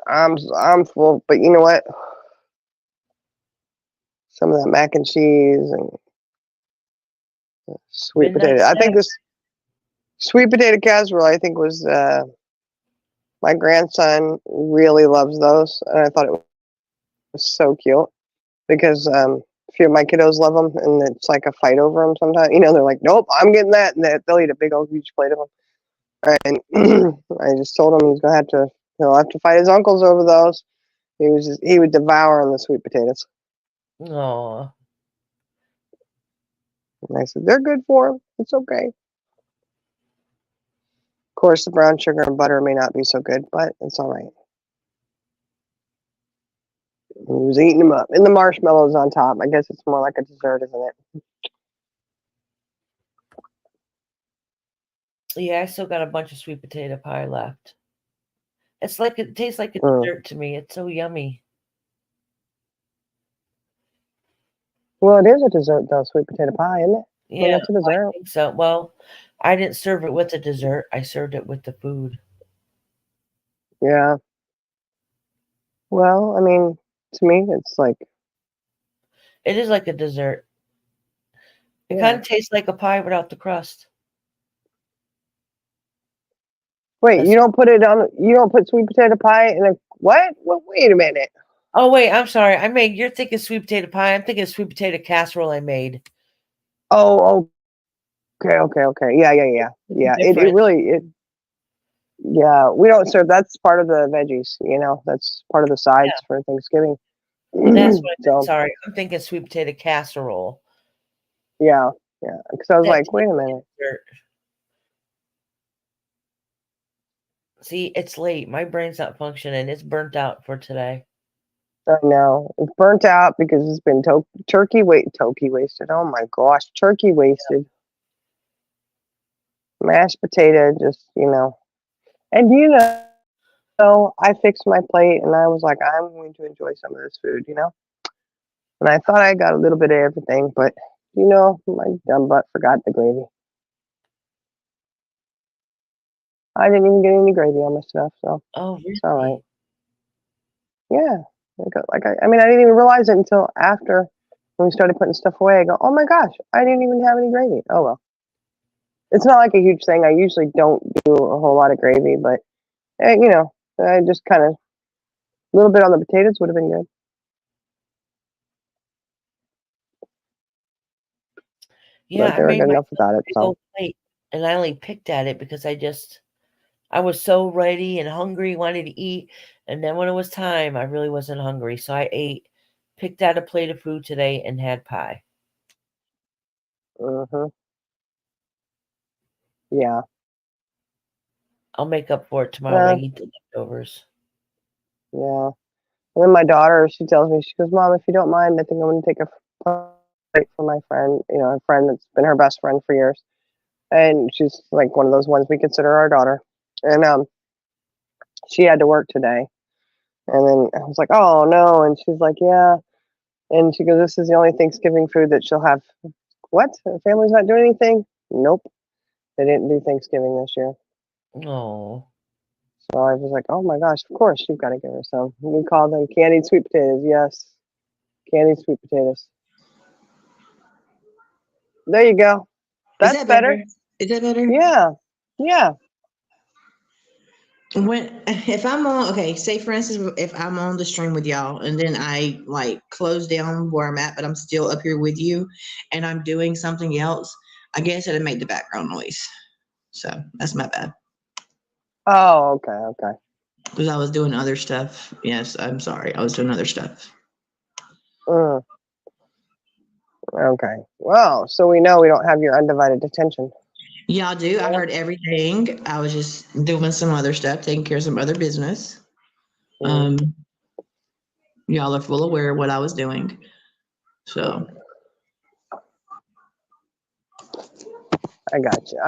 I'm full, but you know what? Some of that mac and cheese and sweet Midnight potato. I think snack. this sweet potato casserole, I think was my grandson really loves those, and I thought it was so cute because a few of my kiddos love them, and it's like a fight over them sometimes. They're like, "Nope, I'm getting that," and they'll eat a big old huge plate of them. And I just told him he'll have to fight his uncles over those. He would devour the sweet potatoes. Oh, And I said, they're good for him. It's okay. Of course, the brown sugar and butter may not be so good, but it's all right. He was eating them up. And the marshmallows on top. I guess it's more like a dessert, isn't it? yeah. I still got a bunch of sweet potato pie left. It tastes like a dessert to me. It's so yummy. Well, it is a dessert, though, sweet potato pie, isn't it? Yeah, It's a dessert. I think so. Well, I didn't serve it with the dessert. I served it with the food. Yeah. Well, I mean, to me, it's like. It is like a dessert. It kind of tastes like a pie without the crust. Wait, you don't put sweet potato pie in a what? Well, wait a minute. Oh wait, I'm sorry. You're thinking sweet potato pie. I'm thinking sweet potato casserole I made. Oh, okay. Yeah. Yeah, we don't serve. That's part of the veggies. That's part of the sides for Thanksgiving. That's what I meant. So Sorry, I'm thinking sweet potato casserole. yeah. Because I was like, wait a minute. Dessert. See, it's late. My brain's not functioning. It's burnt out for today. I know it's burnt out because it's been turkey wasted. Oh my gosh, turkey wasted. Mashed potato, just and I fixed my plate and I was like, I'm going to enjoy some of this food, And I thought I got a little bit of everything, but my dumb butt forgot the gravy. I didn't even get any gravy on my stuff, so Oh, really? it's all right. Yeah, I didn't even realize it until after when we started putting stuff away. I go, oh my gosh, I didn't even have any gravy. Oh well, it's not like a huge thing. I usually don't do a whole lot of gravy, but I just kind of a little bit on the potatoes would have been good. Yeah, but they were good enough without it. So plate, and I only picked at it because I was so ready and hungry, wanted to eat, and then when it was time, I really wasn't hungry, so I picked out a plate of food today, and had pie. Yeah. I'll make up for it tomorrow when I eat the leftovers. Yeah. And then my daughter, she tells me, she goes, Mom, if you don't mind, I think I'm going to take a plate for my friend, a friend that's been her best friend for years. And she's like one of those ones we consider our daughter. And she had to work today. And then I was like, oh, no. And she's like, yeah. And she goes, this is the only Thanksgiving food that she'll have. What? Her family's not doing anything? Nope. They didn't do Thanksgiving this year. Oh. Well, I was like, oh my gosh, of course you've got to give her some. We call them candied sweet potatoes. Yes, candied sweet potatoes. There you go. Is That's that better. Is that better? Yeah, yeah. If I'm on, okay, say for instance, if I'm on the stream with y'all and then I like close down where I'm at, but I'm still up here with you and I'm doing something else, I guess it'd make the background noise. So that's my bad. Oh, okay. Because I was doing other stuff. Yes, I'm sorry. I was doing other stuff. Mm, okay. Well, so we know we don't have your undivided attention. Y'all do. I heard everything. I was just doing some other stuff, taking care of some other business. Mm. Y'all are full aware of what I was doing. So I got you.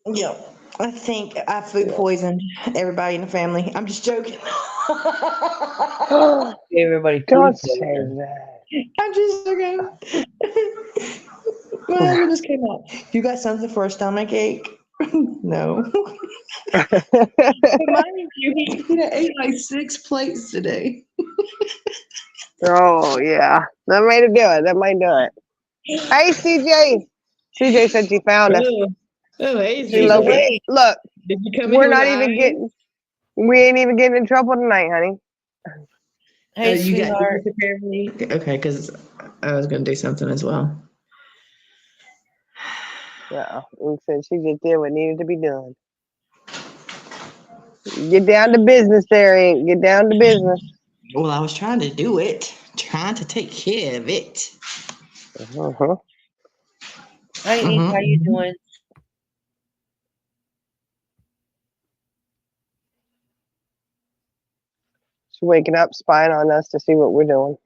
yeah, I think I food poisoned everybody in the family. I'm just joking. Everybody, Don't food say poison. that. I'm just joking. Whatever just came out. You got something for a stomach ache? No. Mind you, he ate like 6 plates today. Oh yeah, that might do it. That might do it. Hey, CJ. CJ said she found us. Oh, hey, She located. Hey. Look, Did you come we're in here not with even eyes? getting. We ain't even getting in trouble tonight, honey. Hey, You got sweetheart. you prepare me? Okay, because I was gonna do something as well. Yeah, and said she just did what needed to be done. Get down to business, there, ain't. Get down to business. Well, I was trying to do it, trying to take care of it. Uh-huh. Hi, Nick. How you doing? She's waking up, spying on us to see what we're doing.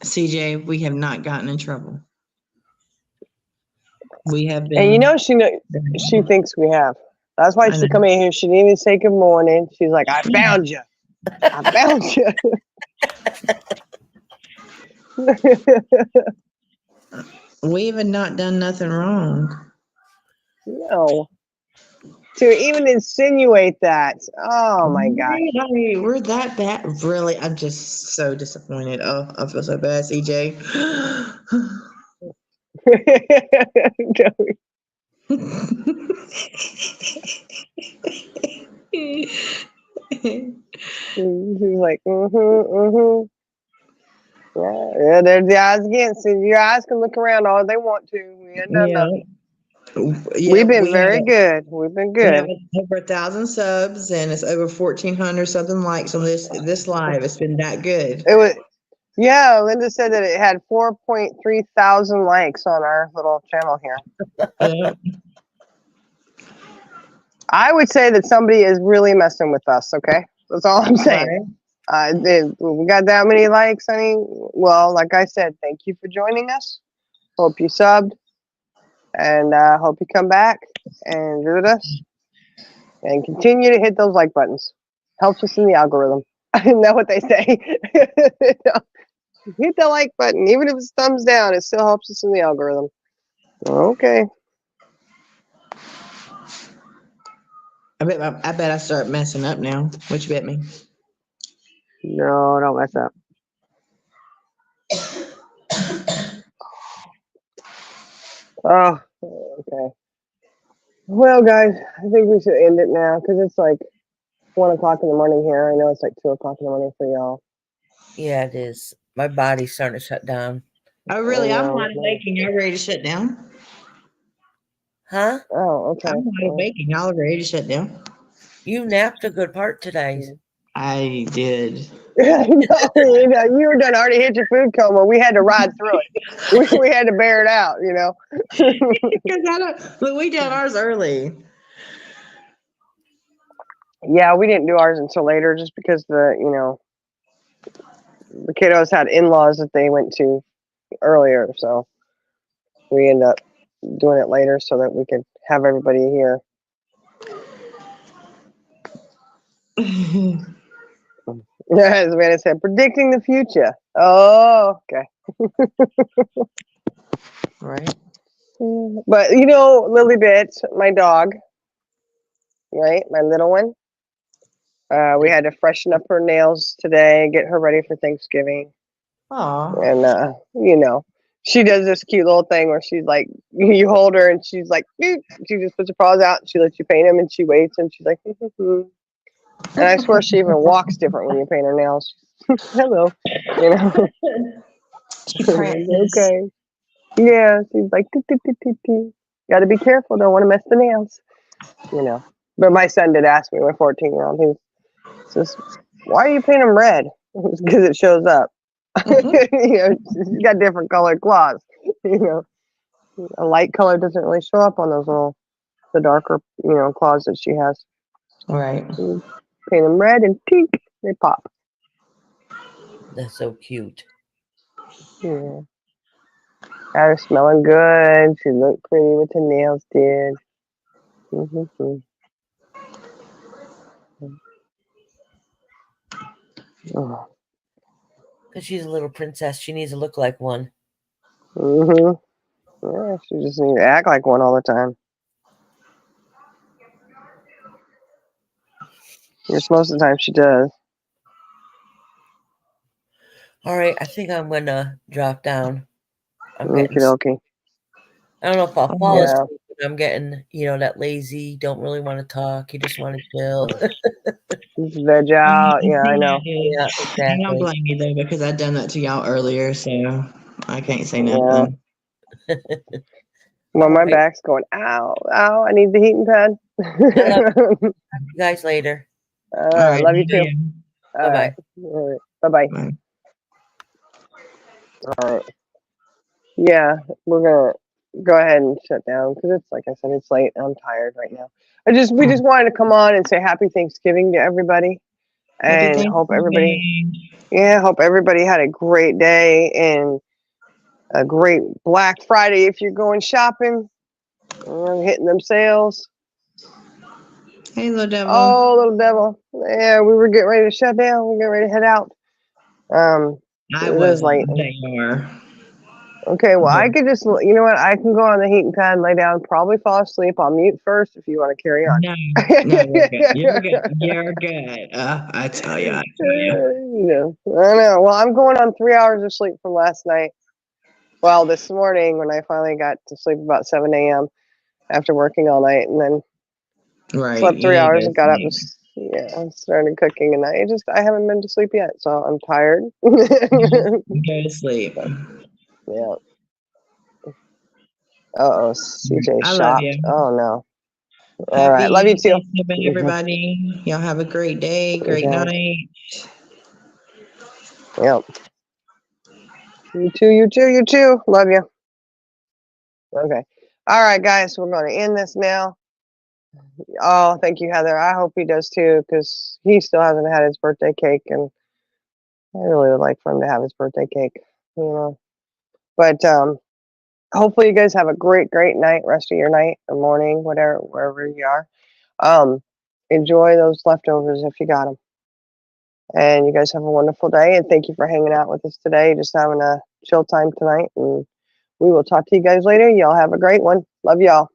CJ, we have not gotten in trouble. We have been. And you know, she thinks we have. That's why I she know. come in here. She didn't even say good morning. She's like, I found you. I found you. We have not done nothing wrong. No. To even insinuate that. Oh my gosh. Really? We're that bad? Really? I'm just so disappointed. Oh, I feel so bad, CJ. She's like, Yeah, there's the eyes again. See, your eyes can look around all they want to. We ain't done Yeah. nothing. Yeah, We've been very good. We've been We have good. over 1,000 subs and it's over 1,400 something likes on this live. It's been that good. It was, yeah. Linda said that it had 4.3 thousand likes on our little channel here. I would say that somebody is really messing with us. Okay, that's all I'm saying. We got that many likes, honey. Well, like I said, thank you for joining us. Hope you subbed, and hope you come back and visit us, and continue to hit those like buttons. Helps us in the algorithm. Isn't that what they say? Hit the like button, even if it's thumbs down. It still helps us in the algorithm. Okay. I bet I start messing up now. What you bet me? No, don't mess up. Oh, okay. Well, guys, I think we should end it now because it's like 1 o'clock in the morning here. I know it's like 2 o'clock in the morning for y'all. Yeah, it is. My body's starting to shut down. Oh, really? I'm know, wide awake and you're ready to shut down? Huh? Oh, okay. I'm wide awake and y'all are ready to shut down? You napped a good part today. I did. No, you were done already hit your food coma. We had to ride through it. We had to bear it out, you know. But we done ours early. Yeah, we didn't do ours until later just because the kiddos had in-laws that they went to earlier, so we ended up doing it later so that we could have everybody here. As Amanda said, predicting the future. Oh, okay. Right. But Lily Bit, my dog, right? My little one. We had to freshen up her nails today, get her ready for Thanksgiving. Aw. And you know, she does this cute little thing where she's like, you hold her and she's like, "Beep." She just puts her paws out and she lets you paint them and she waits and she's like, and I swear she even walks different when you paint her nails. Hello, you know. She prances. Okay. Yeah, she's like, got to be careful. Don't want to mess the nails, you know. But my son did ask me, my 14-year-old, he says, why are you painting them red? Because it shows up. You know, she's got different colored claws. You know, a light color doesn't really show up on those the darker, you know, claws that she has. Right. You paint them red and tink, they pop. That's so cute. Yeah. Got her smelling good. She looked pretty with her nails did. Oh. Because she's a little princess. She needs to look like one. Yeah, she just needs to act like one all the time. Just most of the time she does. All right, I think I'm gonna drop down. I'm Okie getting. dokie. I don't know if I'll fall Yeah. asleep. But I'm getting, that lazy. Don't really want to talk. You just want to chill. Just veg out. Yeah, I know. Yeah, I don't exactly. blame you though, because I'd done that to y'all earlier, so I can't say Yeah. nothing. Well, my Alright. back's going, ow, ow, I need the heating pad. You guys later. All right, love you too. All Bye-bye. right. All right. Bye-bye. Bye. All right. Yeah, we're going to go ahead and shut down because it's, like I said, it's late. I'm tired right now. We just wanted to come on and say happy Thanksgiving to everybody. And hope everybody had a great day and a great Black Friday if you're going shopping, hitting them sales. Hey, little devil. Oh, little devil. Yeah, we were getting ready to shut down. We're getting ready to head out. I it was is late. They are. Okay, well, Yeah. I could just, you know what? I can go on the heating pad, lay down, probably fall asleep. I'll mute first if you want to carry on. No, you're good. You're good. You're good. I tell you. I don't know. Well, I'm going on 3 hours of sleep from last night. Well, this morning when I finally got to sleep about 7 a.m. after working all night, and then Right. slept 3 hours and got up and sleep. started cooking, and I haven't been to sleep yet, so I'm tired. Go to sleep. Yeah. Uh-oh, CJ I love shocked. you. Oh no. All right, love you too. Thanksgiving, everybody. Y'all have a great day, great night. Yep. You too. Love you. Okay. All right, guys, we're going to end this now. Oh, thank you, Heather. I hope he does too, because he still hasn't had his birthday cake, and I really would like for him to have his birthday cake, you know. But hopefully you guys have a great night, rest of your night or morning, whatever, wherever you are. Enjoy those leftovers if you got them. And you guys have a wonderful day, and thank you for hanging out with us today, just having a chill time tonight, and we will talk to you guys later. Y'all have a great one. Love y'all.